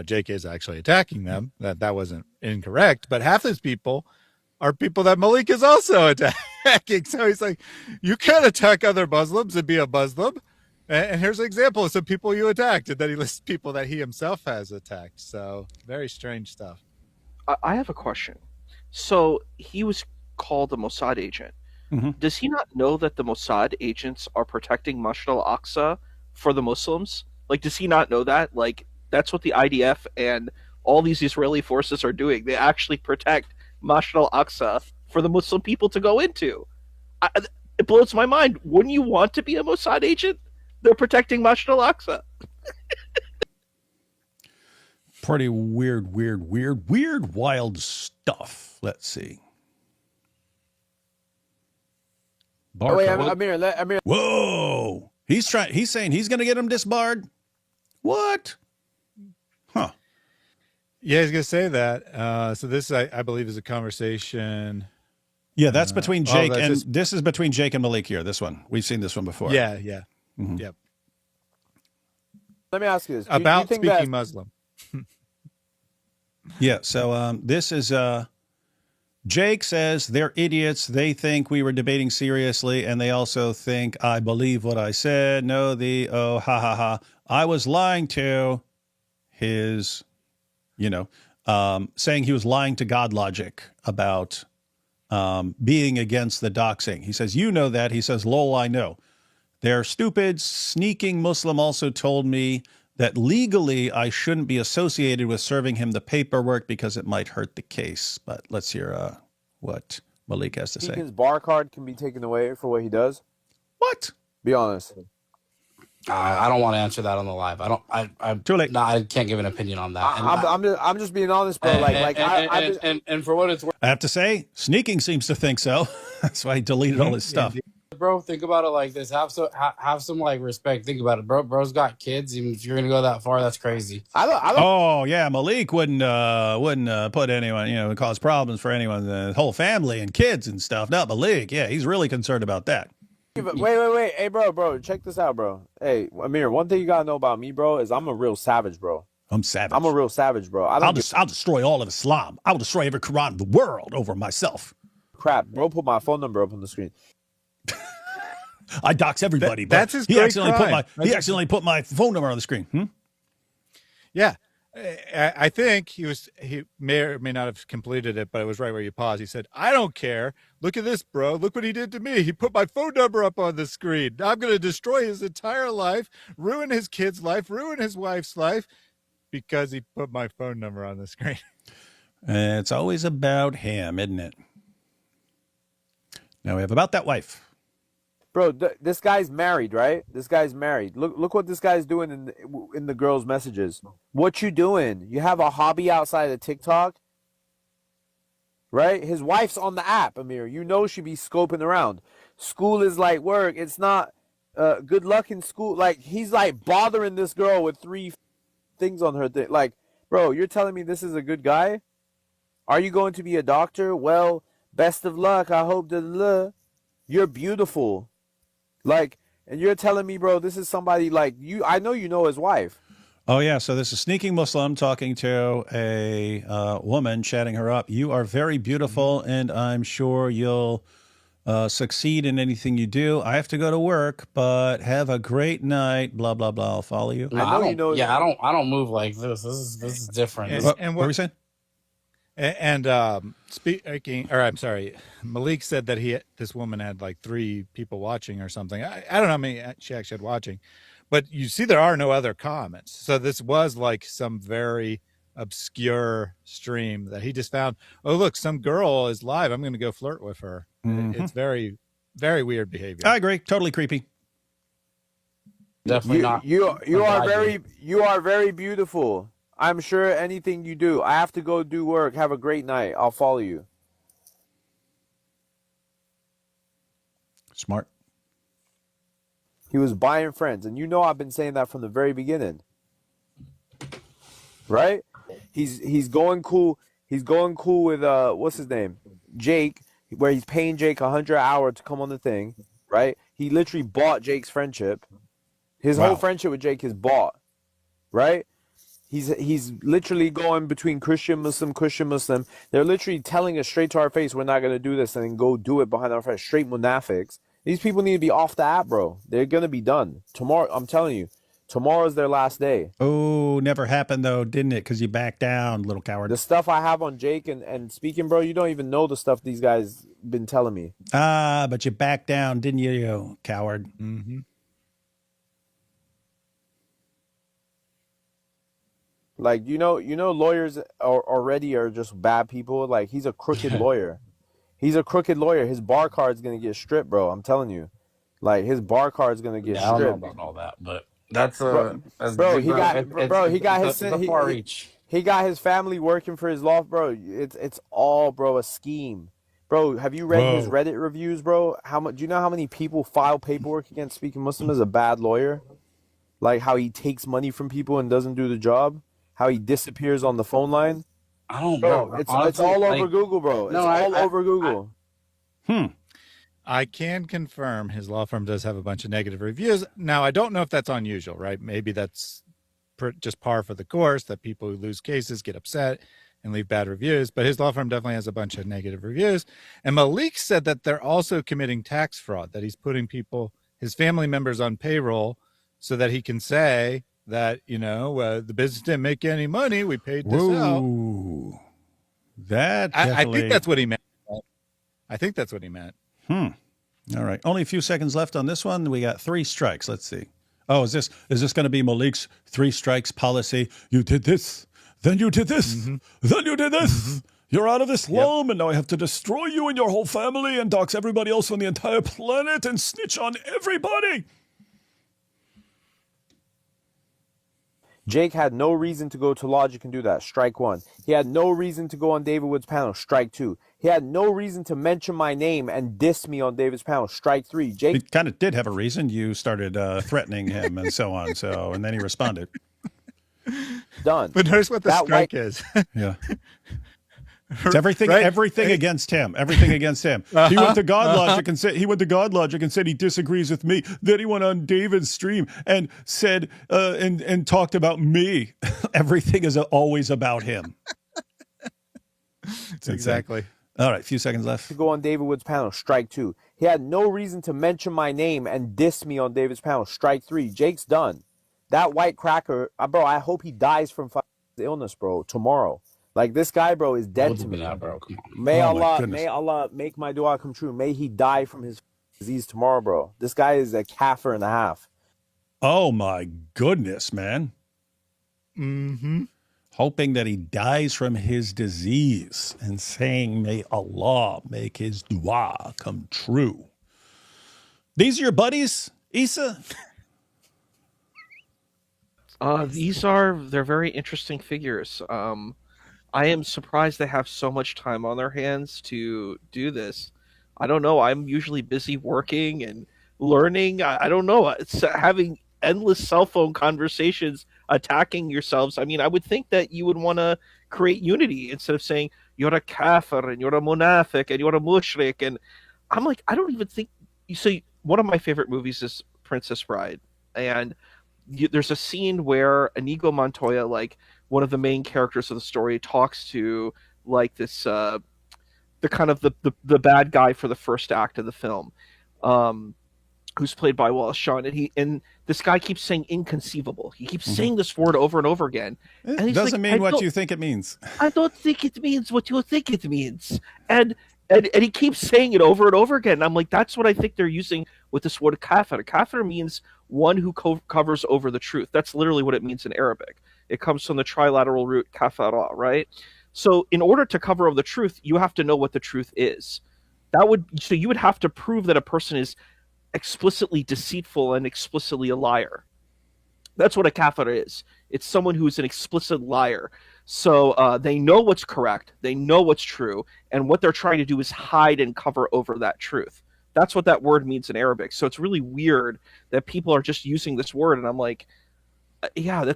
Jake is actually attacking them. That wasn't incorrect, but half those people are people that Malik is also attacking. So he's like, you can't attack other Muslims and be a Muslim. And here's an example of some people you attacked. And then he lists people that he himself has attacked. So very strange stuff. I have a question. So he was called a Mossad agent. Mm-hmm. Does he not know that the Mossad agents are protecting Masjid al-Aqsa for the Muslims? Like, does he not know that? Like, that's what the IDF and all these Israeli forces are doing. They actually protect Masjid al-Aqsa for the Muslim people to go into. It blows my mind. Wouldn't you want to be a Mossad agent? They're protecting Masjid al-Aqsa. Pretty weird, wild stuff. Let's see. Oh, wait, Amir. Whoa! He's saying he's going to get him disbarred. What? Huh? Yeah, he's going to say that. So this, I believe, is a conversation. Yeah, that's between Jake this is between Jake and Malik here. This one we've seen this one before. Yeah. Mm-hmm. Yep. Let me ask you this: about do you think speaking Muslim. Yeah. So this is Jake says they're idiots. They think we were debating seriously, and they also think I believe what I said. No, ha ha ha. I was lying to his, saying he was lying to God Logic about being against the doxing. He says, you know that. He says, lol, I know. They're stupid. Sneaking Muslim also told me that legally I shouldn't be associated with serving him the paperwork because it might hurt the case. But let's hear what Malik has to say. His bar card can be taken away for what he does? What? Be honest. I don't want to answer that on the live. I'm too late. No, I can't give an opinion on that. I'm just being honest, bro. And for what it's worth, I have to say, Sneaking seems to think so. That's why he deleted all his stuff. bro, think about it like this. Have some like respect. Think about it, bro. Bro's got kids. Even if you're gonna go that far, that's crazy. Oh yeah, Malik wouldn't put anyone, cause problems for anyone, the whole family and kids and stuff. Not Malik. Yeah, he's really concerned about that. Wait. Hey, bro. Check this out, bro. Hey, Amir, one thing you gotta know about me, bro, is I'm a real savage, bro. I'm savage. I'm a real savage, bro. I'll destroy all of Islam. I will destroy every Quran in the world over myself. Crap, bro, put my phone number up on the screen. I dox everybody, but that's his great crime. He accidentally put my phone number on the screen. Yeah. I think he may or may not have completed it, but it was right where you paused. He said, I don't care. Look at this, bro. Look what he did to me. He put my phone number up on the screen. Now I'm going to destroy his entire life, ruin his kid's life, ruin his wife's life because he put my phone number on the screen. It's always about him, isn't it? Now we have about that wife. Bro, this guy's married, right? This guy's married. Look what this guy's doing in the girl's messages. What you doing? You have a hobby outside of TikTok? Right? His wife's on the app, Amir. You know she be scoping around. School is like work. It's not good luck in school. Like, he's like bothering this girl with 3 things on her thing. Like, bro, you're telling me this is a good guy? Are you going to be a doctor? Well, best of luck. I hope that you're beautiful. Like, and you're telling me, bro, this is somebody like you. I know you know his wife. Oh, yeah. So this is Sneaking Muslim talking to a woman, chatting her up. You are very beautiful, and I'm sure you'll succeed in anything you do. I have to go to work, but have a great night. Blah, blah, blah. I'll follow you. No, I don't move like this. This is different. And what were we saying? And I'm sorry, Malik said that this woman had like 3 people watching or something. I don't know how many she actually had watching, but you see there are no other comments. So this was like some very obscure stream that he just found. Oh, look, some girl is live. I'm going to go flirt with her. Mm-hmm. It's very, very weird behavior. I agree. Totally creepy. Definitely not. You are very beautiful. I'm sure anything you do. I have to go do work. Have a great night. I'll follow you. Smart. He was buying friends. And you know I've been saying that from the very beginning. Right? He's going cool. He's going cool with what's his name? Jake, where he's paying Jake $100 an hour to come on the thing. Right? He literally bought Jake's friendship. His whole friendship with Jake is bought. Right? He's literally going between Christian Muslim. They're literally telling us straight to our face, we're not gonna do this, and then go do it behind our face. Straight munafiqs. These people need to be off the app, bro. They're gonna be done tomorrow. I'm telling you, tomorrow's their last day. Oh, never happened though, didn't it? Because you backed down, little coward. The stuff I have on Jake and speaking, bro, you don't even know the stuff these guys been telling me. Ah, but you backed down, didn't you coward? Mm-hmm. Like, lawyers already are just bad people. Like, he's a crooked lawyer. He's a crooked lawyer. His bar card's gonna get stripped, bro. I'm telling you. Like, his bar card's gonna get stripped. I don't know about all that, but that's a far reach. He got his family working for his law, bro. It's all, bro, a scheme. Bro, have you read his Reddit reviews, bro? Do you know how many people file paperwork against Speaking Muslim as a bad lawyer? Like, how he takes money from people and doesn't do the job? How he disappears on the phone line? I don't know. Bro, it's all over Google, bro. It's all over Google. I can confirm his law firm does have a bunch of negative reviews. Now, I don't know if that's unusual, right? Maybe that's just par for the course, that people who lose cases get upset and leave bad reviews. But his law firm definitely has a bunch of negative reviews. And Malik said that they're also committing tax fraud, that he's putting his family members on payroll so that he can say that, the business didn't make any money. We paid this out. That I think that's what he meant. I think that's what he meant. All right. Only a few seconds left on this one. We got 3 strikes. Let's see. Oh, is this going to be Malik's 3 strikes policy? You did this, then you did this, then you did this. You're out of Islam, and now I have to destroy you and your whole family and dox everybody else on the entire planet and snitch on everybody. Jake had no reason to go to Logic and do that. Strike 1. He had no reason to go on David Wood's panel. Strike 2. He had no reason to mention my name and diss me on David's panel. Strike 3. Jake, he kind of did have a reason. You started threatening him and so on. And then he responded. Done. But notice what the strike is. Yeah. It's everything against him. Everything against him. He went to God Logic and said he disagrees with me. Then he went on David's stream and said and talked about me. Everything is always about him. Exactly. All right, a few seconds left. To go on David Wood's panel. Strike 2. He had no reason to mention my name and diss me on David's panel. Strike 3. Jake's done. That white cracker, bro, I hope he dies from illness, bro, tomorrow. Like, this guy, bro, is dead to me. May Allah make my dua come true. May he die from his disease tomorrow, bro. This guy is a kafir and a half. Oh, my goodness, man. Mm-hmm. Hoping that he dies from his disease and saying, may Allah make his dua come true. These are your buddies, Issa? They're very interesting figures. I am surprised they have so much time on their hands to do this. I don't know. I'm usually busy working and learning. I don't know. It's having endless cell phone conversations, attacking yourselves. I mean, I would think that you would want to create unity instead of saying you're a kafir and you're a munafiq and you're a mushrik. And I'm like, I don't even think you see. One of my favorite movies is Princess Bride, and there's a scene where Inigo Montoya, like one of the main characters of the story, talks to like this the kind of the bad guy for the first act of the film, who's played by Wallace Shawn, and this guy keeps saying inconceivable. He keeps saying this word over and over again. It and he's doesn't like, mean what you think it means. I don't think it means what you think it means. And he keeps saying it over and over again. And I'm like, that's what I think they're using with this word kafir. Kafir means one who covers over the truth. That's literally what it means in Arabic. It comes from the trilateral root kafara, right? So in order to cover over the truth, you have to know what the truth is. So you would have to prove that a person is explicitly deceitful and explicitly a liar. That's what a kafir is. It's someone who is an explicit liar. So they know what's correct, they know what's true, and what they're trying to do is hide and cover over that truth. That's what that word means in Arabic. So it's really weird that people are just using this word, and I'm like, yeah,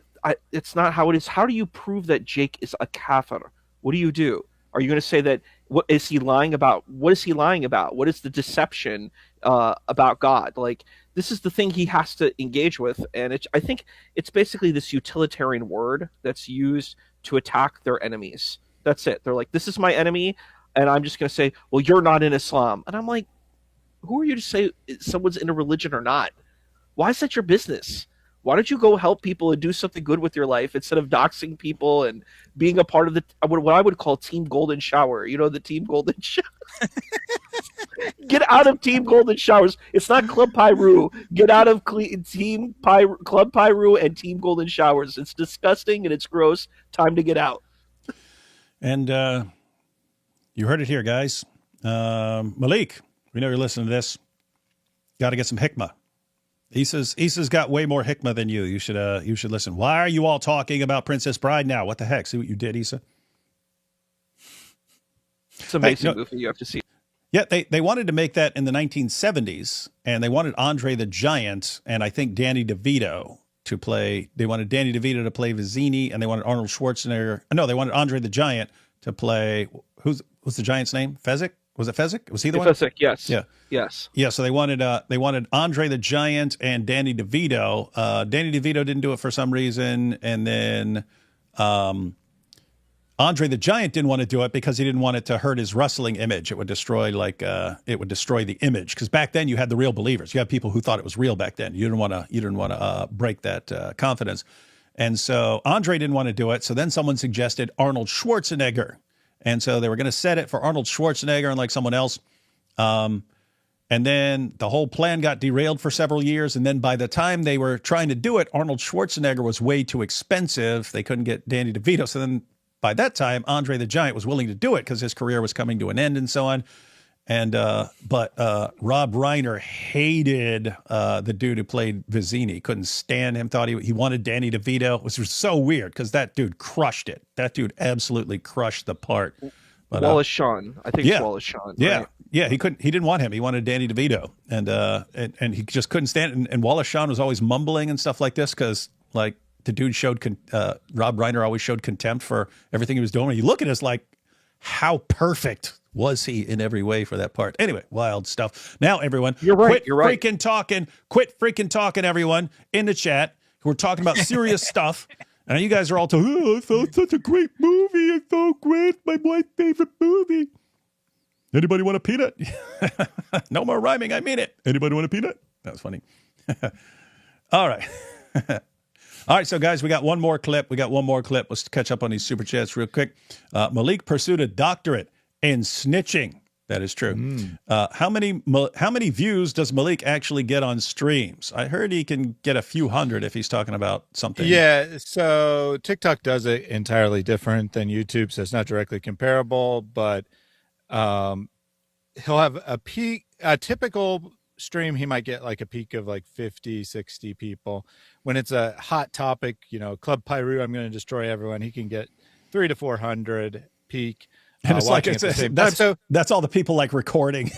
it's not how it is. How do you prove that Jake is a kafir? What do you do? Are you going to say that What is he lying about? What is he lying about? What is the deception about God? Like, this is the thing he has to engage with, and I think it's basically this utilitarian word that's used to attack their enemies. That's it. They're like, this is my enemy, and I'm just going to say, well, you're not in Islam. And I'm like, who are you to say someone's in a religion or not? Why is that your business? Why don't you go help people and do something good with your life instead of doxing people and being a part of what I would call Team Golden Shower? You know, the Team Golden Shower. Get out of Team Golden Showers. It's not Club Pyru. Get out of Club Pyru and Team Golden Showers. It's disgusting and it's gross. Time to get out. And you heard it here, guys. Malik, we know you're listening to this. Got to get some hikmah. Issa's got way more hikmah than you. You should listen. Why are you all talking about Princess Bride now? What the heck? See what you did, Issa? It's an amazing movie. You have to see. Yeah, they wanted to make that in the 1970s, and they wanted Andre the Giant and I think Danny DeVito to play. They wanted Danny DeVito to play Vizzini, and they wanted Arnold Schwarzenegger. No, they wanted Andre the Giant to play. What's the Giant's name? Fezzik? Was it Fezzik? Was he the one? Fezzik, yes. Yeah. Yes. Yeah, so they wanted Andre the Giant and Danny DeVito. Danny DeVito didn't do it for some reason, and then Andre the Giant didn't want to do it because he didn't want it to hurt his wrestling image. It would destroy the image, because back then you had the real believers. You had people who thought it was real back then. You didn't want to break that confidence, and so Andre didn't want to do it. So then someone suggested Arnold Schwarzenegger. And so they were going to set it for Arnold Schwarzenegger and like someone else. And then the whole plan got derailed for several years. And then by the time they were trying to do it, Arnold Schwarzenegger was way too expensive. They couldn't get Danny DeVito. So then by that time, Andre the Giant was willing to do it because his career was coming to an end and so on. And but Rob Reiner hated the dude who played Vizzini. Couldn't stand him. Thought he wanted Danny DeVito. It was so weird because that dude crushed it. That dude absolutely crushed the part. But, Wallace Shawn, I think it's Wallace Shawn. Yeah, right? yeah. He didn't want him. He wanted Danny DeVito, and he just couldn't stand it. And Wallace Shawn was always mumbling and stuff like this because like the dude Rob Reiner always showed contempt for everything he was doing. And you look at us like, how perfect was he in every way for that part? Anyway, wild stuff. Now, everyone, you're right. Quit freaking talking, everyone, in the chat. We're talking about serious stuff. And you guys are all talking, oh, I thought such a great movie. It's so great. My favorite movie. Anybody want a peanut? No more rhyming. I mean it. Anybody want a peanut? That was funny. All right. All right, so guys, we got one more clip. Let's catch up on these super chats real quick. Malik pursued a doctorate in snitching. That is true. How many views does Malik actually get on streams? I heard he can get a few hundred if he's talking about something. Yeah, so TikTok does it entirely different than YouTube, so it's not directly comparable, but he'll have a typical stream, he might get like a peak of like 50, 60 people. When it's a hot topic, Club Pyru, I'm going to destroy everyone, he can get 300 to 400 peak. And it's like that's all the people like recording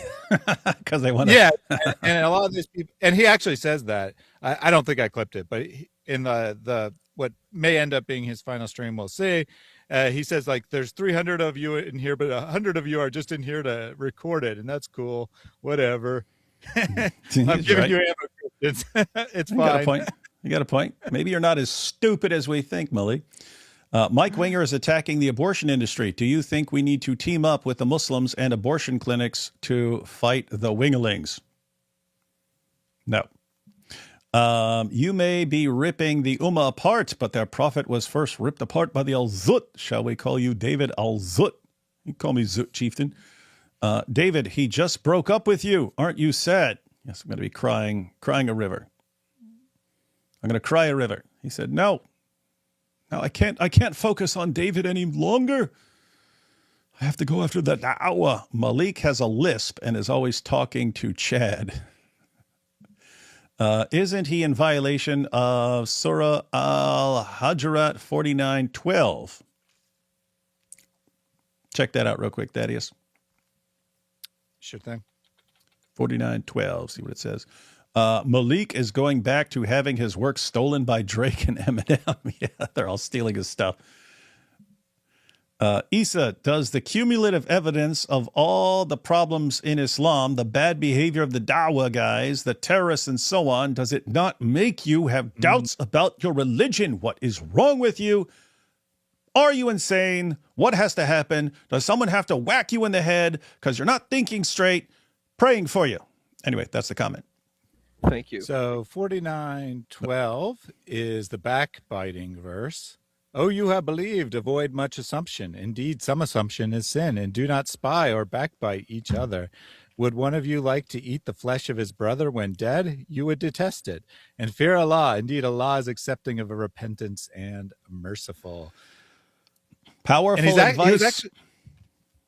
because they want to. Yeah, and a lot of these people, and he actually says that. I don't think I clipped it, but in the what may end up being his final stream, we'll see. He says like there's 300 of you in here, but 100 of you are just in here to record it, and that's cool. Whatever. I'm giving you ammo. It's fine. You got a point. Maybe you're not as stupid as we think, Malik. Mike Winger is attacking the abortion industry. Do you think we need to team up with the Muslims and abortion clinics to fight the winglings? No. You may be ripping the Ummah apart, but their prophet was first ripped apart by the Al-Zut. Shall we call you David Al-Zut? You call me Zut, chieftain. David, he just broke up with you. Aren't you sad? Yes, I'm going to be crying a river. I'm going to cry a river. He said, no. Now I can't focus on David any longer. I have to go after the da'wah. Malik has a lisp and is always talking to Chad. Isn't he in violation of Surah Al-Hajrat 49:12? Check that out real quick, Thaddeus. Sure thing. 49:12. See what it says. Malik is going back to having his work stolen by Drake and Eminem. Yeah, they're all stealing his stuff. Isa, does the cumulative evidence of all the problems in Islam, the bad behavior of the Dawah guys, the terrorists, and so on, does it not make you have doubts about your religion? What is wrong with you? Are you insane? What has to happen? Does someone have to whack you in the head because you're not thinking straight? Praying for you. Anyway, that's the comment. Thank you. So 49:12 is the backbiting verse. Oh, you have believed, avoid much assumption. Indeed, some assumption is sin, and do not spy or backbite each other. Would one of you like to eat the flesh of his brother when dead? You would detest it. And fear Allah. Indeed, Allah is accepting of a repentance and merciful. Powerful advice.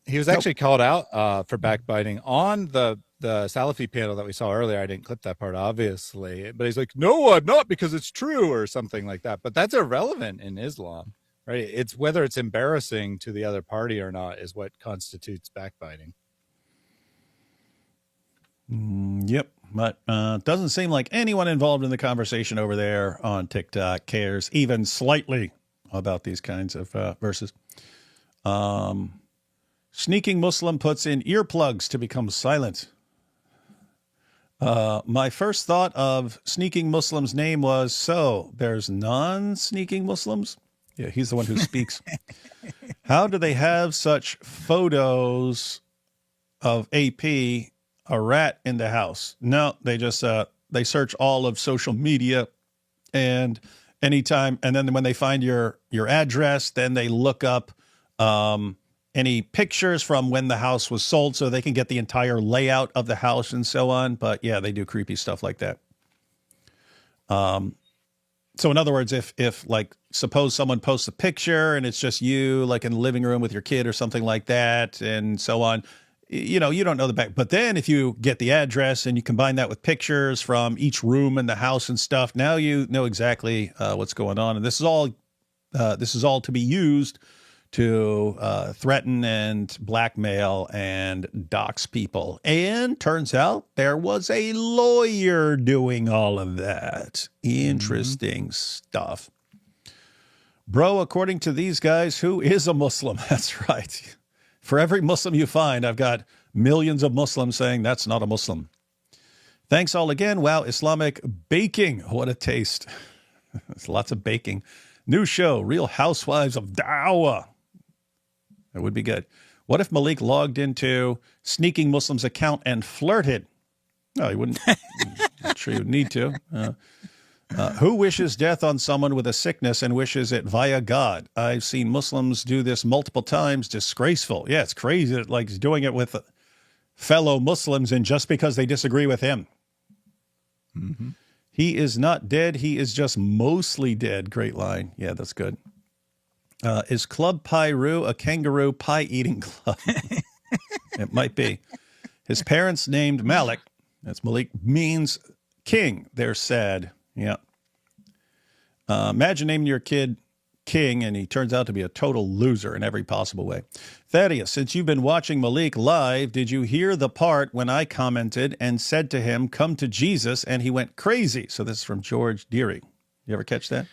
He was actually called out for backbiting on the Salafi panel that we saw earlier. I didn't clip that part, obviously, but he's like, no, I'm not, because it's true, or something like that. But that's irrelevant in Islam, right? It's whether it's embarrassing to the other party or not is what constitutes backbiting. Yep. But doesn't seem like anyone involved in the conversation over there on TikTok cares even slightly about these kinds of verses. Sneaking Muslim puts in earplugs to become silent. My first thought of sneaking Muslim's name was, so there's non-sneaking Muslims? Yeah, he's the one who speaks. How do they have such photos of AP, a rat in the house? No, they just, they search all of social media, and anytime, and then when they find your address, then they look up any pictures from when the house was sold so they can get the entire layout of the house and so on. But yeah, they do creepy stuff like that. So in other words, if like, suppose someone posts a picture and it's just you like in the living room with your kid or something like that and so on, you know, you don't know the back. But then if you get the address and you combine that with pictures from each room in the house and stuff, now you know exactly what's going on. And this is all to be used to threaten and blackmail and dox people. And turns out there was a lawyer doing all of that. Interesting stuff. Bro, according to these guys, who is a Muslim? That's right. For every Muslim you find, I've got millions of Muslims saying that's not a Muslim. Thanks all again. Wow, Islamic baking. What a taste. There's lots of baking. New show, Real Housewives of Dawah. That would be good. What if Malik logged into Sneaking Muslim's account and flirted? No, he wouldn't. I'm sure he would need to. Who wishes death on someone with a sickness and wishes it via God? I've seen Muslims do this multiple times. Disgraceful. Yeah, it's crazy that like he's doing it with fellow Muslims and just because they disagree with him. Mm-hmm. He is not dead. He is just mostly dead. Great line. Yeah, that's good. Is Club Pyru a kangaroo pie eating club? It might be. His parents named Malik. That's Malik, means king. They're sad. Yeah. Imagine naming your kid King and he turns out to be a total loser in every possible way. Thaddeus, since you've been watching Malik live, did you hear the part when I commented and said to him, come to Jesus, and he went crazy? So this is from George Deary. You ever catch that?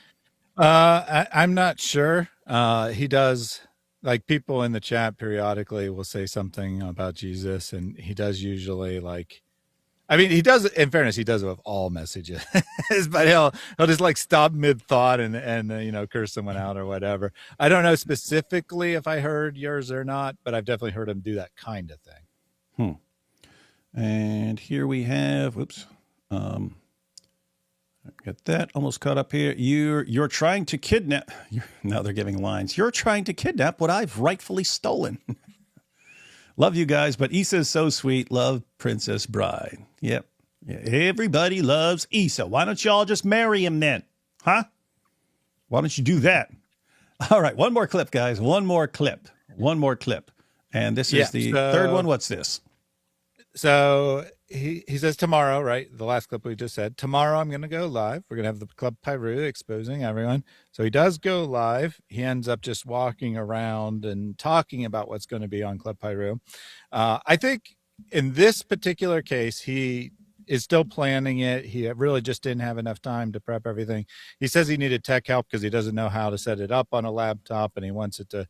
I'm not sure. He does, like, people in the chat periodically will say something about Jesus, and he does usually, like, I mean, he does, in fairness, he does it with all messages, but he'll just like stop mid thought and you know, curse someone out or whatever. I don't know specifically if I heard yours or not, but I've definitely heard him do that kind of thing. And here we have, got that almost caught up here. You're trying to kidnap. Now they're giving lines. You're trying to kidnap what I've rightfully stolen. Love you guys, but Issa's so sweet. Love Princess Bride. Yep. Yeah, everybody loves Issa. Why don't y'all just marry him then? Huh? Why don't you do that? All right, one more clip, guys. One more clip. And this is the third one. What's this? So he says tomorrow, right? The last clip we just said, tomorrow I'm going to go live. We're going to have the Club Pyru exposing everyone. So he does go live. He ends up just walking around and talking about what's going to be on Club Pyru. I think in this particular case, he is still planning it. He really just didn't have enough time to prep everything. He says he needed tech help because he doesn't know how to set it up on a laptop, and he wants it to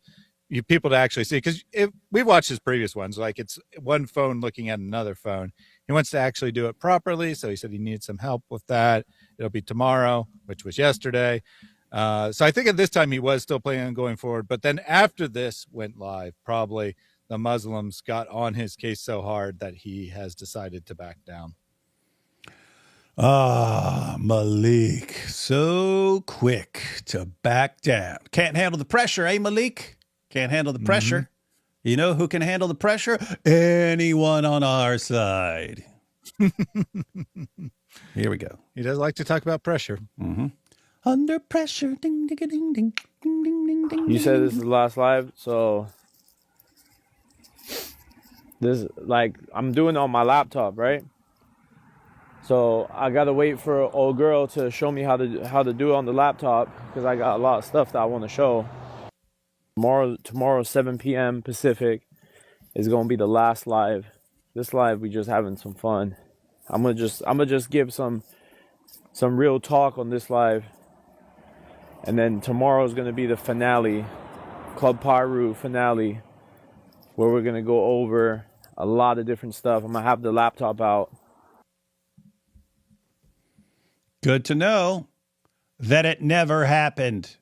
you people to actually see, because we've watched his previous ones, like it's one phone looking at another phone. He wants to actually do it properly, so he said he needs some help with that. It'll be tomorrow, which was yesterday. So I think at this time he was still planning on going forward, but then after this went live, probably the Muslims got on his case so hard that he has decided to back down. Malik, so quick to back down. Can't handle the pressure, eh, Malik? Can't handle the pressure. Mm-hmm. You know who can handle the pressure? Anyone on our side. Here we go. He does like to talk about pressure. Mm-hmm. Under pressure. Ding, ding, ding, ding, ding, ding, ding. You said this is the last live, so this, like, I'm doing it on my laptop, right? So I gotta wait for an old girl to show me how to do it on the laptop, because I got a lot of stuff that I want to show. Tomorrow 7 p.m. Pacific is gonna be the last live. This live, we just having some fun. I'm gonna just give some real talk on this live, and then tomorrow is gonna be the finale, Club Paru finale, where we're gonna go over a lot of different stuff. I'm gonna have the laptop out. Good to know that it never happened.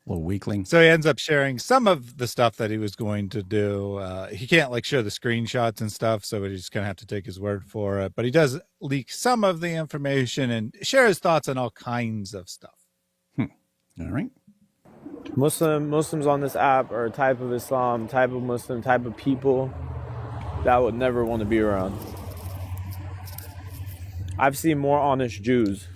Little weakling. So he ends up sharing some of the stuff that he was going to do. He can't like share the screenshots and stuff, so he's just gonna have to take his word for it. But he does leak some of the information and share his thoughts on all kinds of stuff. All right. Muslims on this app are a type of Islam, type of Muslim, type of people that I would never want to be around. I've seen more honest Jews.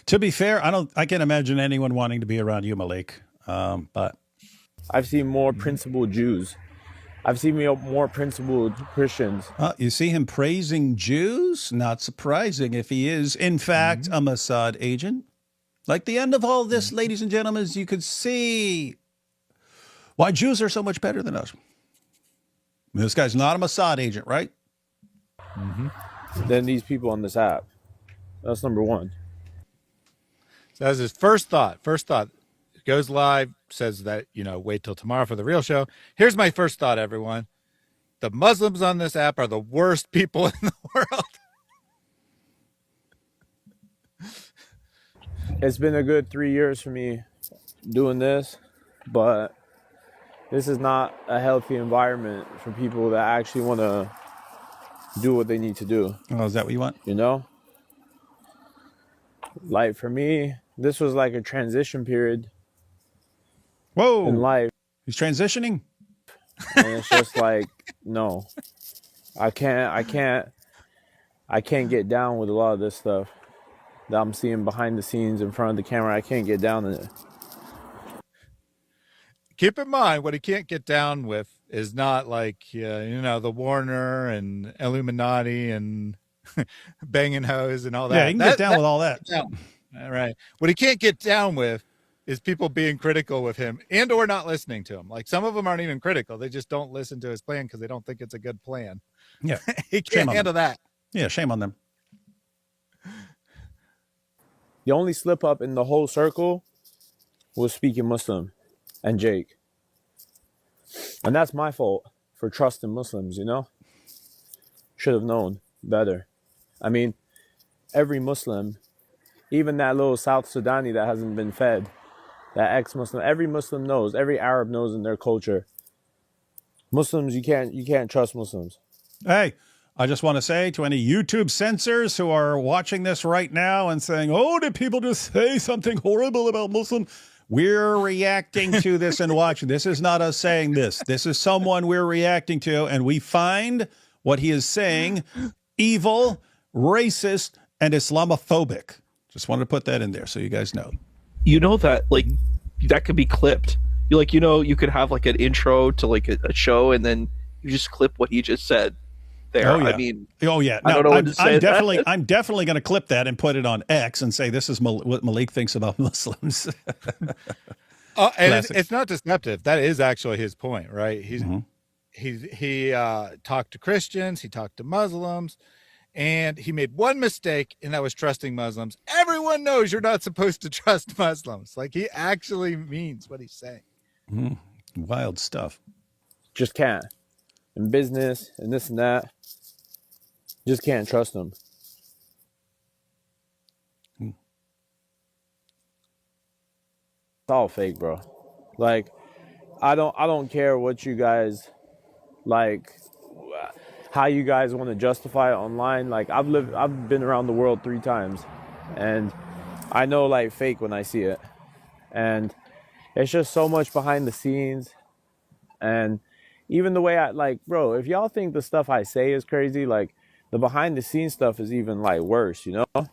To be fair, I can't imagine anyone wanting to be around you, Malik. But I've seen more principled Jews. I've seen more principled Christians. You see him praising Jews? Not surprising if he is, in fact, a Mossad agent. Like the end of all this, ladies and gentlemen, you could see why Jews are so much better than us. This guy's not a Mossad agent, right? Than these people on this app. That's number one. So that's his first thought. Goes live, says that, wait till tomorrow for the real show. Here's my first thought, everyone. The Muslims on this app are the worst people in the world. It's been a good 3 years for me doing this, but this is not a healthy environment for people that actually want to do what they need to do. Oh, is that what you want? Like for me, this was like a transition period. Whoa. In life. He's transitioning? And it's just like, no. I can't get down with a lot of this stuff that I'm seeing behind the scenes in front of the camera. I can't get down in it. Keep in mind, what he can't get down with is not like, the Warner and Illuminati and banging hoes and all that. Yeah, he can get down with all that. All right. What he can't get down with is people being critical with him and or not listening to him. Like some of them aren't even critical. They just don't listen to his plan because they don't think it's a good plan. Yeah. He can't handle that. Yeah, shame on them. The only slip up in the whole circle was speaking Muslim and Jake. And that's my fault for trusting Muslims, Should have known better. I mean, every Muslim, even that little South Sudani that hasn't been fed, that ex-Muslim, every Muslim knows, every Arab knows in their culture. Muslims, you can't trust Muslims. Hey, I just want to say to any YouTube censors who are watching this right now and saying, oh, did people just say something horrible about Muslim? We're reacting to this and watching. This is not us saying this. This is someone we're reacting to, and we find what he is saying evil, racist, and Islamophobic. Just wanted to put that in there so you guys know. You know that, that could be clipped. You could have, an intro to, a show, and then you just clip what he just said there. Oh, yeah. I mean... Oh, yeah. I don't know what to say. I'm definitely going to clip that and put it on X and say this is what Malik thinks about Muslims. And it's not deceptive. That is actually his point, right? He talked to Christians. He talked to Muslims. And he made one mistake, and that was trusting Muslims. Everyone knows you're not supposed to trust Muslims. Like, he actually means what he's saying. Wild stuff. Just can't. In business and this and that, just can't trust them. It's all fake, bro. Like, I don't care what you guys like, how you guys want to justify it online. Like, I've been around the world 3 times, and I know like fake when I see it. And it's just so much behind the scenes. And even the way I, like, bro, if y'all think the stuff I say is crazy, like, the behind the scenes stuff is even like worse, you know?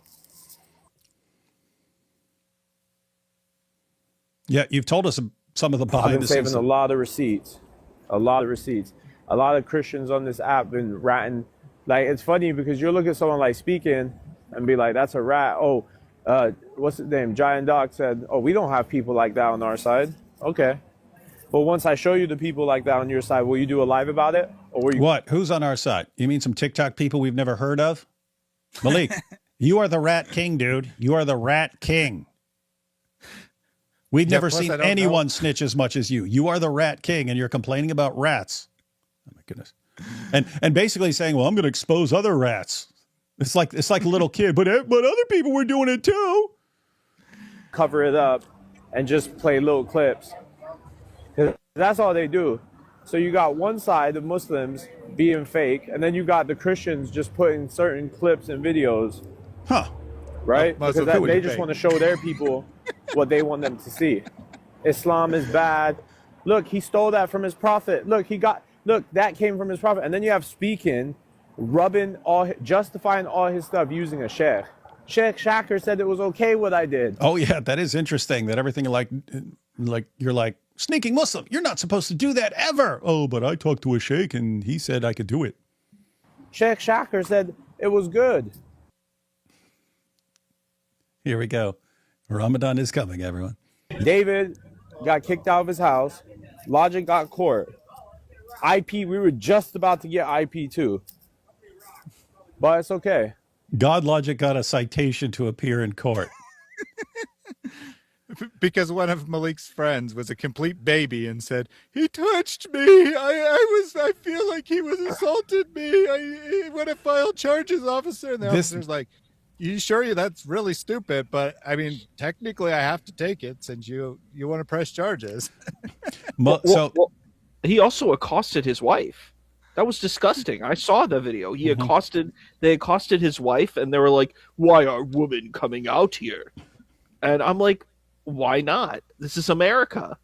Yeah, you've told us some of the I've behind been the saving scenes. a lot of receipts. A lot of Christians on this app been ratting. Like, it's funny because you look at someone like speaking and be like, that's a rat. Oh, what's his name? Giant Dog said, oh, we don't have people like that on our side. Okay. But once I show you the people like that on your side, will you do a live about it? Or will you? What? Who's on our side? You mean some TikTok people we've never heard of? Malik, you are the rat king, dude. You are the rat king. We've never seen anyone snitch as much as you. You are the rat king, and you're complaining about rats. Oh my goodness! And basically saying, "Well, I'm going to expose other rats." It's like a little kid, but other people were doing it too. Cover it up and just play little clips. That's all they do. So you got one side of Muslims being fake, and then you got the Christians just putting certain clips and videos. Huh. Right? Because they just want to show their people what they want them to see. Islam is bad. Look, he stole that from his prophet. Look, that came from his prophet. And then you have speaking, justifying all his stuff using a sheikh. Sheikh Shaker said it was okay what I did. Oh yeah, that is interesting. That everything like you're like sneaking Muslim. You're not supposed to do that ever. Oh, but I talked to a sheikh and he said I could do it. Sheikh Shaker said it was good. Here we go. Ramadan is coming, everyone. David got kicked out of his house. Logic got court. IP, we were just about to get IP too. But it's okay. God Logic got a citation to appear in court. Because one of Malik's friends was a complete baby and said, he touched me. I feel like he was assaulted me. I want to file charges, officer. And the officer's like, you sure that's really stupid? But I mean, technically I have to take it since you want to press charges. Well, he also accosted his wife. That was disgusting. I saw the video. They accosted his wife, and they were like, why are women coming out here? And I'm like, why not? This is America.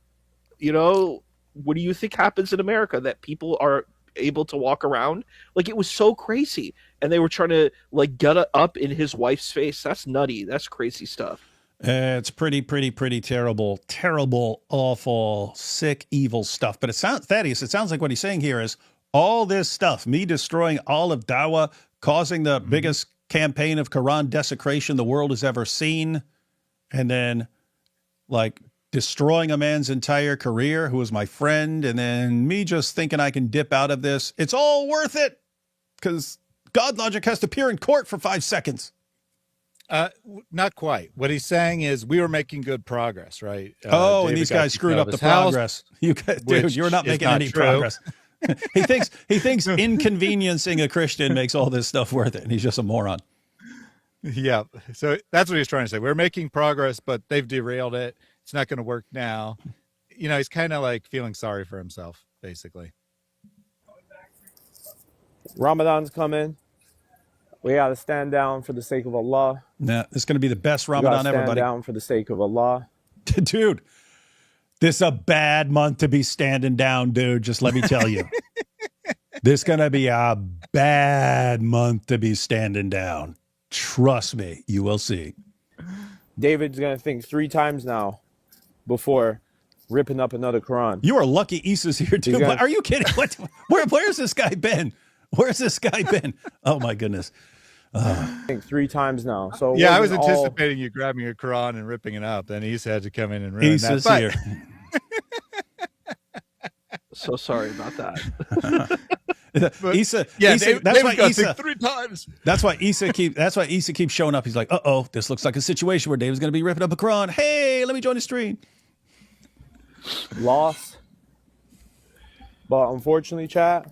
You know, what do you think happens in America? That people are able to walk around? Like, it was so crazy. And they were trying to, like, get up in his wife's face. That's nutty. That's crazy stuff. It's pretty terrible, awful, sick, evil stuff. But it sounds, Thaddeus, it sounds like what he's saying here is all this stuff, me destroying all of Dawah, causing the biggest campaign of Quran desecration the world has ever seen, and then, like, destroying a man's entire career who was my friend, and then me just thinking I can dip out of this. It's all worth it because God Logic has to appear in court for 5 seconds. Not quite. What he's saying is we were making good progress, right? And these guys screwed up the progress. You guys, dude, you're not making any progress. he thinks inconveniencing a Christian makes all this stuff worth it, and he's just a moron. Yeah. So that's what he's trying to say. We're making progress, but they've derailed it. It's not going to work now. You know, he's kind of like feeling sorry for himself, basically. Ramadan's coming. We got to stand down for the sake of Allah. Nah, it's going to be the best Ramadan ever, buddy. Stand down for the sake of Allah. Dude, this is a bad month to be standing down, dude. Just let me tell you. This is going to be a bad month to be standing down. Trust me, you will see. David's going to think 3 times now before ripping up another Quran. You are lucky Issa's here, too. Are you kidding? Where's this guy been? Where's this guy been? Oh, my goodness. I think 3 times now. So yeah, I was anticipating you grabbing a Quran and ripping it up. Then Issa had to come in and ruin Issa's that. Here. So sorry about that. Issa, yeah, Issa, David, that's David why got Issa. sick 3 times. That's why Issa keeps showing up. He's like, uh-oh, this looks like a situation where David's going to be ripping up a Quran. Hey, let me join the stream. Loss. But unfortunately, chat,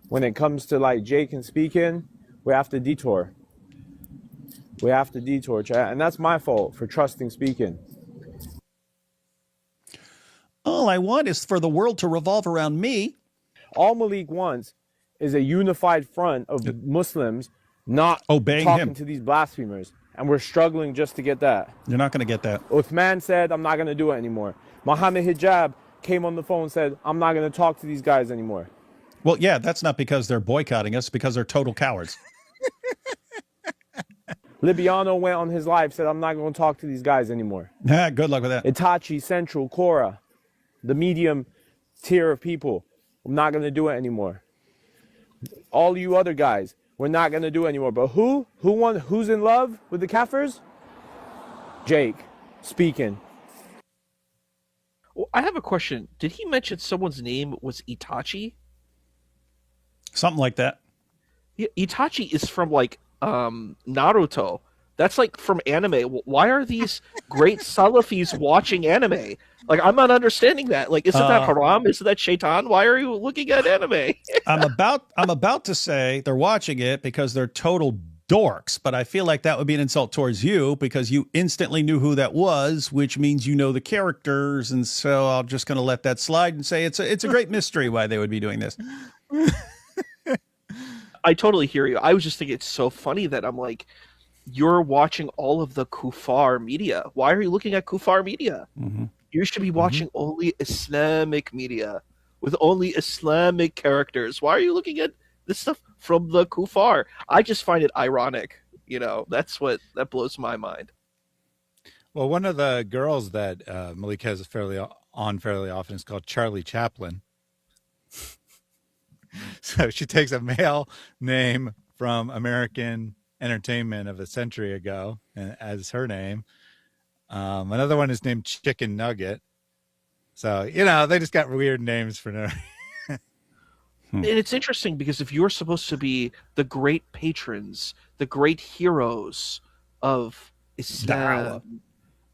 when it comes to like Jake and speaking, we have to detour. We have to detour, chat. And that's my fault for trusting speaking. All I want is for the world to revolve around me. All Malik wants is a unified front of Muslims not obeying talking him to these blasphemers. And we're struggling just to get that. You're not going to get that. Uthman said, I'm not going to do it anymore. Mohammed Hijab came on the phone and said, I'm not going to talk to these guys anymore. Well, yeah, that's not because they're boycotting us, because they're total cowards. Libiano went on his live, said, I'm not going to talk to these guys anymore. Good luck with that. Itachi, Central, Cora, the medium tier of people, I'm not going to do it anymore. All you other guys, we're not going to do it anymore. But who's in love with the Kafirs? Jake, speaking. Well, I have a question. Did he mention someone's name was Itachi? Something like that. Yeah, Itachi is from like Naruto. That's like from anime. Why are these great Salafis watching anime? Like, I'm not understanding that. Like, isn't that haram? Isn't that shaitan? Why are you looking at anime? I'm about to say they're watching it because they're total dorks, but I feel like that would be an insult towards you because you instantly knew who that was, which means you know the characters, and so I'm just going to let that slide and say it's a great mystery why they would be doing this. I totally hear you. I was just thinking it's so funny that I'm like, you're watching all of the kuffar media. Why are you looking at kuffar media? Mm-hmm. You should be watching only Islamic media with only Islamic characters. Why are you looking at this stuff from the kuffar? I just find it ironic. You know, that blows my mind. Well, one of the girls that Malik has fairly often is called Charlie Chaplin. So she takes a male name from American entertainment of a century ago as her name. Another one is named Chicken Nugget. So, they just got weird names for no. And it's interesting because if you're supposed to be the great patrons, the great heroes of Islam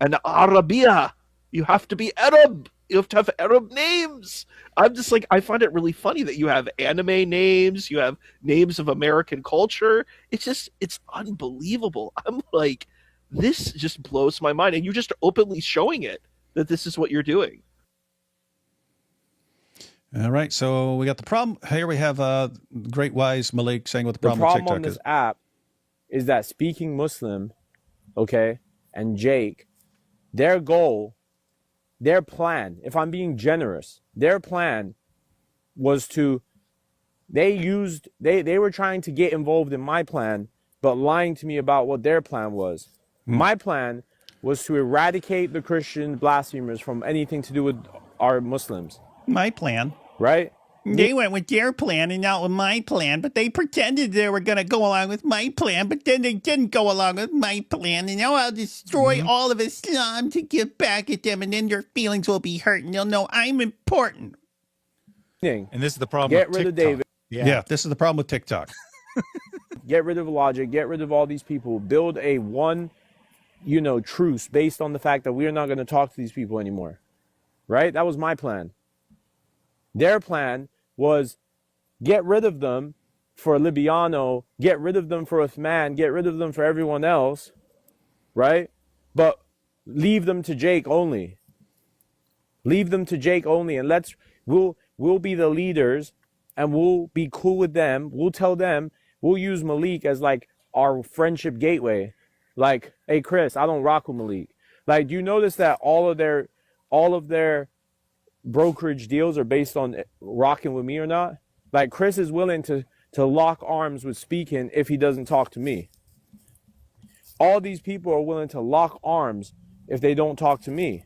and Arabia, you have to be Arab. You have to have Arab names. I'm just like, I find it really funny that you have anime names, you have names of American culture. It's unbelievable. I'm like, this just blows my mind. And you're just openly showing it that this is what you're doing. All right, so we got the problem. Here we have Great Wise Malik saying what the problem with TikTok on this app is that Speaking Muslim, okay, and Jake, their goal, their plan, if I'm being generous, their plan was they were trying to get involved in my plan, but lying to me about what their plan was. My plan was to eradicate the Christian blasphemers from anything to do with our Muslims. My plan. Right? They went with their plan and not with my plan, but they pretended they were going to go along with my plan, but then they didn't go along with my plan, and now I'll destroy all of Islam to get back at them, and then their feelings will be hurt, and they'll know I'm important. And this is the problem Get with rid of TikTok. David. Yeah, this is the problem with TikTok. Get rid of Logic. Get rid of all these people. Build a truce based on the fact that we are not going to talk to these people anymore. Right? That was my plan. Their plan was get rid of them for Libiano, get rid of them for Uthman, get rid of them for everyone else, right? But leave them to Jake only. Leave them to Jake only, and we'll be the leaders, and we'll be cool with them. We'll tell them, we'll use Malik as like our friendship gateway. Like, hey Chris, I don't rock with Malik. Like, do you notice that all of their brokerage deals are based on rocking with me or not? Like, Chris is willing to lock arms with Speaking if he doesn't talk to me. All these people are willing to lock arms if they don't talk to me.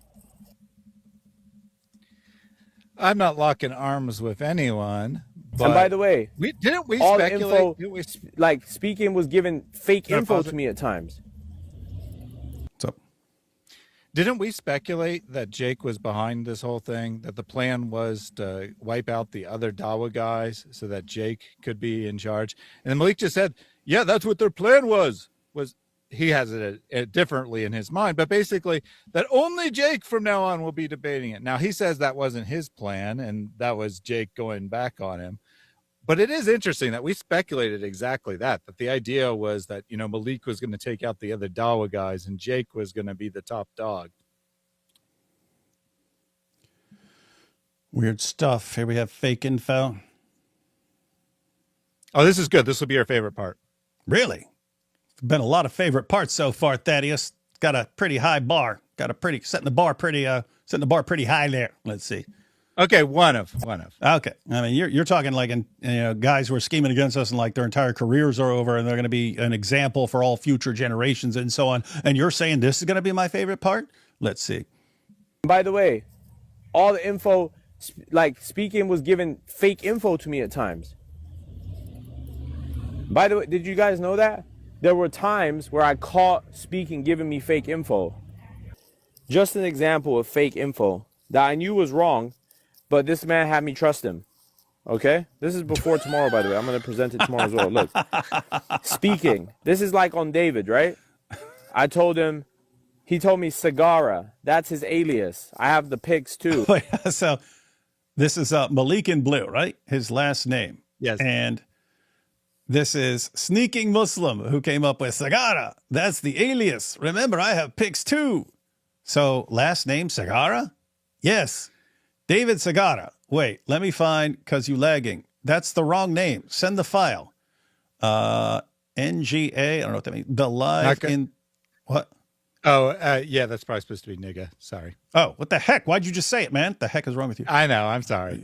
I'm not locking arms with anyone. But and by the way, didn't we all speculate? Info, like, Speaking was giving fake info to me at times. What's up? Didn't we speculate that Jake was behind this whole thing? That the plan was to wipe out the other Dawa guys so that Jake could be in charge? And then Malik just said, "Yeah, that's what their plan was." He has it differently in his mind, but basically that only Jake from now on will be debating it. Now he says that wasn't his plan, and that was Jake going back on him. But it is interesting that we speculated exactly that the idea was that, Malik was going to take out the other Dawa guys and Jake was going to be the top dog. Weird stuff. Here we have fake info. Oh, this is good. This will be your favorite part. Really? Been a lot of favorite parts so far, Thaddeus. Got a pretty high bar. Setting the bar pretty high there. Let's see. Okay, one of. Okay, I mean you're talking like guys who are scheming against us and like their entire careers are over and they're going to be an example for all future generations and so on. And you're saying this is going to be my favorite part? Let's see. By the way, all the info, like Speaking was giving fake info to me at times. By the way, did you guys know that? There were times where I caught Speaking giving me fake info. Just an example of fake info that I knew was wrong, but this man had me trust him. Okay? This is before tomorrow, by the way. I'm going to present it tomorrow as well. Look. Speaking. This is like on David, right? I told him, he told me Sagara. That's his alias. I have the pics too. So this is Malik in blue, right? His last name. Yes. And this is Sneaking Muslim who came up with Sagara. That's the alias. Remember, I have pics too. So last name Sagara? Yes. David Sagara. Wait, let me find, because you lagging. That's the wrong name. Send the file. NGA, I don't know what that means. The live in, what? Oh, yeah, that's probably supposed to be nigga. Sorry. Oh, what the heck? Why'd you just say it, man? The heck is wrong with you? I know. I'm sorry.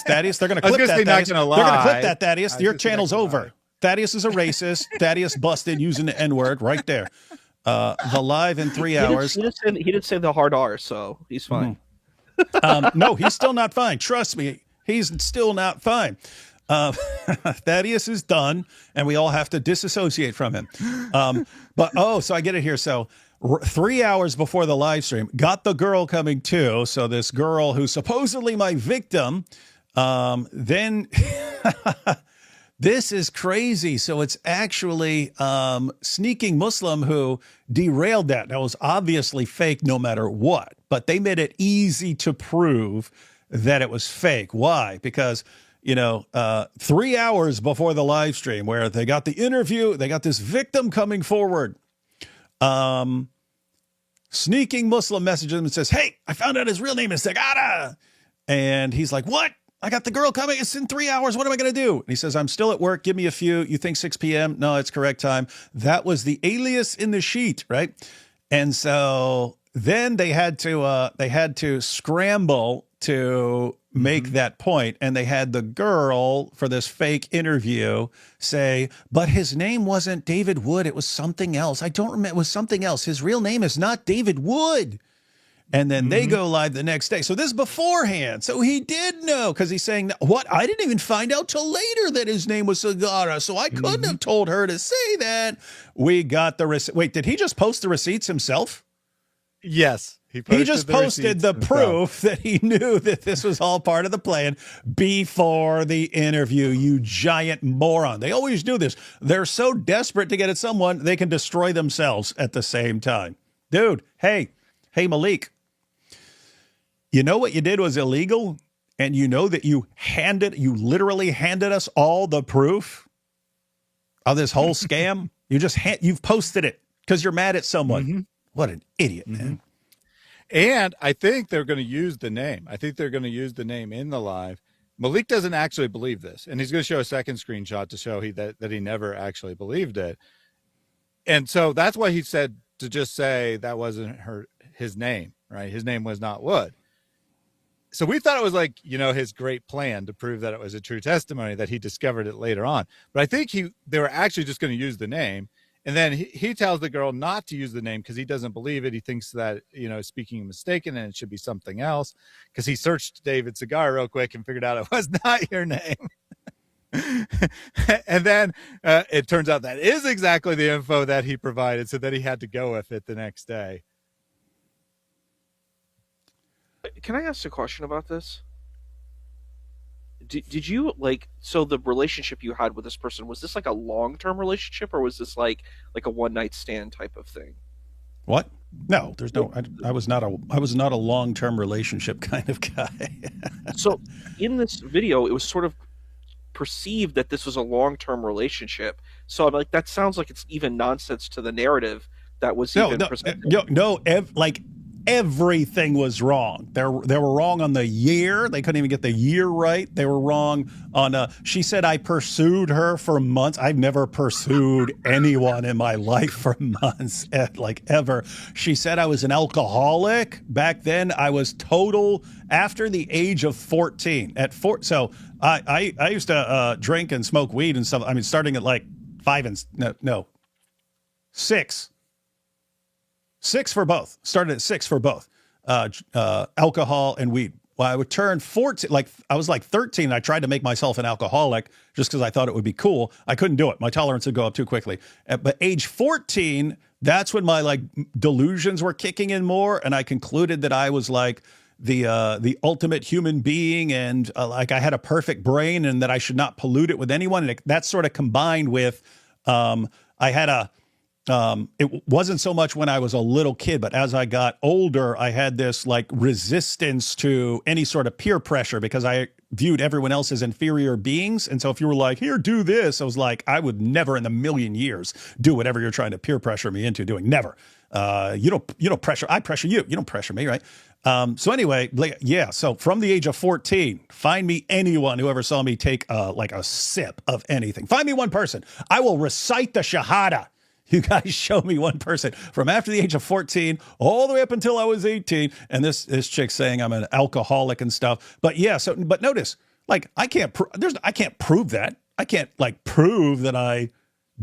Thaddeus, they're going to clip that, Thaddeus. They're going to clip that, Thaddeus. Your channel's over. Thaddeus is a racist. Thaddeus busted using the N-word right there. The live in 3 hours. He didn't say the hard R, so he's fine. No, he's still not fine. Trust me, he's still not fine. Thaddeus is done, and we all have to disassociate from him. So I get it here. So 3 hours before the live stream, got the girl coming too. So this girl who's supposedly my victim, then... This is crazy. So it's actually Sneaking Muslim who derailed that. That was obviously fake no matter what, but they made it easy to prove that it was fake. Why? Because, 3 hours before the live stream where they got the interview, they got this victim coming forward. Sneaking Muslim messages him and says, "Hey, I found out his real name is Sagara." And he's like, "What? I got the girl coming. It's in 3 hours. What am I going to do?" And he says, "I'm still at work. Give me a few." You think 6 p.m.? No, it's correct time. That was the alias in the sheet, right? And so then they had to scramble to make that point, and they had the girl for this fake interview say, "But his name wasn't David Wood. It was something else. I don't remember. It was something else. His real name is not David Wood." And then they go live the next day. So this is beforehand. So he did know, because he's saying, "What? I didn't even find out till later that his name was Sagara. So I couldn't have told her to say that." We got the receipt. Wait, did he just post the receipts himself? Yes. He just posted the proof that he knew that this was all part of the plan before the interview, you giant moron. They always do this. They're so desperate to get at someone, they can destroy themselves at the same time. Dude, hey, Malik. You know what you did was illegal, and you know that you literally handed us all the proof of this whole scam. You've posted it because you're mad at someone. What an idiot, man. And I think they're going to use the name. I think they're going to use the name in the live. Malik doesn't actually believe this, and he's going to show a second screenshot to show that he never actually believed it. And so that's why he said to just say that wasn't his name, right? His name was not Wood. So we thought it was like, his great plan to prove that it was a true testimony, that he discovered it later on. But I think they were actually just going to use the name. And then he tells the girl not to use the name because he doesn't believe it. He thinks that, Speaking mistaken and it should be something else, because he searched David Cigar real quick and figured out it was not your name. And then it turns out that is exactly the info that he provided, so that he had to go with it the next day. Can I ask a question about this? Did you so the relationship you had with this person, was this like a long-term relationship, or was this like a one-night stand type of thing? What? No, there's no. I was not a long-term relationship kind of guy. So in this video, it was sort of perceived that this was a long-term relationship. So I'm like, that sounds like it's even nonsense to the narrative that was presented. Like everything was wrong. They were wrong on the year. They couldn't even get the year right. They were wrong on. She said I pursued her for months. I've never pursued anyone in my life for months, like ever. She said I was an alcoholic back then. I was total after the age of 14. So I used to drink and smoke weed and stuff. I mean, starting at like 6. 6 for both. Started at 6 for both. Alcohol and weed. Well, I would turn 14. Like I was like 13. I tried to make myself an alcoholic just because I thought it would be cool. I couldn't do it. My tolerance would go up too quickly. But age 14, that's when my like delusions were kicking in more, and I concluded that I was like the ultimate human being, and like I had a perfect brain, and that I should not pollute it with anyone. And that sort of combined with I had a. It wasn't so much when I was a little kid, but as I got older, I had this like resistance to any sort of peer pressure because I viewed everyone else as inferior beings. And so if you were like, here, do this, I was like, I would never in a million years do whatever you're trying to peer pressure me into doing. Never. You don't pressure. I pressure you. You don't pressure me, right? So anyway, yeah. So from the age of 14, find me anyone who ever saw me take like a sip of anything. Find me one person. I will recite the Shahada. You guys show me one person from after the age of 14 all the way up until I was 18. And this chick saying I'm an alcoholic and stuff. But yeah, but notice, like I can't prove that. I can't like prove that I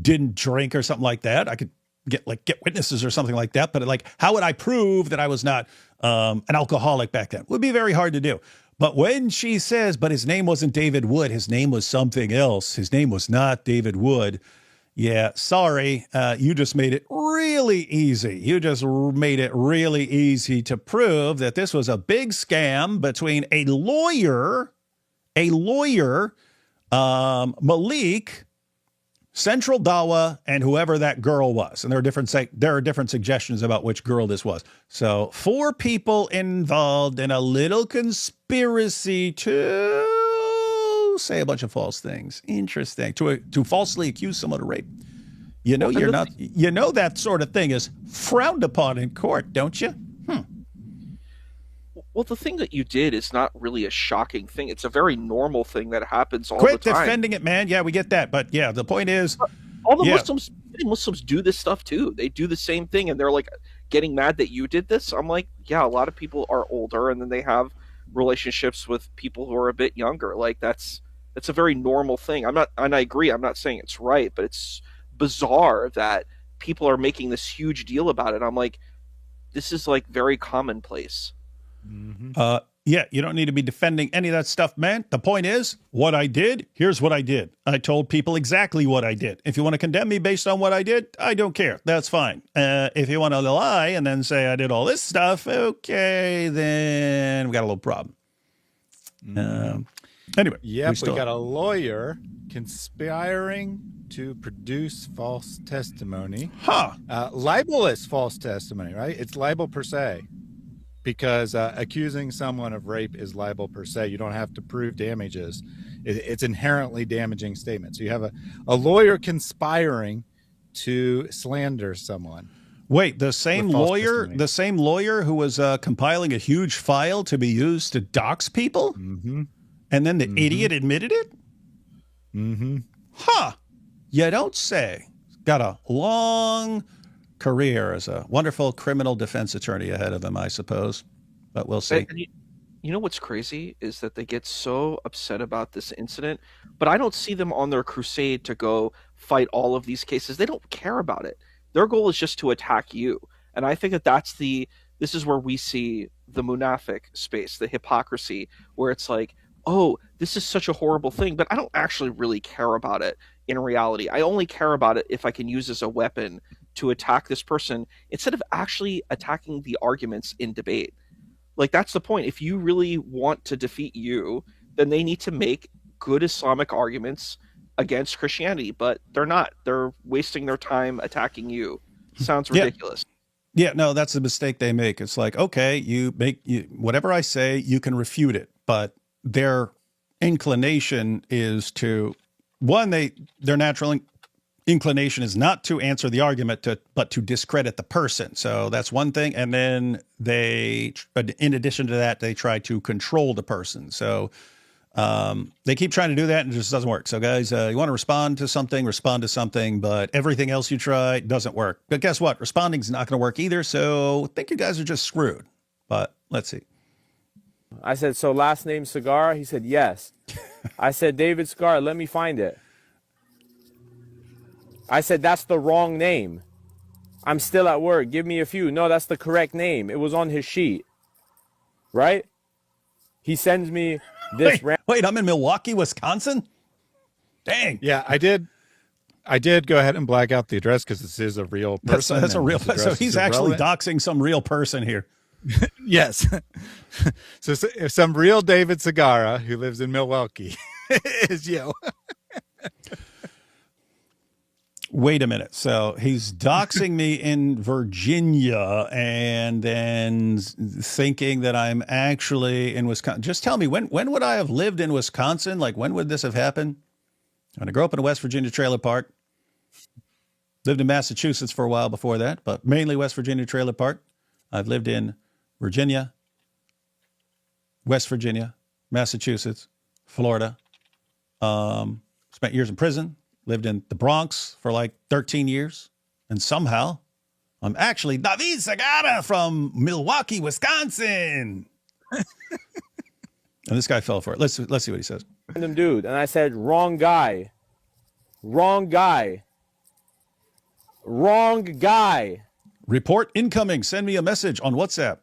didn't drink or something like that. I could get witnesses or something like that. But like, how would I prove that I was not an alcoholic back then? It would be very hard to do. But when she says, but his name wasn't David Wood, his name was something else. His name was not David Wood. Yeah, sorry. You just made it really easy. You just made it really easy to prove that this was a big scam between a lawyer, Malik, Central Dawa, and whoever that girl was. And there are different suggestions about which girl this was. So 4 people involved in a little conspiracy to say a bunch of false things. Interesting. To falsely accuse someone of rape. You know, that sort of thing is frowned upon in court, don't you? Well, the thing that you did is not really a shocking thing. It's a very normal thing that happens all Quit the time. defending it, man. Yeah, we get that. But yeah, the point is, all the Muslims do this stuff too. They do the same thing, and they're like getting mad that you did this. I'm like, yeah, a lot of people are older, and then they have relationships with people who are a bit younger. Like that's a very normal thing. And I agree. I'm not saying it's right, but it's bizarre that people are making this huge deal about it. I'm like, this is like very commonplace. Mm-hmm. Yeah, you don't need to be defending any of that stuff, man. The point is, what I did, here's what I did. I told people exactly what I did. If you want to condemn me based on what I did, I don't care. That's fine. If you want to lie and then say I did all this stuff, okay, then we got a little problem. Anyway. Yep, we got a lawyer conspiring to produce false testimony. Libelous false testimony, right? It's libel per se. Because accusing someone of rape is libel per se. You don't have to prove damages. It's inherently damaging statement. So you have a lawyer conspiring to slander someone. Wait, the same lawyer who was compiling a huge file to be used to dox people? Mm-hmm. And then the idiot admitted it? Mm-hmm. You don't say. Got a long career as a wonderful criminal defense attorney ahead of him, I suppose. But we'll see. And you know what's crazy is that they get so upset about this incident, but I don't see them on their crusade to go fight all of these cases. They don't care about it. Their goal is just to attack you. And I think that this is where we see the munafiq space, the hypocrisy, where it's like, oh, this is such a horrible thing, but I don't actually really care about it in reality. I only care about it if I can use it as a weapon to attack this person instead of actually attacking the arguments in debate. Like, that's the point. If you really want to defeat you, then they need to make good Islamic arguments against Christianity, but they're not. They're wasting their time attacking you. Sounds ridiculous. Yeah, no, that's the mistake they make. It's like, okay, whatever I say, you can refute it, but their inclination is to their natural inclination is not to answer the argument, but to discredit the person. So that's one thing. And then in addition to that, they try to control the person. So they keep trying to do that and it just doesn't work. So guys, you want to respond to something, but everything else you try doesn't work. But guess what? Responding is not going to work either. So I think you guys are just screwed, but let's see. I said, so last name Cigar? He said, yes. I said, David Cigar, let me find it. I said, that's the wrong name. I'm still at work. Give me a few. No, that's the correct name. It was on his sheet. Right? He sends me this. Wait, I'm in Milwaukee, Wisconsin? Dang. Yeah, I did go ahead and black out the address because this is a real person. That's a real person. So he's actually doxing some real person here. Yes. So some real David Segara who lives in Milwaukee is you. Wait a minute. So he's doxing me in Virginia and then thinking that I'm actually in Wisconsin. Just tell me, when would I have lived in Wisconsin? Like, when would this have happened? When I grew up in a West Virginia trailer park. Lived in Massachusetts for a while before that, but mainly West Virginia trailer park. I've lived in Virginia, West Virginia, Massachusetts, Florida. Spent years in prison. Lived in the Bronx for like 13 years. And somehow I'm actually David Segara from Milwaukee, Wisconsin. And this guy fell for it. Let's see what he says. Random dude. And I said, wrong guy. Wrong guy. Wrong guy. Report incoming. Send me a message on WhatsApp.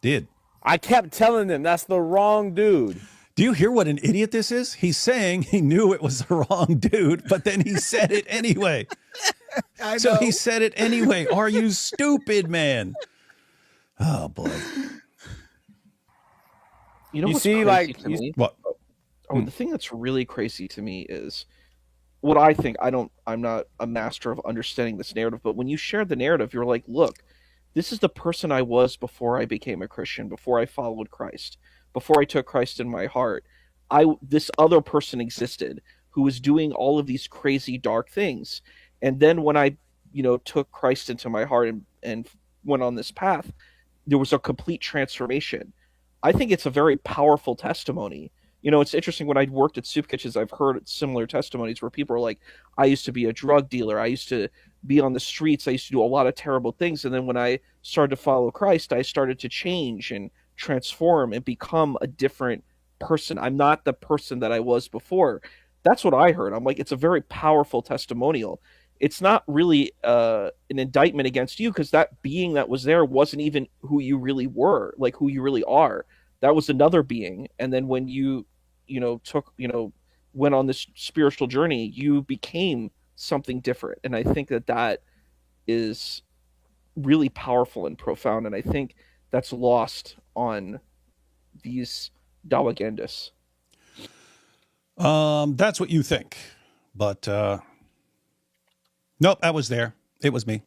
Did. I kept telling them that's the wrong dude. Do you hear what an idiot this is? He's saying he knew it was the wrong dude, but then he said it anyway. I know. So he said it anyway. Are you stupid, man? Oh, boy. You know what's see, crazy like, to me? What? The thing that's really crazy to me is what I think. I'm not a master of understanding this narrative, but when you share the narrative, you're like, look, this is the person I was before I became a Christian, before I followed Christ, before I took Christ in my heart. This other person existed who was doing all of these crazy, dark things. And then when I, took Christ into my heart and went on this path, there was a complete transformation. I think it's a very powerful testimony. It's interesting, when I worked at soup kitchens, I've heard similar testimonies where people are like, I used to be a drug dealer. I used to be on the streets. I used to do a lot of terrible things. And then when I started to follow Christ, I started to change and transform and become a different person. I'm not the person that I was before. That's what I heard. I'm like, it's a very powerful testimonial. It's not really an indictment against you, because that being that was there wasn't even who you really were, like who you really are. That was another being. And then when you, went on this spiritual journey, you became something different. And I think that is really powerful and profound. And I think that's lost on these Dawagendas. That's what you think. But nope, I was there. It was me.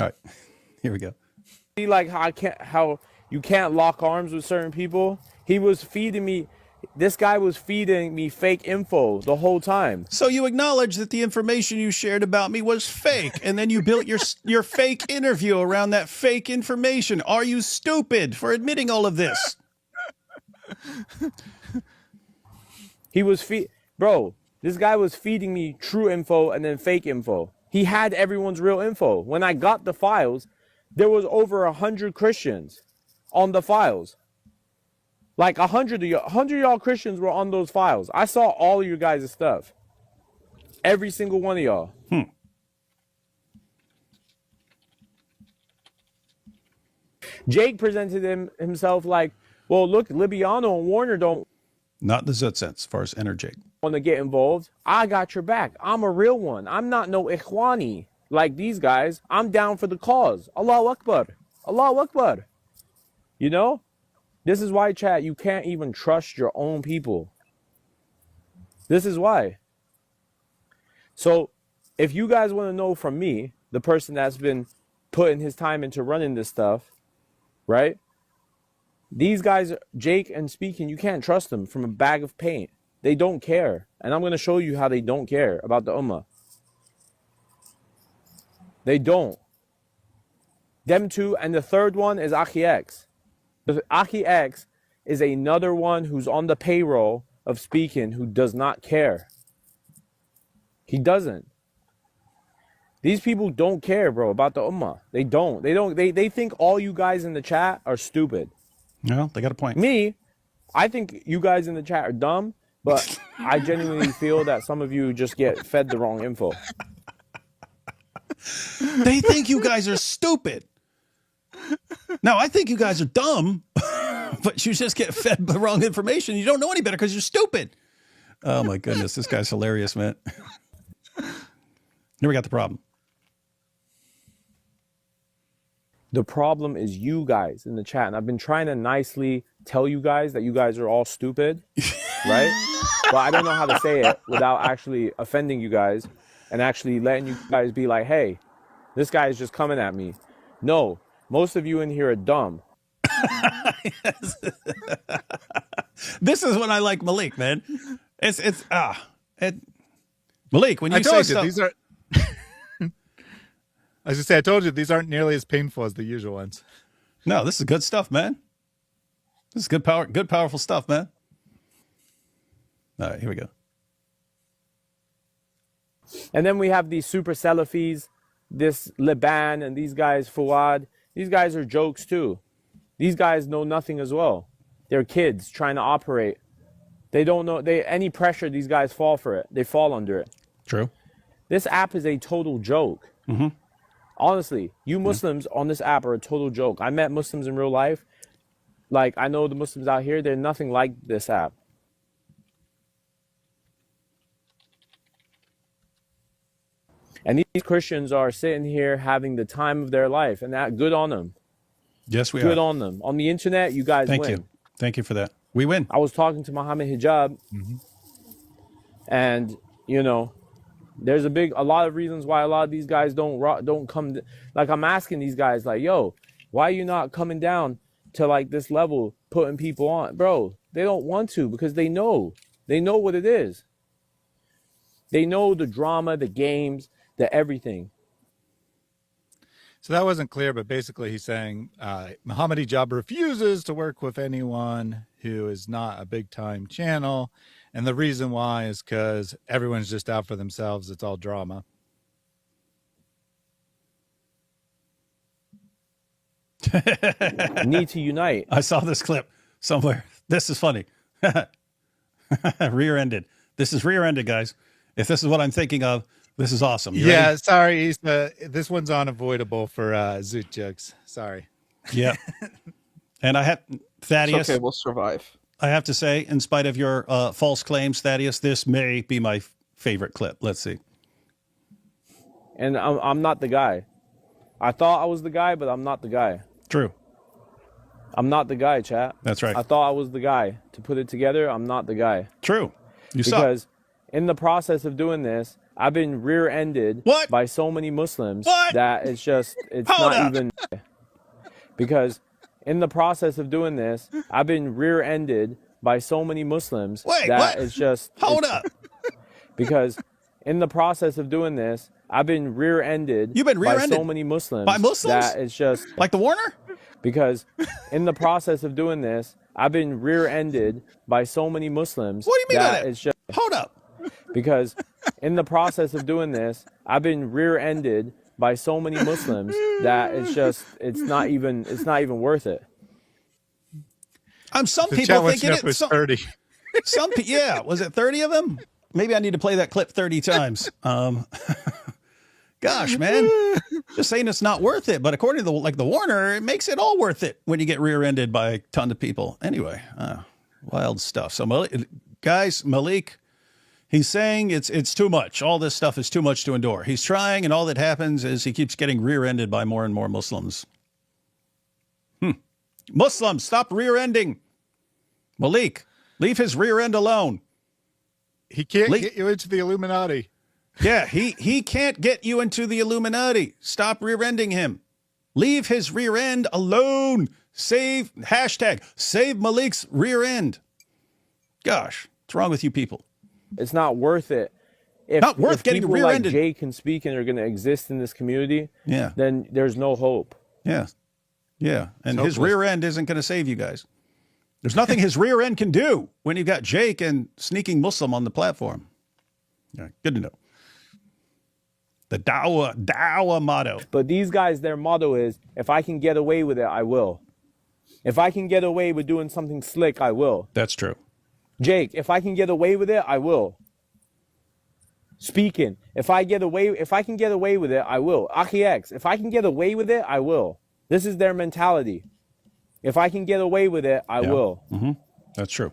All right. Here we go. See, like how you can't lock arms with certain people. This guy was feeding me fake info the whole time. So you acknowledge that the information you shared about me was fake, and then you built your fake interview around that fake information. Are you stupid for admitting all of this? Bro, this guy was feeding me true info and then fake info. He had everyone's real info. When I got the files, there was over 100 Christians on the files. Like 100 of y'all Christians were on those files. I saw all of you guys' stuff. Every single one of y'all. Jake presented himself like, well, look, Libiano and Warner don't. Not the Zut sense, as far as energetic. Want to get involved. I got your back. I'm a real one. I'm not no Ikhwani like these guys. I'm down for the cause. Allahu Akbar. Allahu Akbar. You know? This is why, chat, you can't even trust your own people. This is why. So if you guys want to know from me, the person that's been putting his time into running this stuff, right? These guys, Jake and Speaking, you can't trust them from a bag of paint. They don't care. And I'm going to show you how they don't care about the Ummah. They don't. Them two, and the third one is Aki X. The Aki X is another one who's on the payroll of Speaking who does not care. He doesn't. These people don't care, bro, about the Ummah. They don't. They think all you guys in the chat are stupid. No, they got a point. Me, I think you guys in the chat are dumb, but I genuinely feel that some of you just get fed the wrong info. They think you guys are stupid. No, I think you guys are dumb, but you just get fed the wrong information. You don't know any better because you're stupid. Oh, my goodness. This guy's hilarious, man. Here we got the problem. The problem is you guys in the chat. And I've been trying to nicely tell you guys that you guys are all stupid, right? But I don't know how to say it without actually offending you guys and actually letting you guys be like, hey, this guy is just coming at me. No, most of you in here are dumb. This is when I like Malik, man. Malik, when you say stuff, these are. I was just say, I told you these aren't nearly as painful as the usual ones. No, this is good stuff, man. This is good, powerful stuff, man. All right, here we go. And then we have these super Salafis, this Liban, and these guys, Fuad. These guys are jokes too. These guys know nothing as well. They're kids trying to operate. They don't know, any pressure, these guys fall for it. They fall under it. True. This app is a total joke. Mm-hmm. Honestly, you Muslims on this app are a total joke. I met Muslims in real life. Like, I know the Muslims out here, they're nothing like this app. And these Christians are sitting here having the time of their life, and that good on them. Yes, we are. Good on them. On the internet, you guys win. Thank you. Thank you for that. We win. I was talking to Muhammad Hijab, and, you know, there's a lot of reasons why a lot of these guys don't come. Like, I'm asking these guys, like, yo, why are you not coming down to, like, this level, putting people on? Bro, they don't want to because they know what it is. They know the drama, the games, the everything. So that wasn't clear, but basically he's saying Muhammad Hijab refuses to work with anyone who is not a big-time channel. And the reason why is because everyone's just out for themselves. It's all drama. Need to unite. I saw this clip somewhere. This is funny. Rear-ended. This is rear-ended, guys. If this is what I'm thinking of, this is awesome. You yeah, ready? sorry, Issa. This one's unavoidable for Zoot jokes. Sorry. Yeah. And I have Thaddeus. It's okay, we'll survive. I have to say, in spite of your false claims, Thaddeus, this may be my favorite clip. Let's see. And I'm not the guy. I thought I was the guy, but I'm not the guy. True. I'm not the guy, chat. That's right. I thought I was the guy. To put it together, I'm not the guy. True. You suck. Because in the process of doing this, I've been rear-ended by so many Muslims that it's Hold not up. even. Because in the process of doing this, I've been rear-ended by so many Muslims that it's just. Hold up. Because in the process of doing this, I've been rear-ended. You've been rear-ended by so many Muslims. by Muslims? That it's just like the Warner. Because in the process of doing this, I've been rear-ended by so many Muslims. What do you mean by that? It's just. Hold up. Because in the process of doing this, I've been rear-ended by so many Muslims that it's not even worth it. Some The people chat wants thinking to know if it was 30. Yeah, was it 30 of them? Maybe I need to play that clip 30 times. Gosh, man, just saying it's not worth it. But according to the Warner, it makes it all worth it when you get rear-ended by a ton of people. Anyway, wild stuff. So, Malik, he's saying it's too much. All this stuff is too much to endure. He's trying, and all that happens is he keeps getting rear-ended by more and more Muslims. Muslims, stop rear-ending Malik. Leave his rear end alone. He can't get you into the Illuminati. Yeah, he can't get you into the Illuminati. Stop rear-ending him. Leave his rear end alone. Save Malik's rear end. Gosh, what's wrong with you people? It's not worth it. Not worth getting people rear-ended. Like Jake and Speak and are going to exist in this community, Yeah. then there's no hope. Yeah. Yeah. And his rear end isn't going to save you guys. There's nothing his rear end can do when you've got Jake and Sneaking Muslim on the platform. Yeah, good to know. The Dawah motto. But these guys, their motto is, if I can get away with it, I will. If I can get away with doing something slick, I will. That's true. Jake, if I can get away with it, I will. Speaking, if I can get away with it, I will. Aki X, if I can get away with it, I will. This is their mentality. If I can get away with it, I will. Mm-hmm. That's true.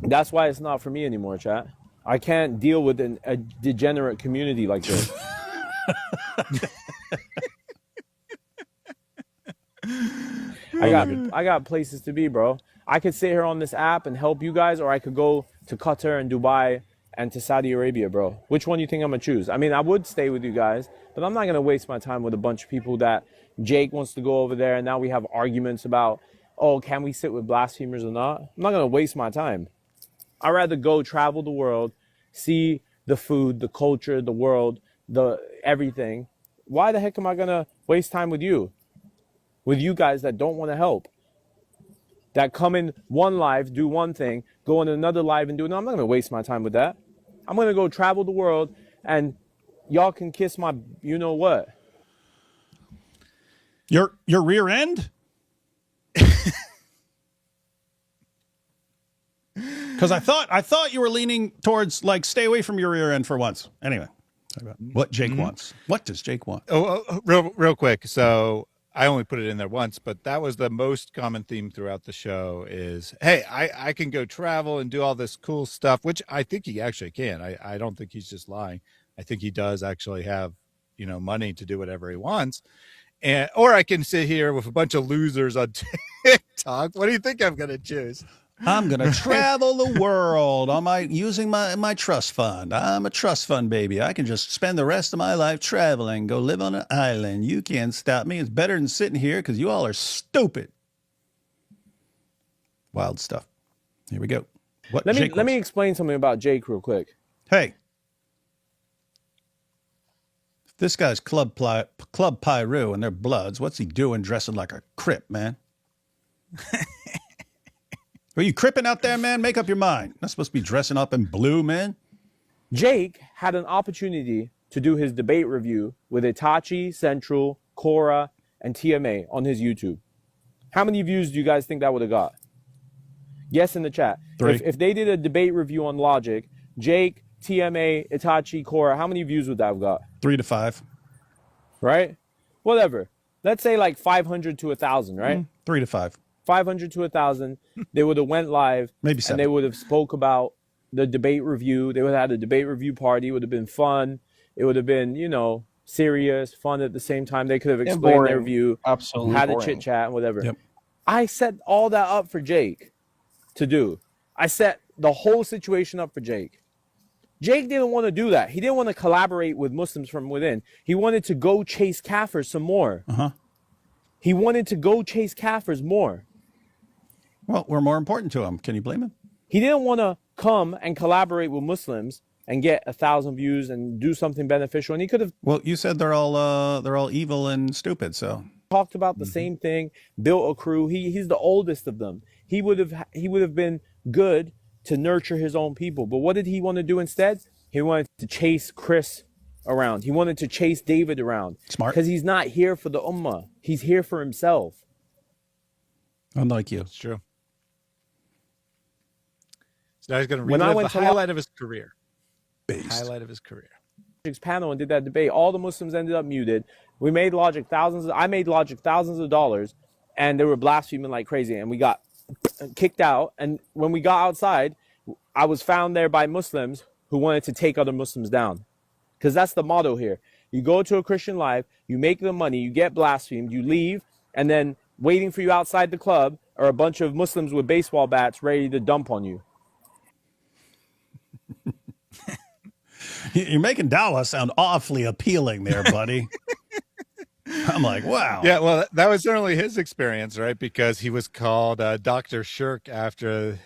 That's why it's not for me anymore, chat. I can't deal with a degenerate community like this. I got places to be, bro. I could sit here on this app and help you guys, or I could go to Qatar and Dubai and to Saudi Arabia, bro. Which one do you think I'm gonna choose? I mean, I would stay with you guys, but I'm not gonna waste my time with a bunch of people that Jake wants to go over there, and now we have arguments about, oh, can we sit with blasphemers or not? I'm not gonna waste my time. I'd rather go travel the world, see the food, the culture, the world, the everything. Why the heck am I gonna waste time with you? With you guys that don't want to help, that come in one live, do one thing, go in another live and do another. I'm not going to waste my time with that. I'm going to go travel the world and y'all can kiss my, you know what? Your rear end? Because I thought you were leaning towards, like, stay away from your rear end for once. Anyway, what Jake wants. What does Jake want? Real quick. So I only put it in there once, but that was the most common theme throughout the show is, hey, I can go travel and do all this cool stuff, which I think he actually can. I don't think he's just lying. I think he does actually have, money to do whatever he wants. Or I can sit here with a bunch of losers on TikTok. What do you think I'm going to choose? I'm going to travel the world using my trust fund. I'm a trust fund baby. I can just spend the rest of my life traveling, go live on an island. You can't stop me. It's better than sitting here because you all are stupid. Wild stuff. Here we go. Let me explain something about Jake real quick. Hey. If this guy's Club Pyru and they're Bloods, what's he doing dressing like a Crip, man? Are you cripping out there, man? Make up your mind. Not supposed to be dressing up in blue, man. Jake had an opportunity to do his debate review with Itachi, Central, Cora, and TMA on his YouTube. How many views do you guys think that would have got? Yes, in the chat. 3. If they did a debate review on Logic, Jake, TMA, Itachi, Cora, how many views would that have got? 3 to 5. Right? Whatever. Let's say like 500 to 1,000, right? 3 to 5. 500 to 1,000. They would have went live. Maybe 7. And they would have spoke about the debate review. They would have had a debate review party. It would have been fun. It would have been, serious, fun at the same time. They could have explained their view. Absolutely had boring. a chit chat and whatever. Yep. I set all that up for Jake to do. I set the whole situation up for Jake. Jake didn't want to do that. He didn't want to collaborate with Muslims from within. He wanted to go chase Kafirs some more. Uh-huh. He wanted to go chase Kafirs more. Well, we're more important to him. Can you blame him? He didn't want to come and collaborate with Muslims and get 1,000 views and do something beneficial. And he could have. Well, you said they're all evil and stupid. So talked about the same thing. Built a crew. He's the oldest of them. He would have been good to nurture his own people. But what did he want to do instead? He wanted to chase Chris around. He wanted to chase David around. Smart. Because he's not here for the Ummah. He's here for himself. Unlike you. It's true. So now he's going to relive the highlight of his career. Highlight of his career. Logic's panel and did that debate. All the Muslims ended up muted. I made Logic thousands of dollars, and they were blaspheming like crazy, and we got kicked out. And when we got outside, I was found there by Muslims who wanted to take other Muslims down. Because that's the motto here. You go to a Christian live, you make the money, you get blasphemed, you leave, and then waiting for you outside the club are a bunch of Muslims with baseball bats ready to dump on you. You're making Dawah sound awfully appealing there, buddy. I'm like, wow. Yeah, well, that was certainly his experience, right? Because he was called Dr. Shirk after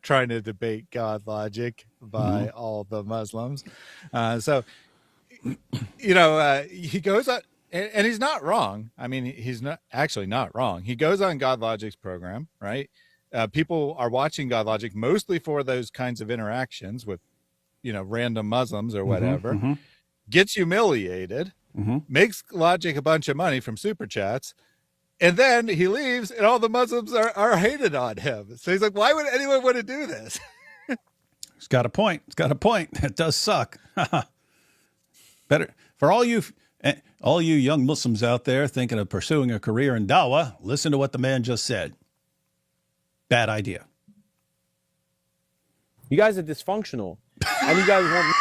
trying to debate God logic by all the Muslims. So, he goes on, and he's not wrong. I mean, he's not actually not wrong. He goes on God Logic's program, right? People are watching God Logic mostly for those kinds of interactions with, random Muslims or whatever. Gets humiliated. Makes Logic a bunch of money from super chats, and then he leaves, and all the Muslims are hated on him. So he's like, "Why would anyone want to do this?" He's got a point. It does suck. Better for all you young Muslims out there thinking of pursuing a career in Dawah. Listen to what the man just said. Bad idea. You guys are dysfunctional, and you guys want.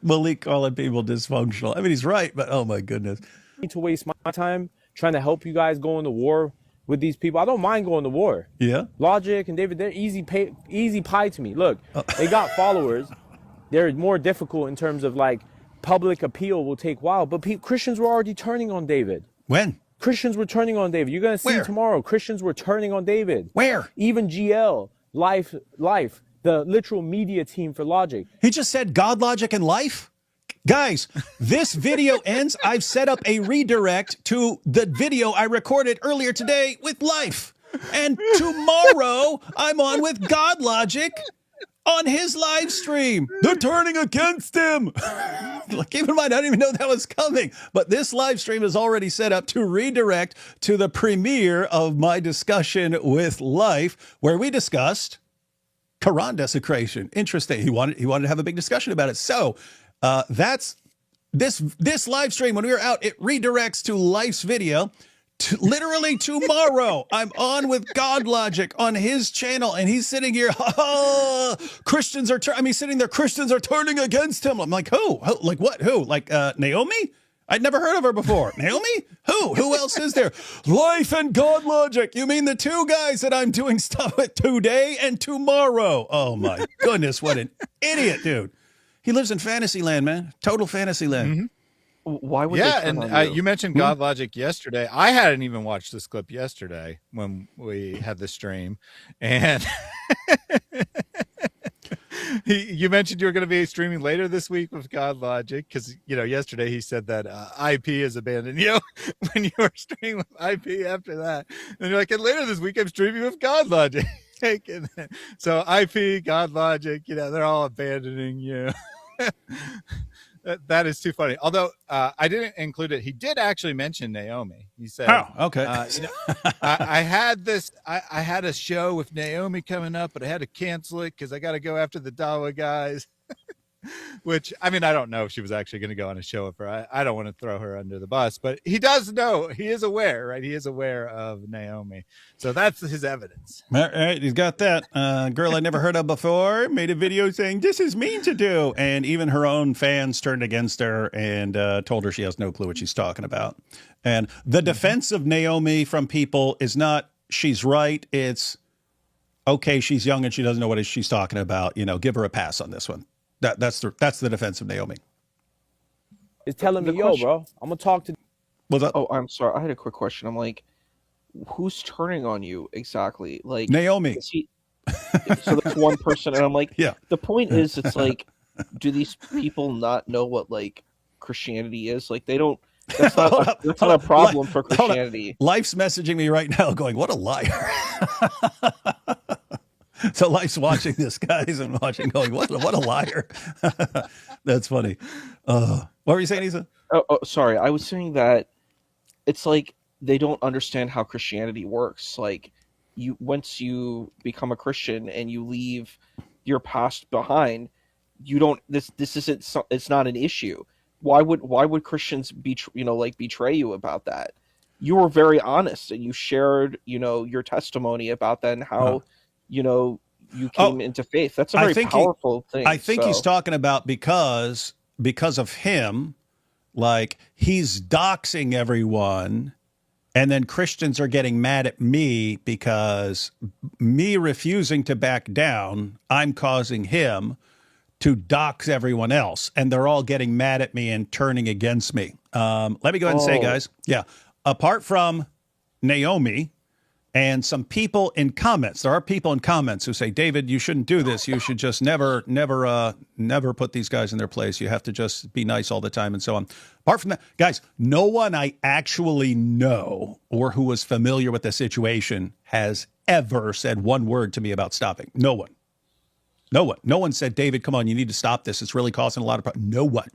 Malik calling people dysfunctional. I mean, he's right, but oh my goodness. Need to waste my time trying to help you guys go into war with these people. I don't mind going to war. Yeah. Logic and David, they're easy pie to me. Look, they got followers. They're more difficult in terms of like public appeal will take a while, but Christians were already turning on David. When? Christians were turning on David. You're going to see tomorrow. Christians were turning on David. Where? Even GL, Life, the literal media team for Logic. He just said God, Logic, and Life? Guys, this video ends. I've set up a redirect to the video I recorded earlier today with Life. And tomorrow, I'm on with God Logic on his live stream. They're turning against him. Keep in mind, I didn't even know that was coming. But this live stream is already set up to redirect to the premiere of my discussion with Life, where we discussed Quran desecration. Interesting. He wanted to have a big discussion about it. So that's this live stream. When we were out, it redirects to Life's video. Literally tomorrow, I'm on with God Logic on his channel, and he's sitting here. Christians are. Sitting there. Christians are turning against him. I'm like, who? Like what? Who? Like Naomi? I'd never heard of her before. Naomi? Who? Who else is there? Life and God Logic. You mean the two guys that I'm doing stuff with today and tomorrow? Oh my goodness, what an idiot, dude. He lives in fantasy land, man. Total fantasy land. Why would they turn on you? You mentioned God Logic yesterday. I hadn't even watched this clip yesterday when we had the stream. And you mentioned you were going to be streaming later this week with God Logic because, yesterday he said that IP has abandoned you when you were streaming with IP after that. And you're like, and later this week I'm streaming with God Logic. So IP, God Logic, they're all abandoning you. That is too funny. Although I didn't include it. He did actually mention Naomi. He said, "Oh, okay." I had a show with Naomi coming up, but I had to cancel it because I got to go after the Dawah guys." Which, I don't know if she was actually going to go on a show with her. I don't want to throw her under the bus, but he does know. He is aware, right? He is aware of Naomi. So that's his evidence. All right, he's got that. Girl I never heard of before made a video saying, "This is mean to do." And even her own fans turned against her and told her she has no clue what she's talking about. And the defense of Naomi from people is not, she's right. It's, okay, she's young and she doesn't know what she's talking about. Give her a pass on this one. That's the defense of Naomi. It's telling me, yo, bro, I'm gonna talk to. What's up? Oh, I'm sorry. I had a quick question. I'm like, who's turning on you exactly? Like Naomi. So that's one person, and I'm like, yeah. The point is, it's like, do these people not know what like Christianity is? Like they don't. That's not a problem for Christianity. Life's messaging me right now, going, "What a liar." So Life's watching this, guys, and watching, going, what a liar. That's funny. What were you saying, Isa? Oh, sorry. I was saying that it's like they don't understand how Christianity works. Like, once you become a Christian and you leave your past behind, you don't. This isn't. It's not an issue. Why would Christians betray you about that? You were very honest and you shared your testimony about that and how. you came into faith. That's a very powerful thing. I think he's talking about because of him, like he's doxing everyone, and then Christians are getting mad at me because me refusing to back down, I'm causing him to dox everyone else, and they're all getting mad at me and turning against me. Let me go ahead and say, guys, apart from Naomi and some people in comments, there are people in comments who say, David, you shouldn't do this. You should just never put these guys in their place. You have to just be nice all the time and so on. Apart from that, guys, no one I actually know or who was familiar with the situation has ever said one word to me about stopping. No one. No one said, David, come on, you need to stop this. It's really causing a lot of problems. No one.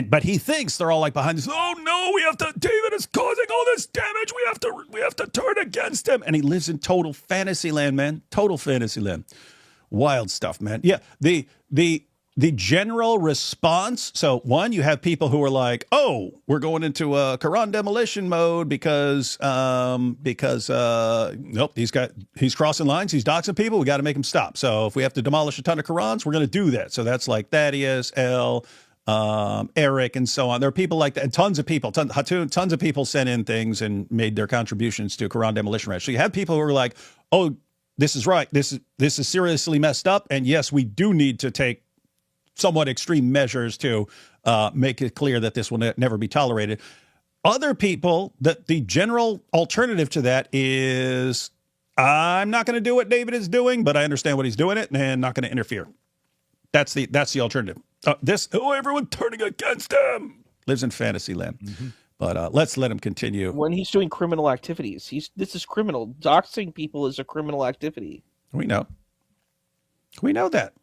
But he thinks they're all like behind this. Oh no, David is causing all this damage. We have to turn against him. And he lives in total fantasy land, man. Total fantasy land. Wild stuff, man. Yeah. The general response. So one, you have people who are like, oh, we're going into a Quran demolition mode because nope, he's crossing lines. He's doxing people. We got to make him stop. So if we have to demolish a ton of Qurans, we're going to do that. So that's like Thaddeus, Eric, and so on. There are people like that, and tons of people sent in things and made their contributions to Quran demolition ranch. So you have people who are like, oh, this is right. This is seriously messed up. And yes, we do need to take somewhat extreme measures to make it clear that this will never be tolerated. Other people, that the general alternative to that is, I'm not going to do what David is doing, but I understand what he's doing it and not going to interfere. That's the alternative. Everyone turning against him lives in fantasy land. Mm-hmm. But let's let him continue. When he's doing criminal activities, this is criminal. Doxing people is a criminal activity. We know that.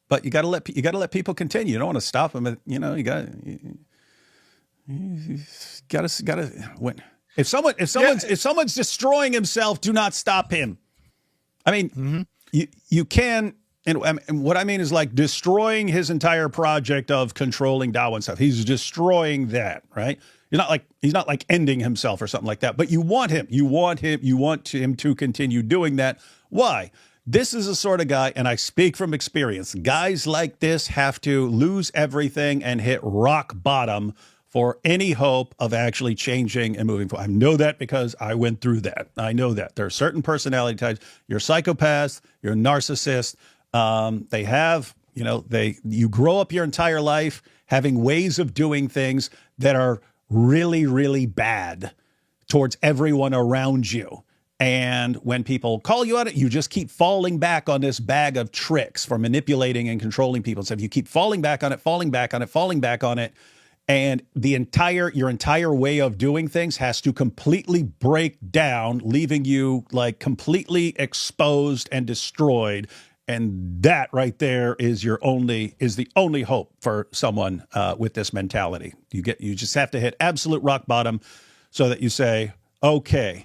But you got to let people continue. You don't want to stop them. You got to when if someone's destroying himself, do not stop him. I mean, you can. And what I mean is like destroying his entire project of controlling Dawah and stuff. He's destroying that, right? He's not like ending himself or something like that. But you want him to continue doing that. Why? This is the sort of guy, and I speak from experience, guys like this have to lose everything and hit rock bottom for any hope of actually changing and moving forward. I know that because I went through that. I know that. There are certain personality types. You're a psychopath. You're a narcissist. You grow up your entire life having ways of doing things that are really, really bad towards everyone around you. And when people call you on it, you just keep falling back on this bag of tricks for manipulating and controlling people. So if you keep falling back on it, and your entire way of doing things has to completely break down, leaving you like completely exposed and destroyed. And that right there is the only hope for someone with this mentality. You just have to hit absolute rock bottom so that you say, okay,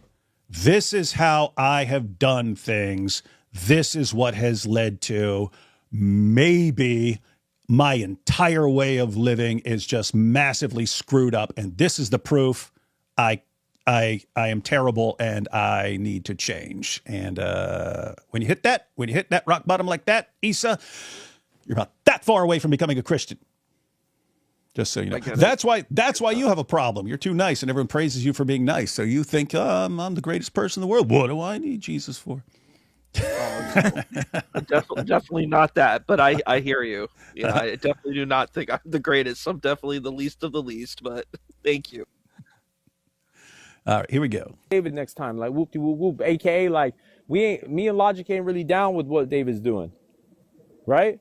this is how I have done things. This is what has led to maybe my entire way of living is just massively screwed up. And this is the proof I am terrible and I need to change. And when you hit that rock bottom like that, Isa, you're about that far away from becoming a Christian. Just so you know. That's why you have a problem. You're too nice and everyone praises you for being nice. So you think, I'm the greatest person in the world. What do I need Jesus for? Definitely not that, but I hear you. Yeah, I definitely do not think I'm the greatest. I'm definitely the least of the least, but thank you. All right, here we go. David next time, like whoop de whoop whoop, aka like me and Logic ain't really down with what David's doing, right?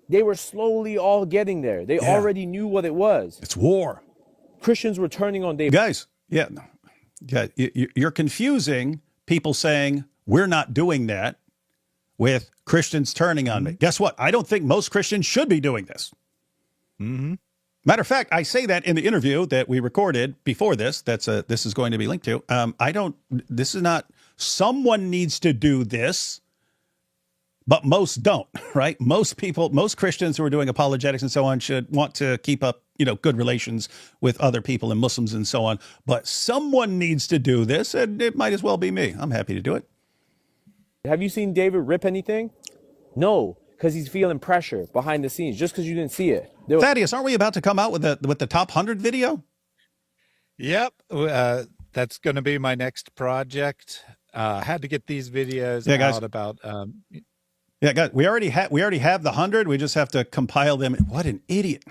They were slowly all getting there. They already knew what it was. It's war. Christians were turning on David. Guys, you're confusing people saying we're not doing that with Christians turning on me. Guess what? I don't think most Christians should be doing this. Mm-hmm. Matter of fact, I say that in the interview that we recorded before this. This is going to be linked to. This is not. Someone needs to do this. But most don't, right? Most Christians who are doing apologetics and so on should want to keep up, good relations with other people and Muslims and so on. But someone needs to do this, and it might as well be me. I'm happy to do it. Have you seen David rip anything? No, because he's feeling pressure behind the scenes. Just because you didn't see it. Thaddeus, aren't we about to come out with the top 100 video? Yep, that's going to be my next project. Had to get these videos guys. out about. Yeah, guys, we already have the 100. We just have to compile them. What an idiot!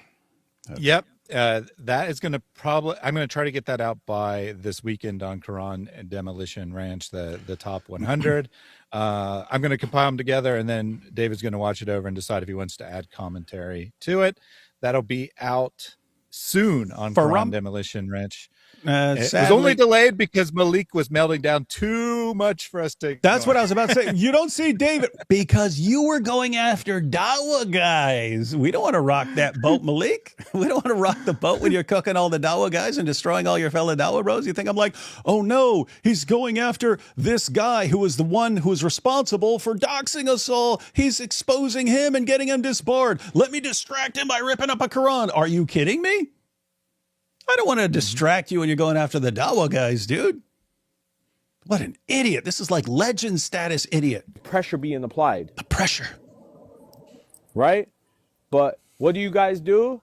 Yep, that is going to I'm going to try to get that out by this weekend on Quran and Demolition Ranch. The top 100. I'm going to compile them together, and then David's going to watch it over and decide if he wants to add commentary to it. That'll be out soon on Quran Demolition Ranch. It was only delayed because Malik was melting down too much for us to. That's what I was about to say. You don't see David because you were going after Dawa guys. We don't want to rock that boat, Malik. We don't want to rock the boat when you're cooking all the Dawa guys and destroying all your fellow Dawa bros. You think I'm like, oh no, he's going after this guy who was the one who was responsible for doxing us all. He's exposing him and getting him disbarred. Let me distract him by ripping up a Quran. Are you kidding me? I don't want to distract you when you're going after the Dawa guys, dude. What an idiot. This is like legend status idiot. Pressure being applied. The pressure. Right? But what do you guys do?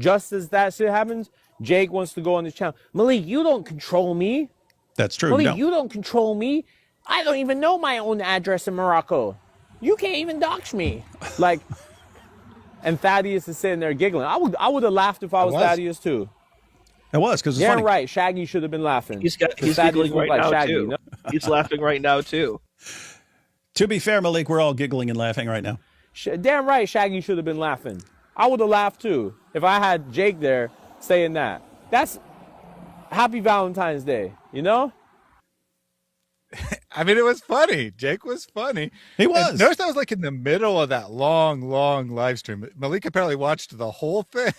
Just as that shit happens, Jake wants to go on this channel. Malik, you don't control me. That's true. Malik, you don't control me. I don't even know my own address in Morocco. You can't even dox me. Like, and Thaddeus is sitting there giggling. I would have laughed if I was Thaddeus too. It was because it's funny. Right. Shaggy should have been laughing. He's giggling right now Shaggy, too. You know? He's laughing right now too. To be fair, Malik, we're all giggling and laughing right now. Damn right, Shaggy should have been laughing. I would have laughed too if I had Jake there saying that. That's Happy Valentine's Day, you know? I mean, it was funny. Jake was funny. He was. And notice I was like in the middle of that long live stream. Malik apparently watched the whole thing.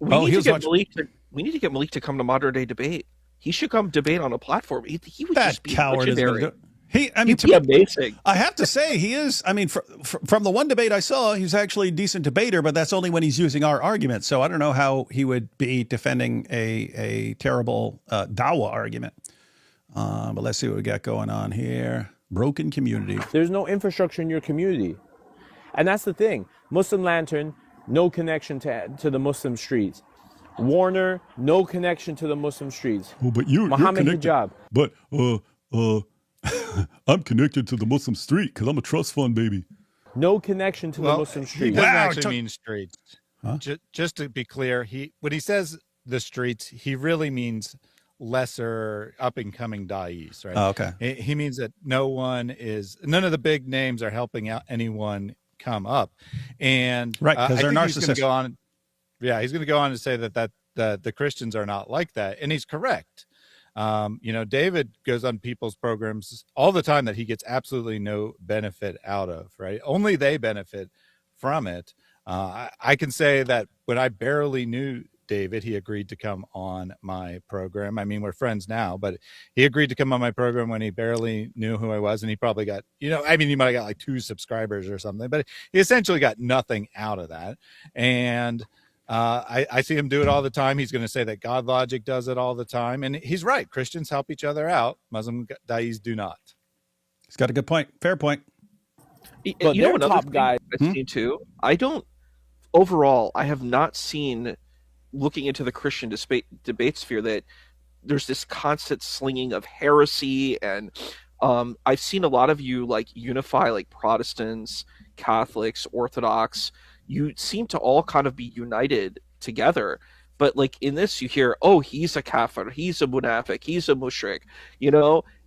We need to get Malik to come to Modern Day Debate. He should come debate on a platform. He would just be legendary. He'd be amazing. I have to say, he is. I mean, from the one debate I saw, he's actually a decent debater, but that's only when he's using our argument. So I don't know how he would be defending a terrible Dawa argument. But let's see what we got going on here. Broken community. There's no infrastructure in your community. And that's the thing. Muslim Lantern, no connection to the Muslim streets. Warner, no connection to the Muslim streets. Oh, but Muhammad you're Hijab. But I'm connected to the Muslim street because I'm a trust fund baby. No connection to the Muslim streets. He doesn't actually mean streets. Huh? Just to be clear, when he says the streets, he really means lesser up and coming da'is, right? Oh, okay. He means that none of the big names are helping out anyone come up, and right, because they're narcissists. He's going to go on to say that the Christians are not like that, and he's correct. David goes on people's programs all the time that he gets absolutely no benefit out of, right? Only they benefit from it. I can say that when I barely knew David, he agreed to come on my program. I mean, we're friends now, but he agreed to come on my program when he barely knew who I was. And he probably got, he might have got like 2 subscribers or something, but he essentially got nothing out of that. And I see him do it all the time. He's going to say that God Logic does it all the time. And he's right. Christians help each other out. Muslim da'is do not. He's got a good point. Fair point. But you know another top guy I've seen too? I have not seen, looking into the Christian debate sphere, that there's this constant slinging of heresy. And I've seen a lot of you like unify like Protestants, Catholics, Orthodox. You seem to all kind of be united together. But like in this, you hear, oh, he's a kafir, he's a munafiq, he's a mushrik,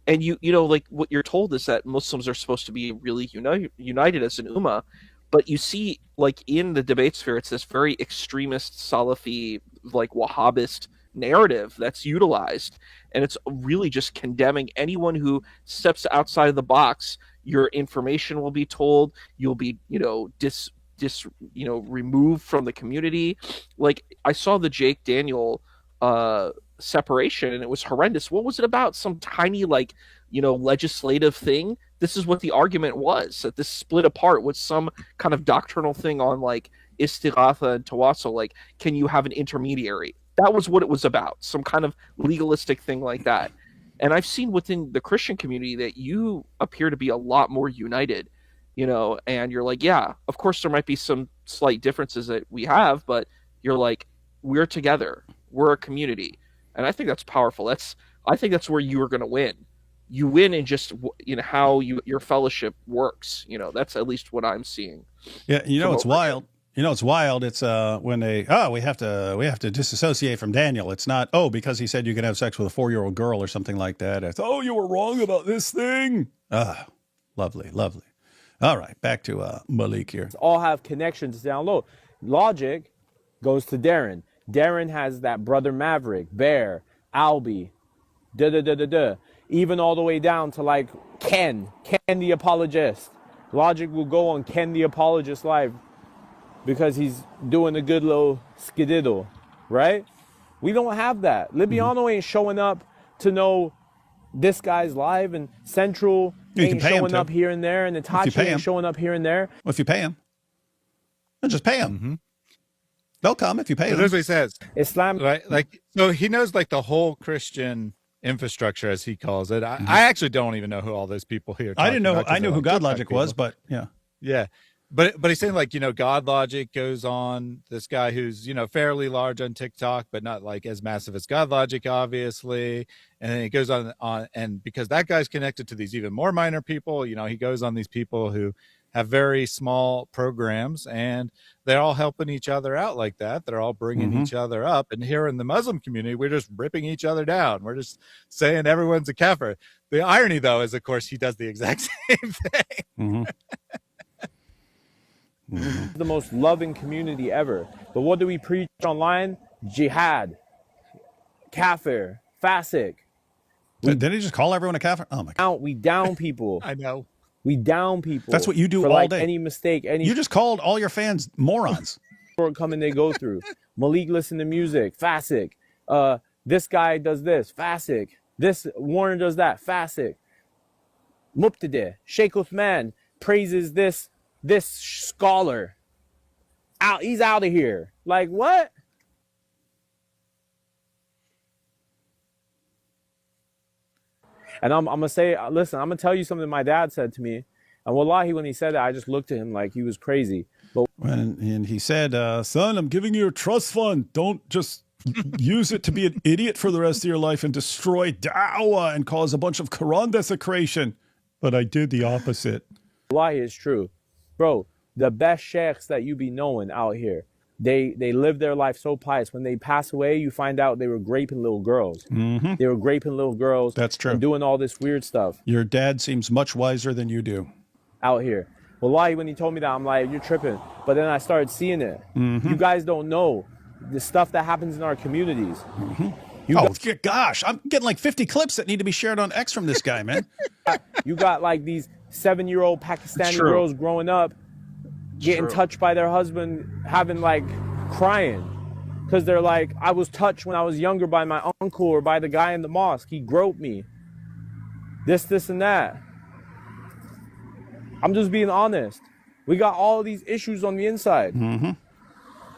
and you like what you're told is that Muslims are supposed to be really united as an ummah. But you see, like in the debate sphere, it's this very extremist Salafi, like Wahhabist narrative that's utilized, and it's really just condemning anyone who steps outside of the box. Your information will be told, you'll be, removed from the community. Like I saw the Jake Daniel separation, and it was horrendous. What was it about? Some tiny legislative thing? This is what the argument was, that this split apart was some kind of doctrinal thing on like istighatha and tawassul, like can you have an intermediary? That was what it was about, some kind of legalistic thing like that. And I've seen within the Christian community that you appear to be a lot more united, and you're like, yeah, of course there might be some slight differences that we have, but you're like, we're together, we're a community. And I think that's powerful. I think that's where you are going to win. You win in just, how your fellowship works. That's at least what I'm seeing. Yeah. It's wild. It's wild. It's when we have to disassociate from Daniel. It's not, because he said you can have sex with a 4-year-old girl or something like that. It's, you were wrong about this thing. Lovely. All right, back to Malik here. All have connections down low. Logic goes to Darren. Darren has that brother Maverick, Bear, Albie, even all the way down to like Ken the apologist. Logic will go on Ken the apologist live because he's doing a good little skididdle, right? We don't have that. Libiano ain't showing up to know this guy's live, and Central ain't showing up here and there, and Itachi ain't showing up here and there. Well, if you pay him, then just pay him. Mm-hmm. They'll come if you pay them. That's what he says. Islam, right? So he knows the whole Christian infrastructure, as he calls it. I actually don't even know who all those people here. I didn't know. I knew who God Logic was, but yeah. But he's saying God Logic goes on, this guy who's fairly large on TikTok, but not as massive as God Logic, obviously. And then he goes on, and because that guy's connected to these even more minor people, he goes on these people who have very small programs, and they're all helping each other out like that. They're all bringing each other up. And here in the Muslim community, we're just ripping each other down. We're just saying everyone's a kafir. The irony, though, is, of course, he does the exact same thing. The most loving community ever. But what do we preach online? Jihad, kafir, fasik. Did he just call everyone a kafir? Oh my God. We down people. I know. We down people. That's what you do for all day. Any mistake, you just called all your fans morons. Shortcoming they go through. Malik listen to music, fasik. This guy does this, fasik. This Warner does that, fasik. Muqtadeh, Sheikh Uthman praises this scholar. He's out of here. Like what? And I'm gonna say, listen, I'm gonna tell you something my dad said to me. And wallahi, when he said that, I just looked at him like he was crazy. But and he said, son, I'm giving you a trust fund. Don't just use it to be an idiot for the rest of your life and destroy da'wah and cause a bunch of Quran desecration. But I did the opposite. Wallahi, it's true. Bro, the best sheikhs that you be knowing out here, they live their life so pious. When they pass away, you find out they were raping little girls. They were raping little girls. That's true. And doing all this weird stuff. Your dad seems much wiser than you do. Out here. Wallahi, when he told me that, I'm like, you're tripping. But then I started seeing it. You guys don't know the stuff that happens in our communities. Gosh, I'm getting 50 clips that need to be shared on X from this guy, man. You got these 7-year-old Pakistani girls growing up, getting touched by their husband, having crying. Because they're like, I was touched when I was younger by my uncle or by the guy in the mosque. He groped me. This, and that. I'm just being honest. We got all of these issues on the inside.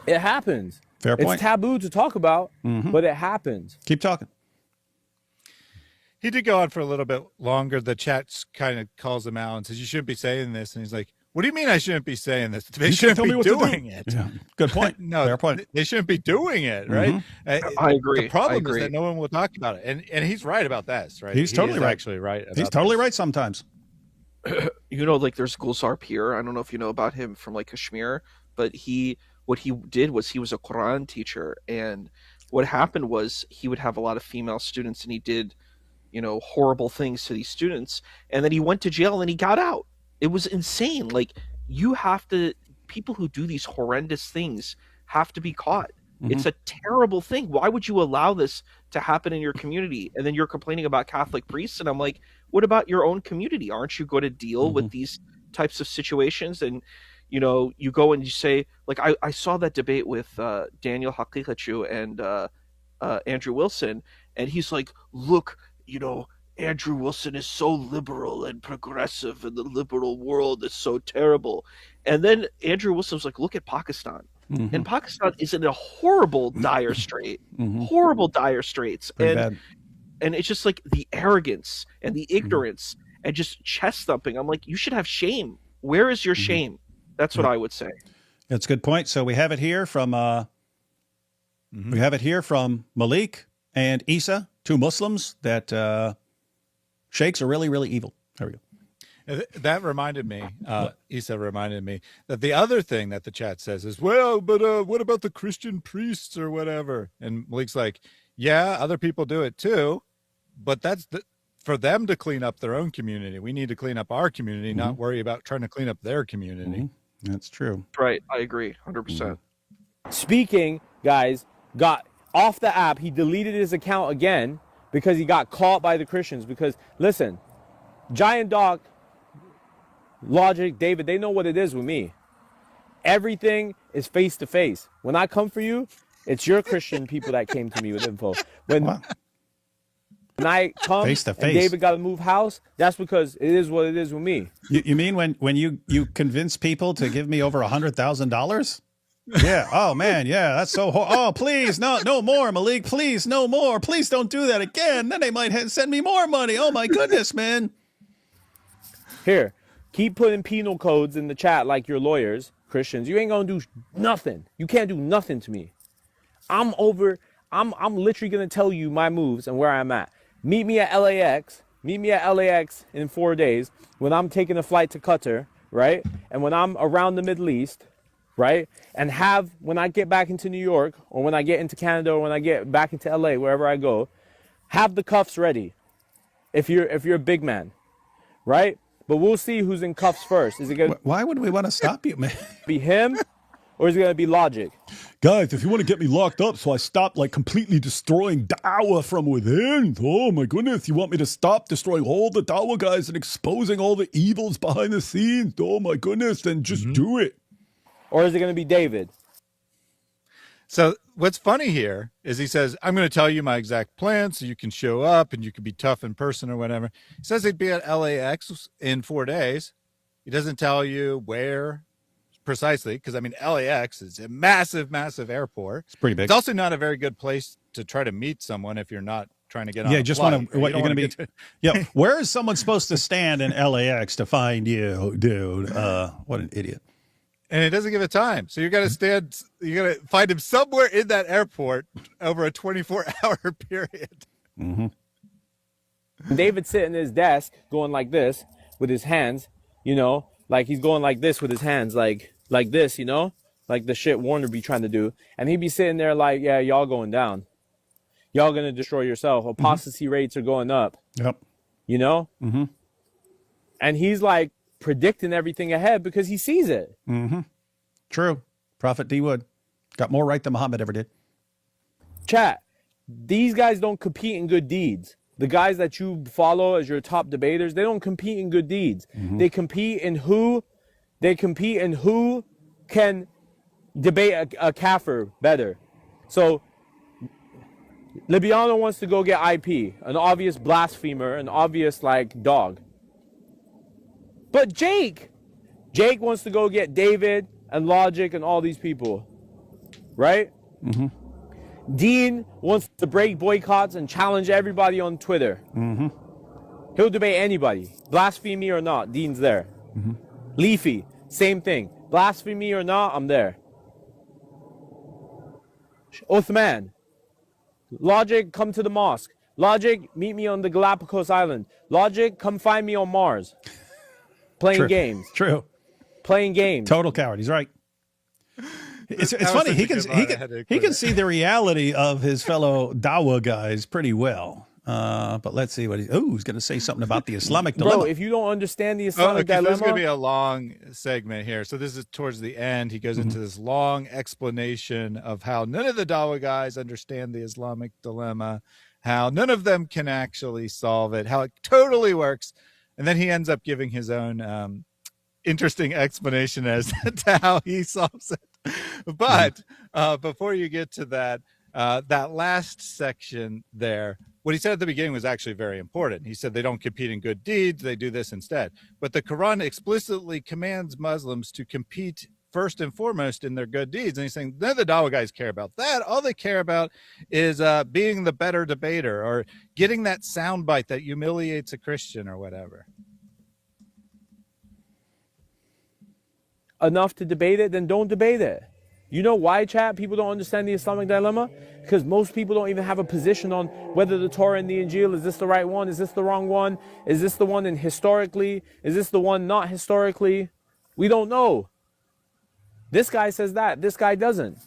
It happens. Fair point. It's taboo to talk about, but it happens. Keep talking. He did go on for a little bit longer. The chat kind of calls him out and says, you shouldn't be saying this. And he's like, what do you mean I shouldn't be saying this? They shouldn't be doing it. Yeah. Good point. No, fair point. They shouldn't be doing it, right? I agree. The problem is that no one will talk about it. And he's right about this, right? He's totally right. Actually right. He's totally right sometimes. There's Gulzar Pir. I don't know if you know about him from Kashmir, but what he did was he was a Quran teacher, and what happened was he would have a lot of female students, and he did, horrible things to these students, and then he went to jail and he got out. It was insane. People who do these horrendous things have to be caught. It's a terrible thing. Why would you allow this to happen in your community? And then you're complaining about Catholic priests, and I'm like, what about your own community? Aren't you going to deal with these types of situations? And you go and you say, I saw that debate with Daniel Haqiqatju and Andrew Wilson, and he's like, look, Andrew Wilson is so liberal and progressive, and the liberal world is so terrible. And then Andrew Wilson's like, look at Pakistan. And Pakistan is in a horrible dire strait, horrible dire straits. Pretty and bad. and it's just like the arrogance and the ignorance and just chest thumping. I'm like, you should have shame. Where is your shame? That's what I would say. That's a good point. So we have it here from Malik and Isa, two Muslims, that sheikhs are really, really evil. There we go. That reminded me, Isa reminded me that the other thing that the chat says is, well, but what about the Christian priests or whatever? And Malik's like, yeah, other people do it too, but that's for them to clean up their own community. We need to clean up our community, not worry about trying to clean up their community. That's true. Right. I agree 100%. Speaking, guys, got off the app. He deleted his account again because he got caught by the Christians. Because, listen, Giant Doc, Logic, David, they know what it is with me. Everything is face to face. When I come for you, it's your Christian people that came to me with info. When I come face to and face, David got to move house, that's because it is what it is with me. You mean when you convince people to give me over $100,000? Yeah. Oh man. Yeah. That's so. Oh, please, no more, Malik. Please, no more. Please don't do that again. Then they might send me more money. Oh my goodness, man. Here, keep putting penal codes in the chat like your lawyers, Christians. You ain't gonna do nothing. You can't do nothing to me. I'm literally gonna tell you my moves and where I'm at. Meet me at LAX. Meet me at LAX in 4 days when I'm taking a flight to Qatar, right? And when I'm around the Middle East, right? And when I get back into New York, or when I get into Canada, or when I get back into LA, wherever I go, have the cuffs ready. If you're a big man, right? But we'll see who's in cuffs first. Is it gonna? Why would we want to stop you, man? Be him, or is it gonna be Logic? Guys, if you want to get me locked up so I stop like completely destroying dawah from within, oh my goodness, you want me to stop destroying all the dawah guys and exposing all the evils behind the scenes? Oh my goodness, then just do it. Or is it going to be David? So what's funny here is he says, I'm going to tell you my exact plan so you can show up and you can be tough in person or whatever. He says he'd be at LAX in 4 days. He doesn't tell you where precisely, because I mean, LAX is a massive, massive airport. It's pretty big. It's also not a very good place to try to meet someone if you're not trying to get on. Yeah, just want to. What you're going to be? Yeah, where is someone supposed to stand in LAX to find you, dude? What an idiot! And it doesn't give a time, so you got to stand. You got to find him somewhere in that airport over a 24-hour period. David's sitting at his desk going like this with his hands, like he's going like this with his hands, like this, like the shit Warner be trying to do. And he'd be sitting there like, yeah, y'all going down. Y'all going to destroy yourself. Apostasy rates are going up. Yep. And he's like predicting everything ahead because he sees it. True. Prophet D. Wood got more right than Muhammad ever did. Chat, these guys don't compete in good deeds. The guys that you follow as your top debaters, they don't compete in good deeds. They compete in who can debate a kafir better. So Libiano wants to go get IP, an obvious blasphemer, an obvious like dog. But Jake wants to go get David and Logic and all these people, right? Dean wants to break boycotts and challenge everybody on Twitter. He'll debate anybody, blasphemy or not. Dean's there. Leafy, same thing. Blasphemy or not, I'm there. Uthman, Logic, come to the mosque. Logic, meet me on the Galapagos Island. Logic, come find me on Mars. Playing games. True. Playing games. Total coward. He's right. It's funny. He can see the reality of his fellow Dawa guys pretty well. But let's see what he's going to say something about the Islamic dilemma. Bro, if you don't understand the Islamic dilemma, there's going to be a long segment here. So this is towards the end. He goes into this long explanation of how none of the Dawa guys understand the Islamic dilemma, how none of them can actually solve it, how it totally works. And then he ends up giving his own interesting explanation as to how he solves it. But before you get to that, that last section there, what he said at the beginning was actually very important. He said they don't compete in good deeds, they do this instead. But the Quran explicitly commands Muslims to compete first and foremost in their good deeds. And he's saying none of the Dawa guys care about that. All they care about is being the better debater or getting that soundbite that humiliates a Christian or whatever. Enough to debate it, then don't debate it. You know why, chat? People don't understand the Islamic dilemma? Because most people don't even have a position on whether the Torah and the Injil, is this the right one? Is this the wrong one? Is this the one in historically? Is this the one not historically? We don't know. This guy says that. This guy doesn't.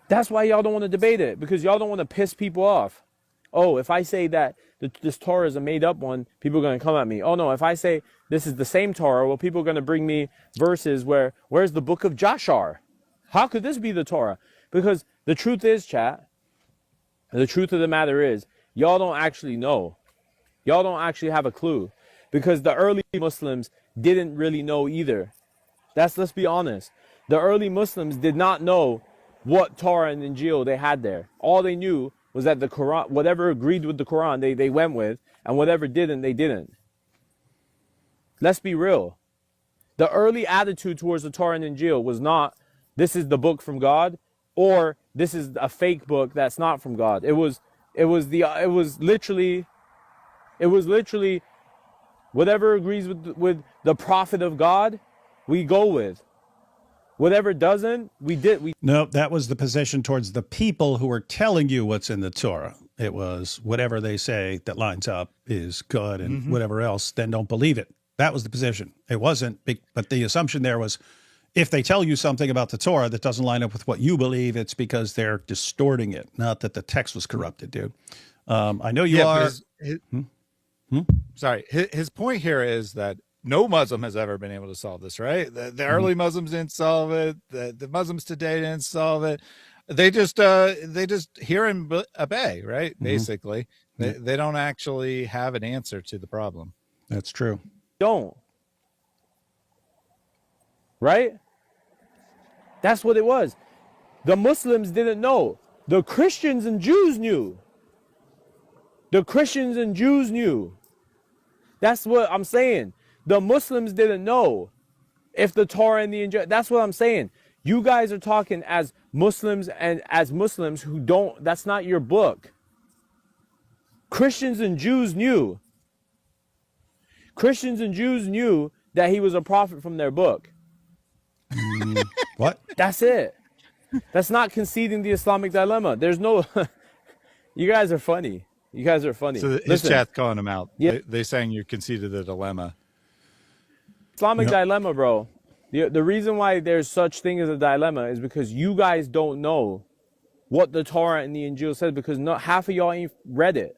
That's why y'all don't want to debate it, because y'all don't want to piss people off. Oh, if I say that this Torah is a made-up one, people are going to come at me. Oh, no, if I say this is the same Torah, well, people are going to bring me verses where's the book of Jashar? How could this be the Torah? Because the truth is, chat, the truth of the matter is, y'all don't actually know. Y'all don't actually have a clue. Because the early Muslims didn't really know either. Let's be honest. The early Muslims did not know what Torah and Injil they had there. All they knew was that the Quran, whatever agreed with the Quran, they went with, and whatever didn't, they didn't. Let's be real. The early attitude towards the Torah and Injil was not, this is the book from God, or this is a fake book that's not from God. It was literally whatever agrees with the prophet of God, we go with. Whatever doesn't, No, that was the position towards the people who were telling you what's in the Torah. It was whatever they say that lines up is good, and whatever else, then don't believe it. That was the position. It wasn't, but the assumption there was, if they tell you something about the Torah that doesn't line up with what you believe, it's because they're distorting it, not that the text was corrupted, dude. I know you are. Sorry, his point here is that no Muslim has ever been able to solve this, right? The early Muslims didn't solve it. The Muslims today didn't solve it. They just hear and obey, right? Basically, they don't actually have an answer to the problem. That's true. Don't. Right? That's what it was. The Muslims didn't know. The Christians and Jews knew. The Christians and Jews knew. That's what I'm saying. The Muslims didn't know if the Torah and the Injil. That's what I'm saying. You guys are talking as Muslims and as Muslims who don't. That's not your book. Christians and Jews knew. Christians and Jews knew that he was a prophet from their book. What? That's it. That's not conceding the Islamic dilemma. There's no. You guys are funny. You guys are funny. So his chat's calling him out. Yeah. They saying you conceded the dilemma. Islamic dilemma, bro. The reason why there's such thing as a dilemma is because you guys don't know what the Torah and the Injil says, because half of y'all ain't read it.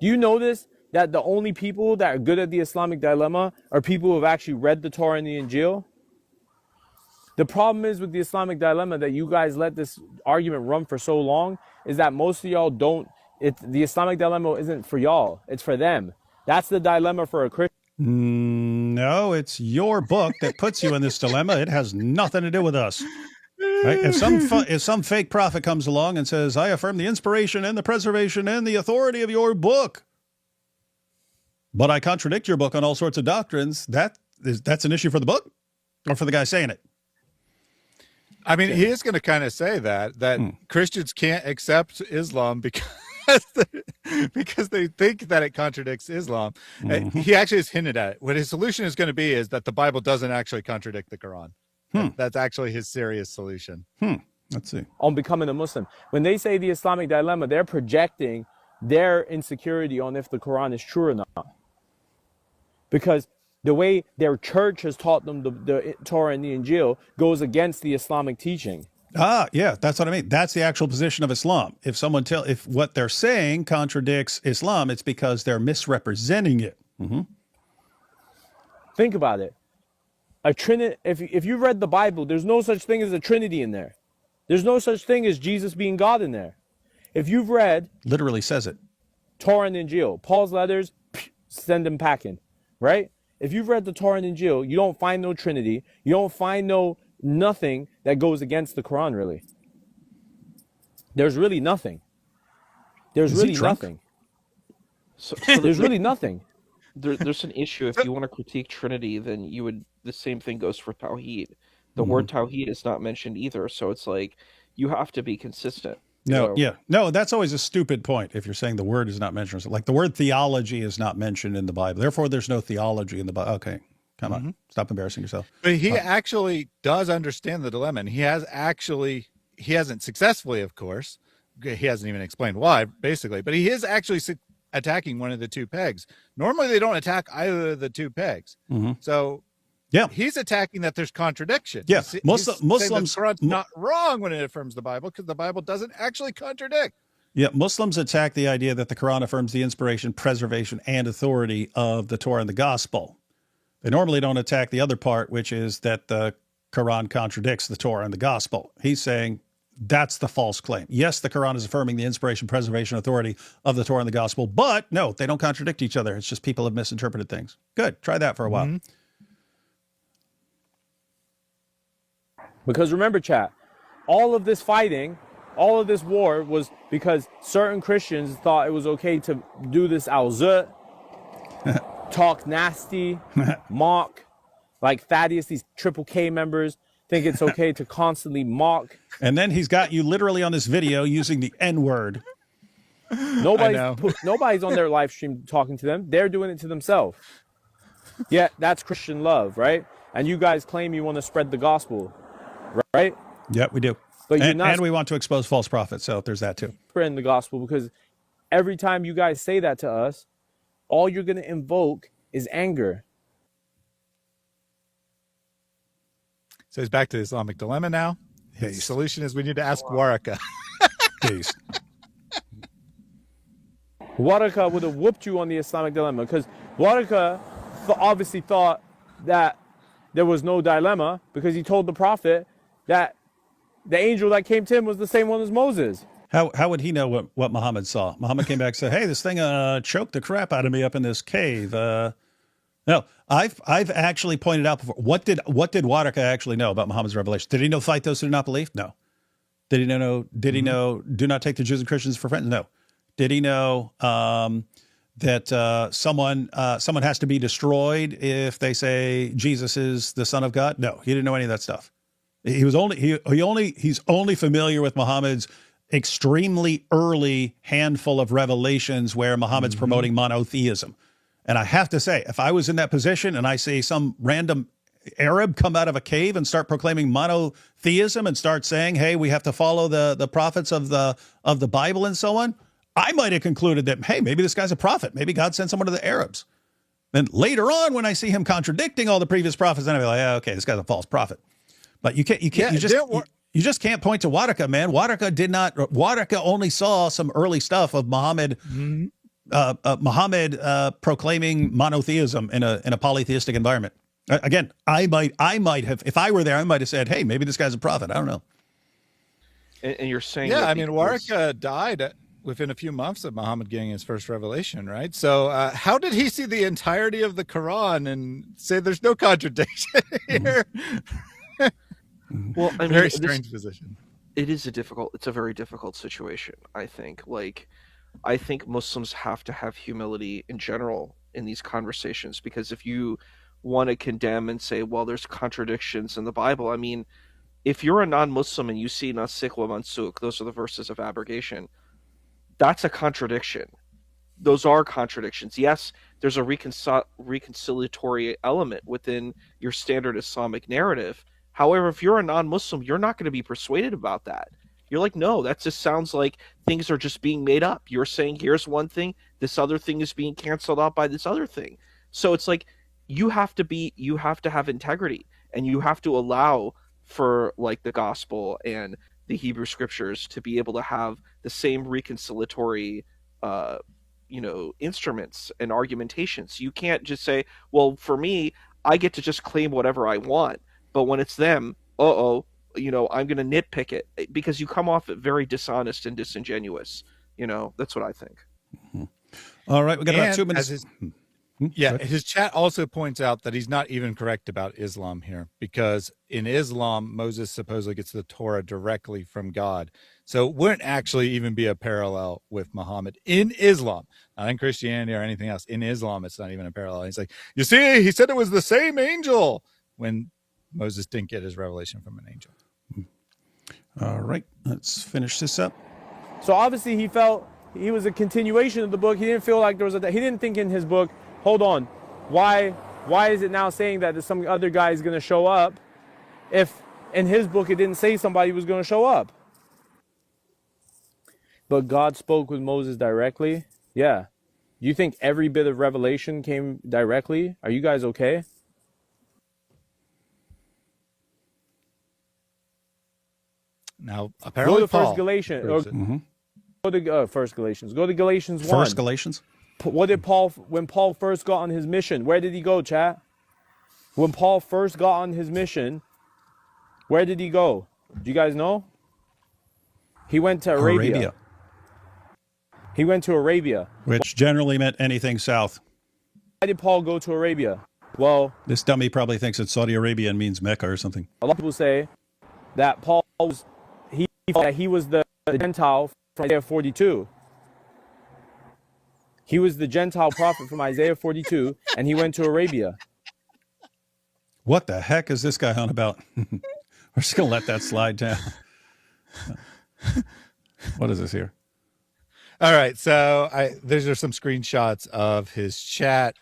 Do you know this? That the only people that are good at the Islamic dilemma are people who have actually read the Torah and the Injil? The problem is with the Islamic dilemma that you guys let this argument run for so long is that most of y'all don't. The Islamic dilemma isn't for y'all. It's for them. That's the dilemma for a Christian. No, it's your book that puts you in this dilemma. It has nothing to do with us. Right? If some fake prophet comes along and says, I affirm the inspiration and the preservation and the authority of your book, but I contradict your book on all sorts of doctrines, that's an issue for the book or for the guy saying it? I mean, he is going to kind of say that Christians can't accept Islam because they think that it contradicts Islam. He actually has hinted at it. What his solution is going to be is that the Bible doesn't actually contradict the Quran. That's actually his serious solution. Let's see. On becoming a Muslim. When they say the Islamic dilemma, they're projecting their insecurity on if the Quran is true or not. Because the way their church has taught them the Torah and the Injil goes against the Islamic teaching. Yeah, that's what I mean. That's the actual position of Islam. If what they're saying contradicts Islam, it's because they're misrepresenting it. Think about it. A Trinity. If you read the Bible, there's no such thing as a Trinity in there. There's no such thing as Jesus being God in there. If you've read, literally says it, Torah and Injil, Paul's letters, send them packing, right? If you've read the Torah and Injil, you don't find no Trinity. You don't find nothing that goes against the Quran, really. There's really nothing. There's really nothing. So there's really nothing. there's an issue. If you want to critique Trinity, then the same thing goes for Tawheed. The word Tawheed is not mentioned either, so it's like you have to be consistent. No, that's always a stupid point. If you're saying the word is not mentioned, like the word theology is not mentioned in the Bible, therefore there's no theology in the Bible. Okay, come on, stop embarrassing yourself. But he actually does understand the dilemma, and he hasn't successfully, of course. He hasn't even explained why, basically, but he is actually attacking one of the two pegs. Normally, they don't attack either of the two pegs. So, he's attacking that there's contradiction. Yeah, Muslims the Quran's not wrong when it affirms the Bible, because the Bible doesn't actually contradict. Yeah, Muslims attack the idea that the Quran affirms the inspiration, preservation, and authority of the Torah and the Gospel. They normally don't attack the other part, which is that the Quran contradicts the Torah and the Gospel. He's saying that's the false claim. Yes, the Quran is affirming the inspiration, preservation, authority of the Torah and the Gospel, but no, they don't contradict each other. It's just people have misinterpreted things. Good. Try that for a while. Because remember, chat, all of this fighting, all of this war was because certain Christians thought it was okay to do this al-zut, talk nasty, mock, like Thaddeus, these Triple K members think it's okay to constantly mock. And then he's got you literally on this video using the N-word. Nobody's on their live stream talking to them. They're doing it to themselves. Yeah, that's Christian love, right? And you guys claim you want to spread the gospel, right? Yeah, we do. But and we want to expose false prophets, so there's that too. Spreading the gospel, because every time you guys say that to us, all you're going to invoke is anger. So he's back to the Islamic dilemma now. The solution is we need to ask Waraka. Peace. Waraka would have whooped you on the Islamic dilemma, because Waraka obviously thought that there was no dilemma, because he told the prophet that the angel that came to him was the same one as Moses. How would he know what Muhammad saw? Muhammad came back and said, "Hey, this thing choked the crap out of me up in this cave." No, I've actually pointed out before. What did Waraka actually know about Muhammad's revelation? Did he know fight those who do not believe? No. Did he know? Did he know do not take the Jews and Christians for friends? No. Did he know that someone has to be destroyed if they say Jesus is the Son of God? No, he didn't know any of that stuff. He's only familiar with Muhammad's extremely early handful of revelations where Muhammad's promoting monotheism. And I have to say, if I was in that position and I see some random Arab come out of a cave and start proclaiming monotheism and start saying, hey, we have to follow the prophets of the Bible and so on, I might have concluded that, hey, maybe this guy's a prophet. Maybe God sent someone to the Arabs. Then later on, when I see him contradicting all the previous prophets, then I'll be like, okay, this guy's a false prophet. But you just can't point to Waraka, man. Waraka only saw some early stuff of Muhammad proclaiming monotheism in a polytheistic environment. Again, I might have, if I were there, I might have said, hey, maybe this guy's a prophet. I don't know. And you're saying, yeah, I mean, Waraka died within a few months of Muhammad getting his first revelation, right? So how did he see the entirety of the Quran and say there's no contradiction here? Well, I mean, very strange position. It's a very difficult situation, I think. I think Muslims have to have humility in general in these conversations, because if you want to condemn and say, well, there's contradictions in the Bible, I mean, if you're a non-Muslim and you see nasikh wa mansukh, those are the verses of abrogation, that's a contradiction. Those are contradictions. Yes, there's a reconciliatory element within your standard Islamic narrative. However, if you're a non-Muslim, you're not going to be persuaded about that. You're like, no, that just sounds like things are just being made up. You're saying here's one thing, this other thing is being canceled out by this other thing. So it's like you have to have integrity, and you have to allow for like the gospel and the Hebrew scriptures to be able to have the same reconciliatory instruments and argumentations. You can't just say, well, for me, I get to just claim whatever I want. But when it's them, I'm going to nitpick it, because you come off very dishonest and disingenuous. That's what I think. All right, we got about 2 minutes. Yeah, his chat also points out that he's not even correct about Islam here, because in Islam, Moses supposedly gets the Torah directly from God. So it wouldn't actually even be a parallel with Muhammad in Islam, not in Christianity or anything else. In Islam, it's not even a parallel. He's like, you see, he said it was the same angel when Moses didn't get his revelation from an angel. All right, let's finish this up. So obviously he felt he was a continuation of the book. He didn't feel like there was he didn't think in his book, hold on, why is it now saying that some other guy is going to show up if in his book it didn't say somebody was going to show up? But God spoke with Moses directly? Yeah. You think every bit of revelation came directly? Are you guys okay? Now, apparently, go to First Galatians. Go to First Galatians. Go to Galatians 1. First Galatians. What did when Paul first got on his mission? Where did he go, chat? When Paul first got on his mission, where did he go? Do you guys know? He went to Arabia. He went to Arabia, which generally meant anything south. Why did Paul go to Arabia? Well, this dummy probably thinks it's Saudi Arabia and means Mecca or something. A lot of people say that Paul was he was the Gentile from Isaiah 42. He was the Gentile prophet from Isaiah 42, and he went to Arabia. What the heck is this guy on about? We're just going to let that slide down. What is this here? All right, so these are some screenshots of his chat.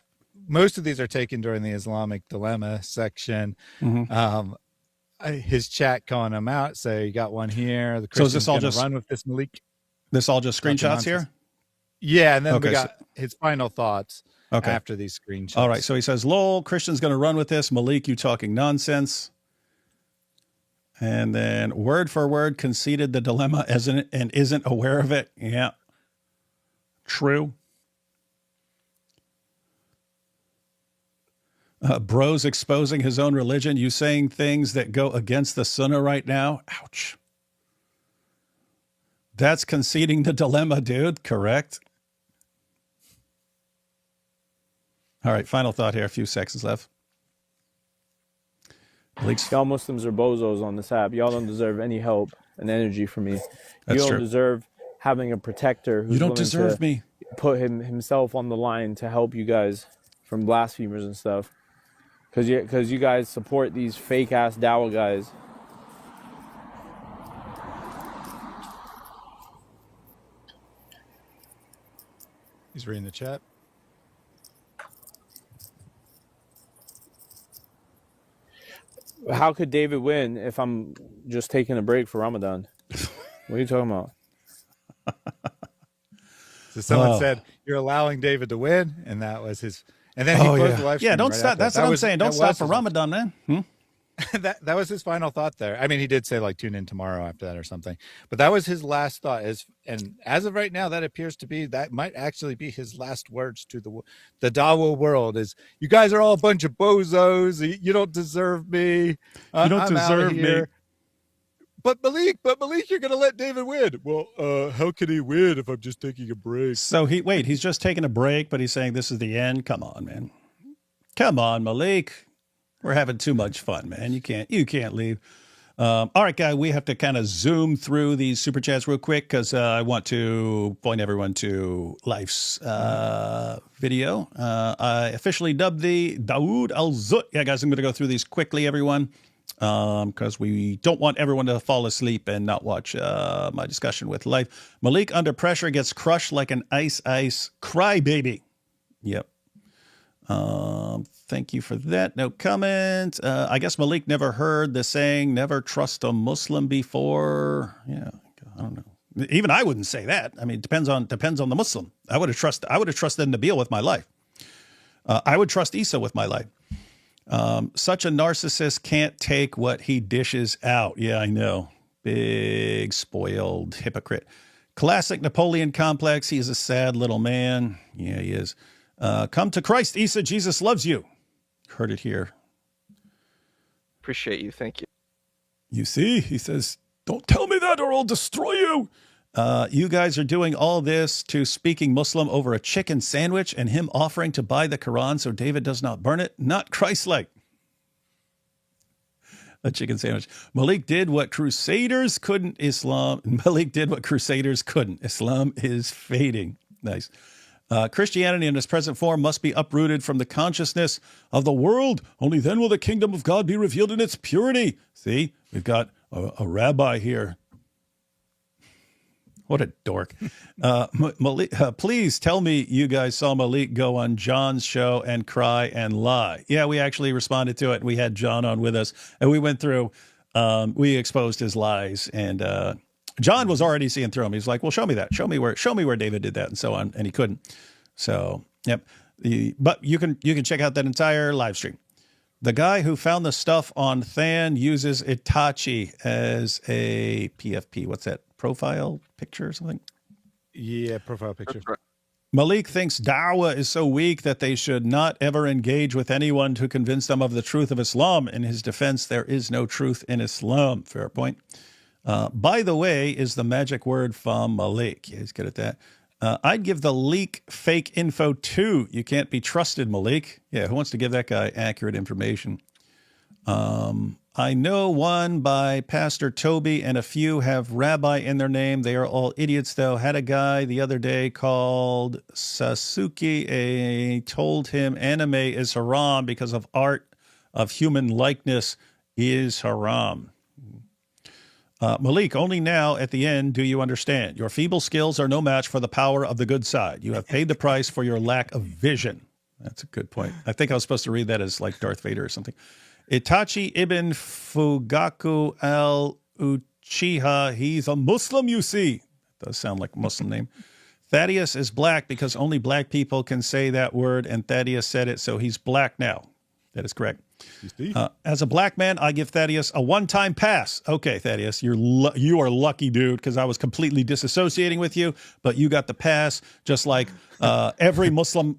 Most of these are taken during the Islamic dilemma section. His chat calling him out. So you got one here. The so is this all just run with this, Malik? This all just screenshots here? Yeah, and then we got his final thoughts after these screenshots. All right, so he says, "Lol, Christian's going to run with this. Malik, you talking nonsense." And then word for word conceded the dilemma and isn't aware of it. Yeah. True. Bro's exposing his own religion. You saying things that go against the sunnah right now. Ouch. That's conceding the dilemma, dude. Correct. All right, final thought here. A few seconds left. Y'all Muslims are bozos on this app. Y'all don't deserve any help and energy from me. You don't deserve having a protector who's willing to put himself on the line to help you guys from blasphemers and stuff. Because you guys support these fake ass Dawah guys. He's reading the chat. How could David win if I'm just taking a break for Ramadan? What are you talking about? So someone said you're allowing David to win, and that was his. And then he closed the live stream. Yeah, don't stop. That's what I'm saying. Don't stop for Ramadan, man. That was his final thought there. I mean, he did say like tune in tomorrow after that or something, but that was his last thought. And as of right now, that appears to be that might actually be his last words to the Dawah world. Is you guys are all a bunch of bozos. You don't deserve me. You don't deserve me. But Malik, you're gonna let David win. Well, how can he win if I'm just taking a break? So he's just taking a break, but he's saying this is the end. Come on, man. Come on, Malik. We're having too much fun, man. You can't leave. All right, guy, we have to kind of zoom through these super chats real quick because I want to point everyone to Life's video. I officially dubbed the Dawood Al-Zut. Yeah, guys, I'm going to go through these quickly, everyone, because we don't want everyone to fall asleep and not watch my discussion with Life. Malik under pressure gets crushed like an ice crybaby. Yep. Thank you for that. No comment. I guess Malik never heard the saying, never trust a Muslim before. Yeah, I don't know. Even I wouldn't say that. I mean, it depends on the Muslim. I would have trusted Nabil with my life. I would trust Isa with my life. Such a narcissist can't take what he dishes out. Yeah, I know. Big, spoiled hypocrite. Classic Napoleon complex. He is a sad little man. Yeah, he is. Come to Christ, Isa. Jesus loves you. Heard it here. Appreciate you. Thank you. You see, he says, don't tell me that or I'll destroy you. You guys are doing all this to speaking Muslim over a chicken sandwich and him offering to buy the Quran so David does not burn it. Not Christ-like. A chicken sandwich. Malik did what Crusaders couldn't. Malik did what Crusaders couldn't. Islam is fading. Nice. Christianity in its present form must be uprooted from the consciousness of the world. Only then will the kingdom of God be revealed in its purity. See, we've got a rabbi here. What a dork. Malik, please tell me you guys saw Malik go on John's show and cry and lie. Yeah, we actually responded to it. We had John on with us, and we went through, we exposed his lies, and John was already seeing through him. He's like, well, show me that. Show me where David did that, and so on, and he couldn't. So, yep. But you can check out that entire live stream. The guy who found the stuff on Than uses Itachi as a PFP. What's that? Profile picture or something? Yeah, profile picture. Malik thinks da'wah is so weak that they should not ever engage with anyone to convince them of the truth of Islam. In his defense, there is no truth in Islam. Fair point. By the way, is the magic word from Malik. Yeah, he's good at that. I'd give the leak fake info too. You can't be trusted, Malik. Yeah, who wants to give that guy accurate information? I know one by Pastor Toby, and a few have rabbi in their name. They are all idiots, though. Had a guy the other day called Sasuke. Told him anime is haram because of art of human likeness is haram. Malik, only now at the end do you understand. Your feeble skills are no match for the power of the good side. You have paid the price for your lack of vision. That's a good point. I think I was supposed to read that as like Darth Vader or something. Itachi ibn Fugaku al-Uchiha. He's a Muslim, you see. Does sound like a Muslim name. Thaddeus is black because only black people can say that word, and Thaddeus said it, so he's black now. That is correct. As a black man, I give Thaddeus a one-time pass. Okay, Thaddeus, you are lucky, dude, because I was completely disassociating with you, but you got the pass, just like every Mexican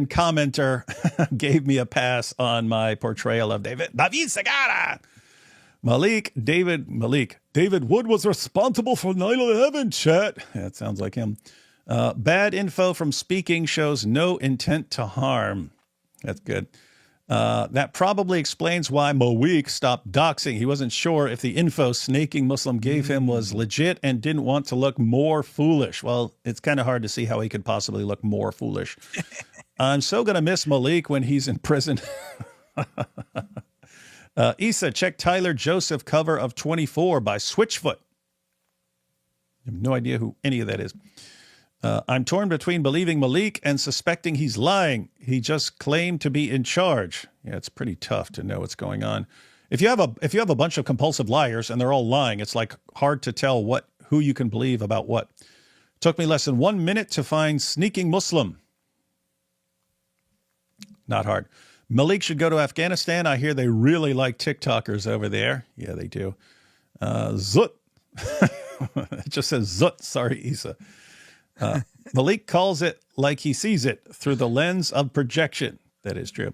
commenter gave me a pass on my portrayal of David Segara. David Wood was responsible for 9/11, chat. That sounds like him. Bad info from speaking shows no intent to harm. That's good. That probably explains why Malik stopped doxing. He wasn't sure if the info snaking Muslim gave him was legit and didn't want to look more foolish. Well, it's kind of hard to see how he could possibly look more foolish. I'm so going to miss Malik when he's in prison. Issa, check Tyler Joseph cover of 24 by Switchfoot. I have no idea who any of that is. I'm torn between believing Malik and suspecting he's lying. He just claimed to be in charge. Yeah, it's pretty tough to know what's going on. If you have a bunch of compulsive liars and they're all lying, it's like hard to tell who you can believe about what. Took me less than 1 minute to find sneaking Muslim. Not hard. Malik should go to Afghanistan. I hear they really like TikTokers over there. Yeah, they do. Zut. It just says Zut. Sorry, Issa. Malik calls it like he sees it through the lens of projection. That is true.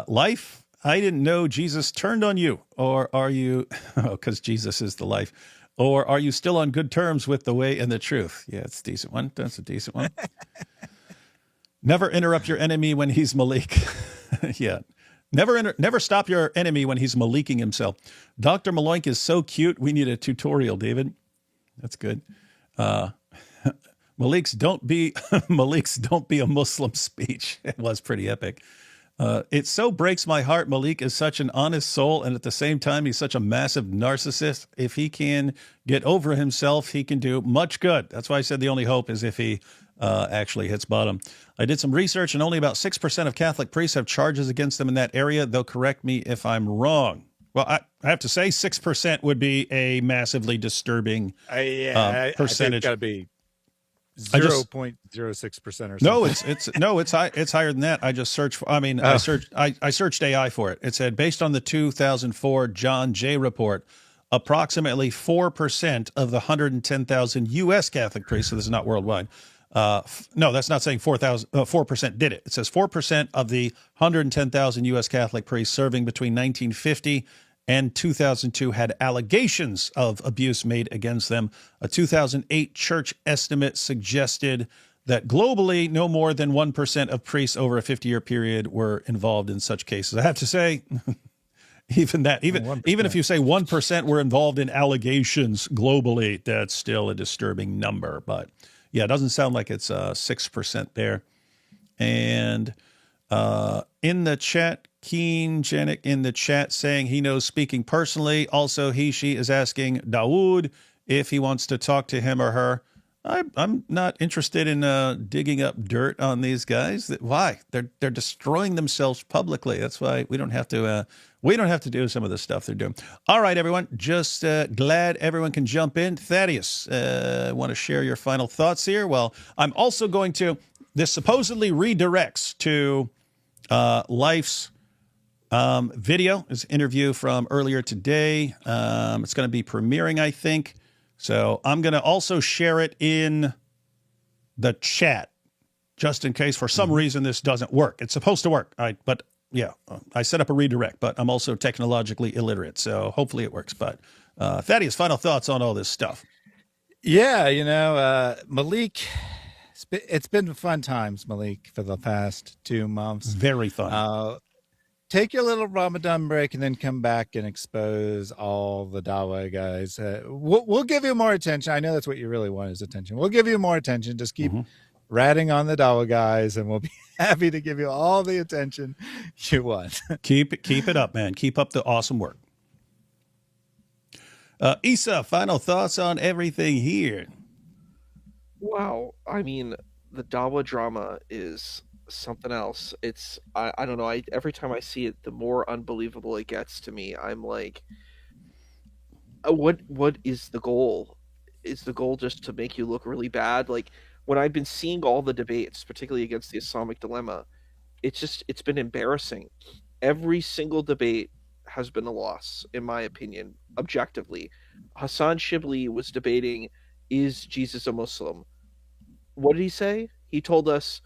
Life, I didn't know Jesus turned on you. Or are you, because Jesus is the life. Or are you still on good terms with the way and the truth? Yeah, it's a decent one. That's a decent one. Never interrupt your enemy when he's Malik. Yeah. Never stop your enemy when he's Maliking himself. Dr. Maloink is so cute. We need a tutorial, David. That's good. Malik's don't be a Muslim speech. It was pretty epic. It so breaks my heart. Malik is such an honest soul, and at the same time, he's such a massive narcissist. If he can get over himself, he can do much good. That's why I said the only hope is if he actually hits bottom. I did some research, and only about 6% of Catholic priests have charges against them in that area. They'll correct me if I'm wrong. Well, I have to say 6% would be a massively disturbing percentage. I think it's got to be 0.06% or something. No, it's higher than that. I just searched for, I searched AI for it. It said based on the 2004 John Jay report, approximately 4% of the 110,000 U.S. Catholic priests, so this is not worldwide. No, that's not saying 4% did it. It says 4% of the 110,000 U.S. Catholic priests serving between 1950 and 2002 had allegations of abuse made against them. A 2008 church estimate suggested that globally, no more than 1% of priests over a 50-year period were involved in such cases. I have to say, even if you say 1% were involved in allegations globally, that's still a disturbing number. But yeah, it doesn't sound like it's 6% there. And in the chat, Keen Janik in the chat saying he knows speaking personally. Also, she is asking Dawood if he wants to talk to him or her. I'm not interested in digging up dirt on these guys. Why? They're destroying themselves publicly. That's why we don't have to do some of the stuff they're doing. All right, everyone. Just glad everyone can jump in. Thaddeus, want to share your final thoughts here? Well, I'm also going to. This supposedly redirects to Life's video. Is an interview from earlier today. It's going to be premiering, I think. So I'm going to also share it in the chat, just in case for some reason this doesn't work. It's supposed to work, but yeah, I set up a redirect, but I'm also technologically illiterate, so hopefully it works. But Thaddeus, final thoughts on all this stuff? Yeah, Malik, it's been fun times, Malik, for the past 2 months. Very fun. Take your little Ramadan break and then come back and expose all the Dawa guys. We'll give you more attention. I know that's what you really want is attention. We'll give you more attention. Just keep ratting on the Dawa guys, and we'll be happy to give you all the attention you want. Keep it up, man. Keep up the awesome work. Issa, final thoughts on everything here? Wow. I mean, the Dawa drama is something else. It's I don't know. Every time I see it, the more unbelievable it gets to me. I'm like, what is the goal? Is the goal just to make you look really bad? Like when I've been seeing all the debates, particularly against the Islamic dilemma, it's been embarrassing. Every single debate has been a loss, in my opinion, objectively. Hassan Shibli was debating, is Jesus a Muslim? What did he say? He told us,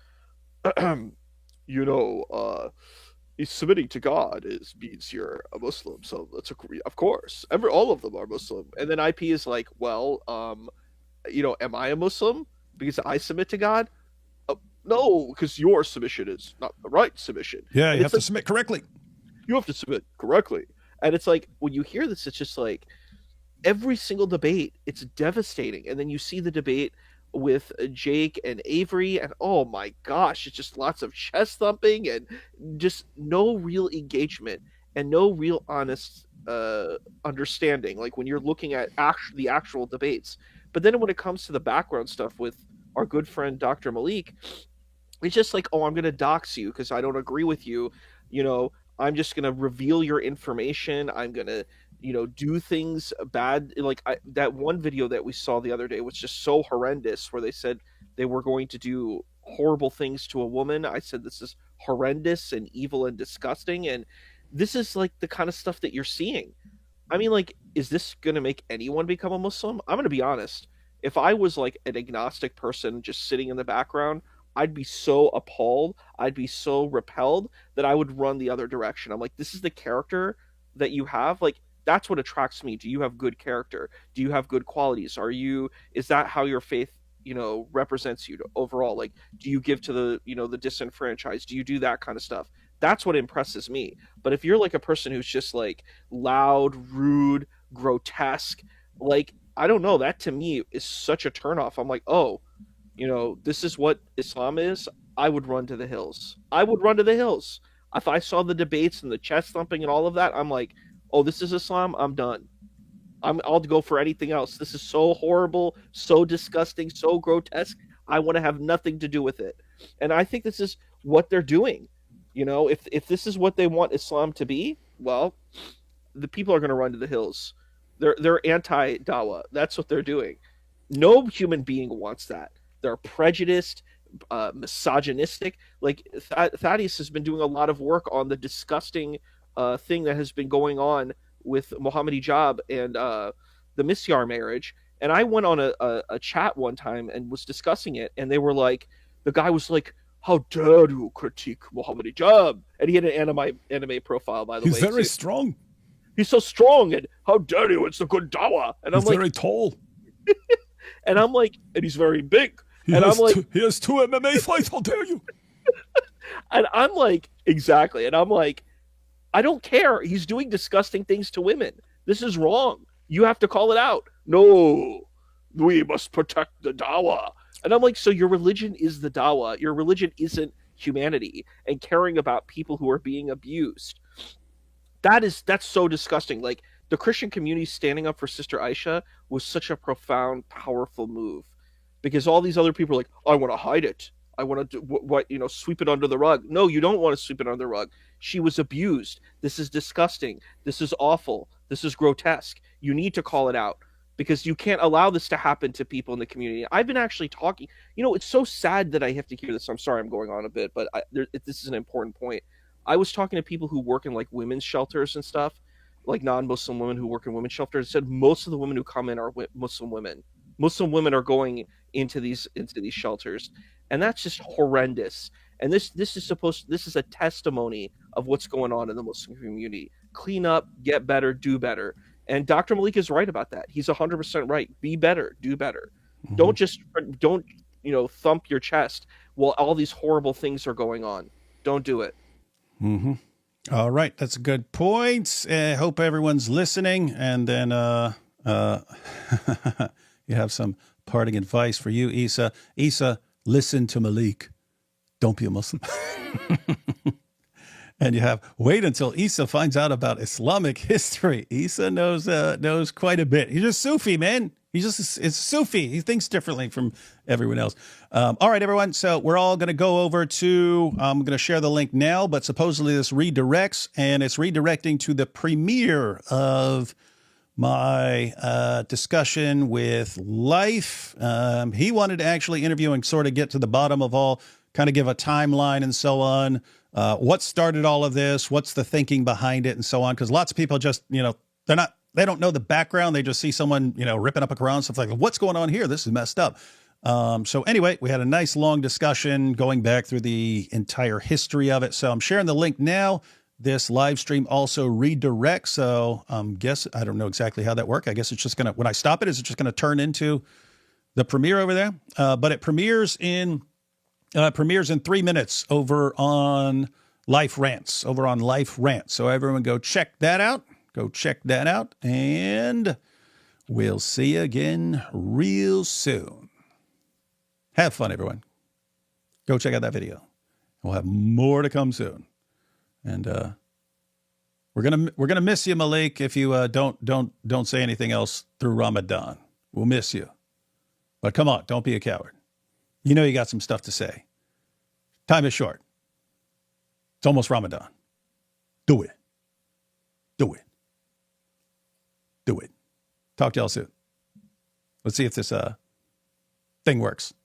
submitting to God means you're a Muslim, so let's agree. Of course, all of them are Muslim. And then IP is like, well, am I a Muslim because I submit to God? No, because your submission is not the right submission. Yeah, you have to submit correctly. You have to submit correctly. And it's like, when you hear this, it's just like, every single debate, it's devastating. And then you see the debate with Jake and Avery, and oh my gosh, it's just lots of chest thumping and just no real engagement and no real honest understanding, like when you're looking at the actual debates. But then when it comes to the background stuff with our good friend Dr. Malik, it's just like, oh, I'm going to dox you because I don't agree with you. I'm just going to reveal your information. I'm going to do things bad. Like that one video that we saw the other day was just so horrendous, where they said they were going to do horrible things to a woman. I said, this is horrendous and evil and disgusting. And this is like the kind of stuff that you're seeing. I mean, like, is this going to make anyone become a Muslim? I'm going to be honest. If I was like an agnostic person just sitting in the background, I'd be so appalled. I'd be so repelled that I would run the other direction. I'm like, this is the character that you have. Like, that's what attracts me. Do you have good character? Do you have good qualities? Is that how your faith, represents you overall? Like, do you give to the, the disenfranchised? Do you do that kind of stuff? That's what impresses me. But if you're like a person who's just like loud, rude, grotesque, like, I don't know, that to me is such a turnoff. I'm like, oh, this is what Islam is. I would run to the hills. If I saw the debates and the chest thumping and all of that, I'm like, oh, this is Islam, I'm done. I'll go for anything else. This is so horrible, so disgusting, so grotesque. I want to have nothing to do with it. And I think this is what they're doing. If this is what they want Islam to be, well, the people are going to run to the hills. They're anti-Dawa. That's what they're doing. No human being wants that. They're prejudiced, misogynistic. Like Thaddeus has been doing a lot of work on the disgusting thing that has been going on with Muhammad hijab and the Misyar marriage. And I went on a chat one time and was discussing it, and they were like, the guy was like, how dare you critique Muhammad hijab? And he had an anime profile, by the way. He's very strong. he's so strong, and how dare you? It's a good dawah. And He's I'm like, very tall. and I'm like, and he's very big. He And has I'm like, he has 2 MMA fights. How dare you? and I'm like, exactly. And I'm like, I don't care. He's doing disgusting things to women. This is wrong. You have to call it out. No, we must protect the dawah. And I'm like, so your religion is the dawah. Your religion isn't humanity and caring about people who are being abused. That's so disgusting. Like, the Christian community standing up for Sister Aisha was such a profound, powerful move, because all these other people are like, I want to hide it. I want to sweep it under the rug. No, you don't want to sweep it under the rug. She was abused. This is disgusting. This is awful. This is grotesque. You need to call it out, because you can't allow this to happen to people in the community. I've been actually talking. It's so sad that I have to hear this. I'm sorry I'm going on a bit, but this is an important point. I was talking to people who work in like women's shelters and stuff, like non-Muslim women who work in women's shelters. Said most of the women who come in are Muslim women. Muslim women are going into these shelters, and that's just horrendous. And this is a testimony of what's going on in the Muslim community. Clean up, get better, do better. And Dr. Malik is right about that. He's 100% right. Be better, do better. Mm-hmm. Don't thump your chest while all these horrible things are going on. Don't do it. Mm-hmm. All right, that's a good point. Hope everyone's listening, and then you have some parting advice for you, Isa. Isa, listen to Malik. Don't be a Muslim. And you have wait until Isa finds out about Islamic history. Isa knows quite a bit. He's just Sufi, man. It's Sufi. He thinks differently from everyone else. All right, everyone. So we're all going to go over to, I'm going to share the link now, but supposedly this redirects, and it's redirecting to the premiere of my discussion with Life. He wanted to actually interview and sort of get to the bottom of all, kind of give a timeline and so on. What started all of this? What's the thinking behind it and so on? Because lots of people just, they don't know the background. They just see someone, ripping up a Quran, stuff like, what's going on here? This is messed up. So anyway, we had a nice long discussion going back through the entire history of it. So I'm sharing the link now. This live stream also redirects. So I don't know exactly how that works. I guess it's just going to, when I stop it, is it just going to turn into the premiere over there? But it premieres in 3 minutes over on Life Rants, So everyone go check that out. And we'll see you again real soon. Have fun, everyone. Go check out that video. We'll have more to come soon. And we're gonna miss you, Malik, if you don't say anything else through Ramadan. We'll miss you. But come on, don't be a coward. You know you got some stuff to say. Time is short. It's almost Ramadan. Do it. Talk to y'all soon. Let's see if this thing works.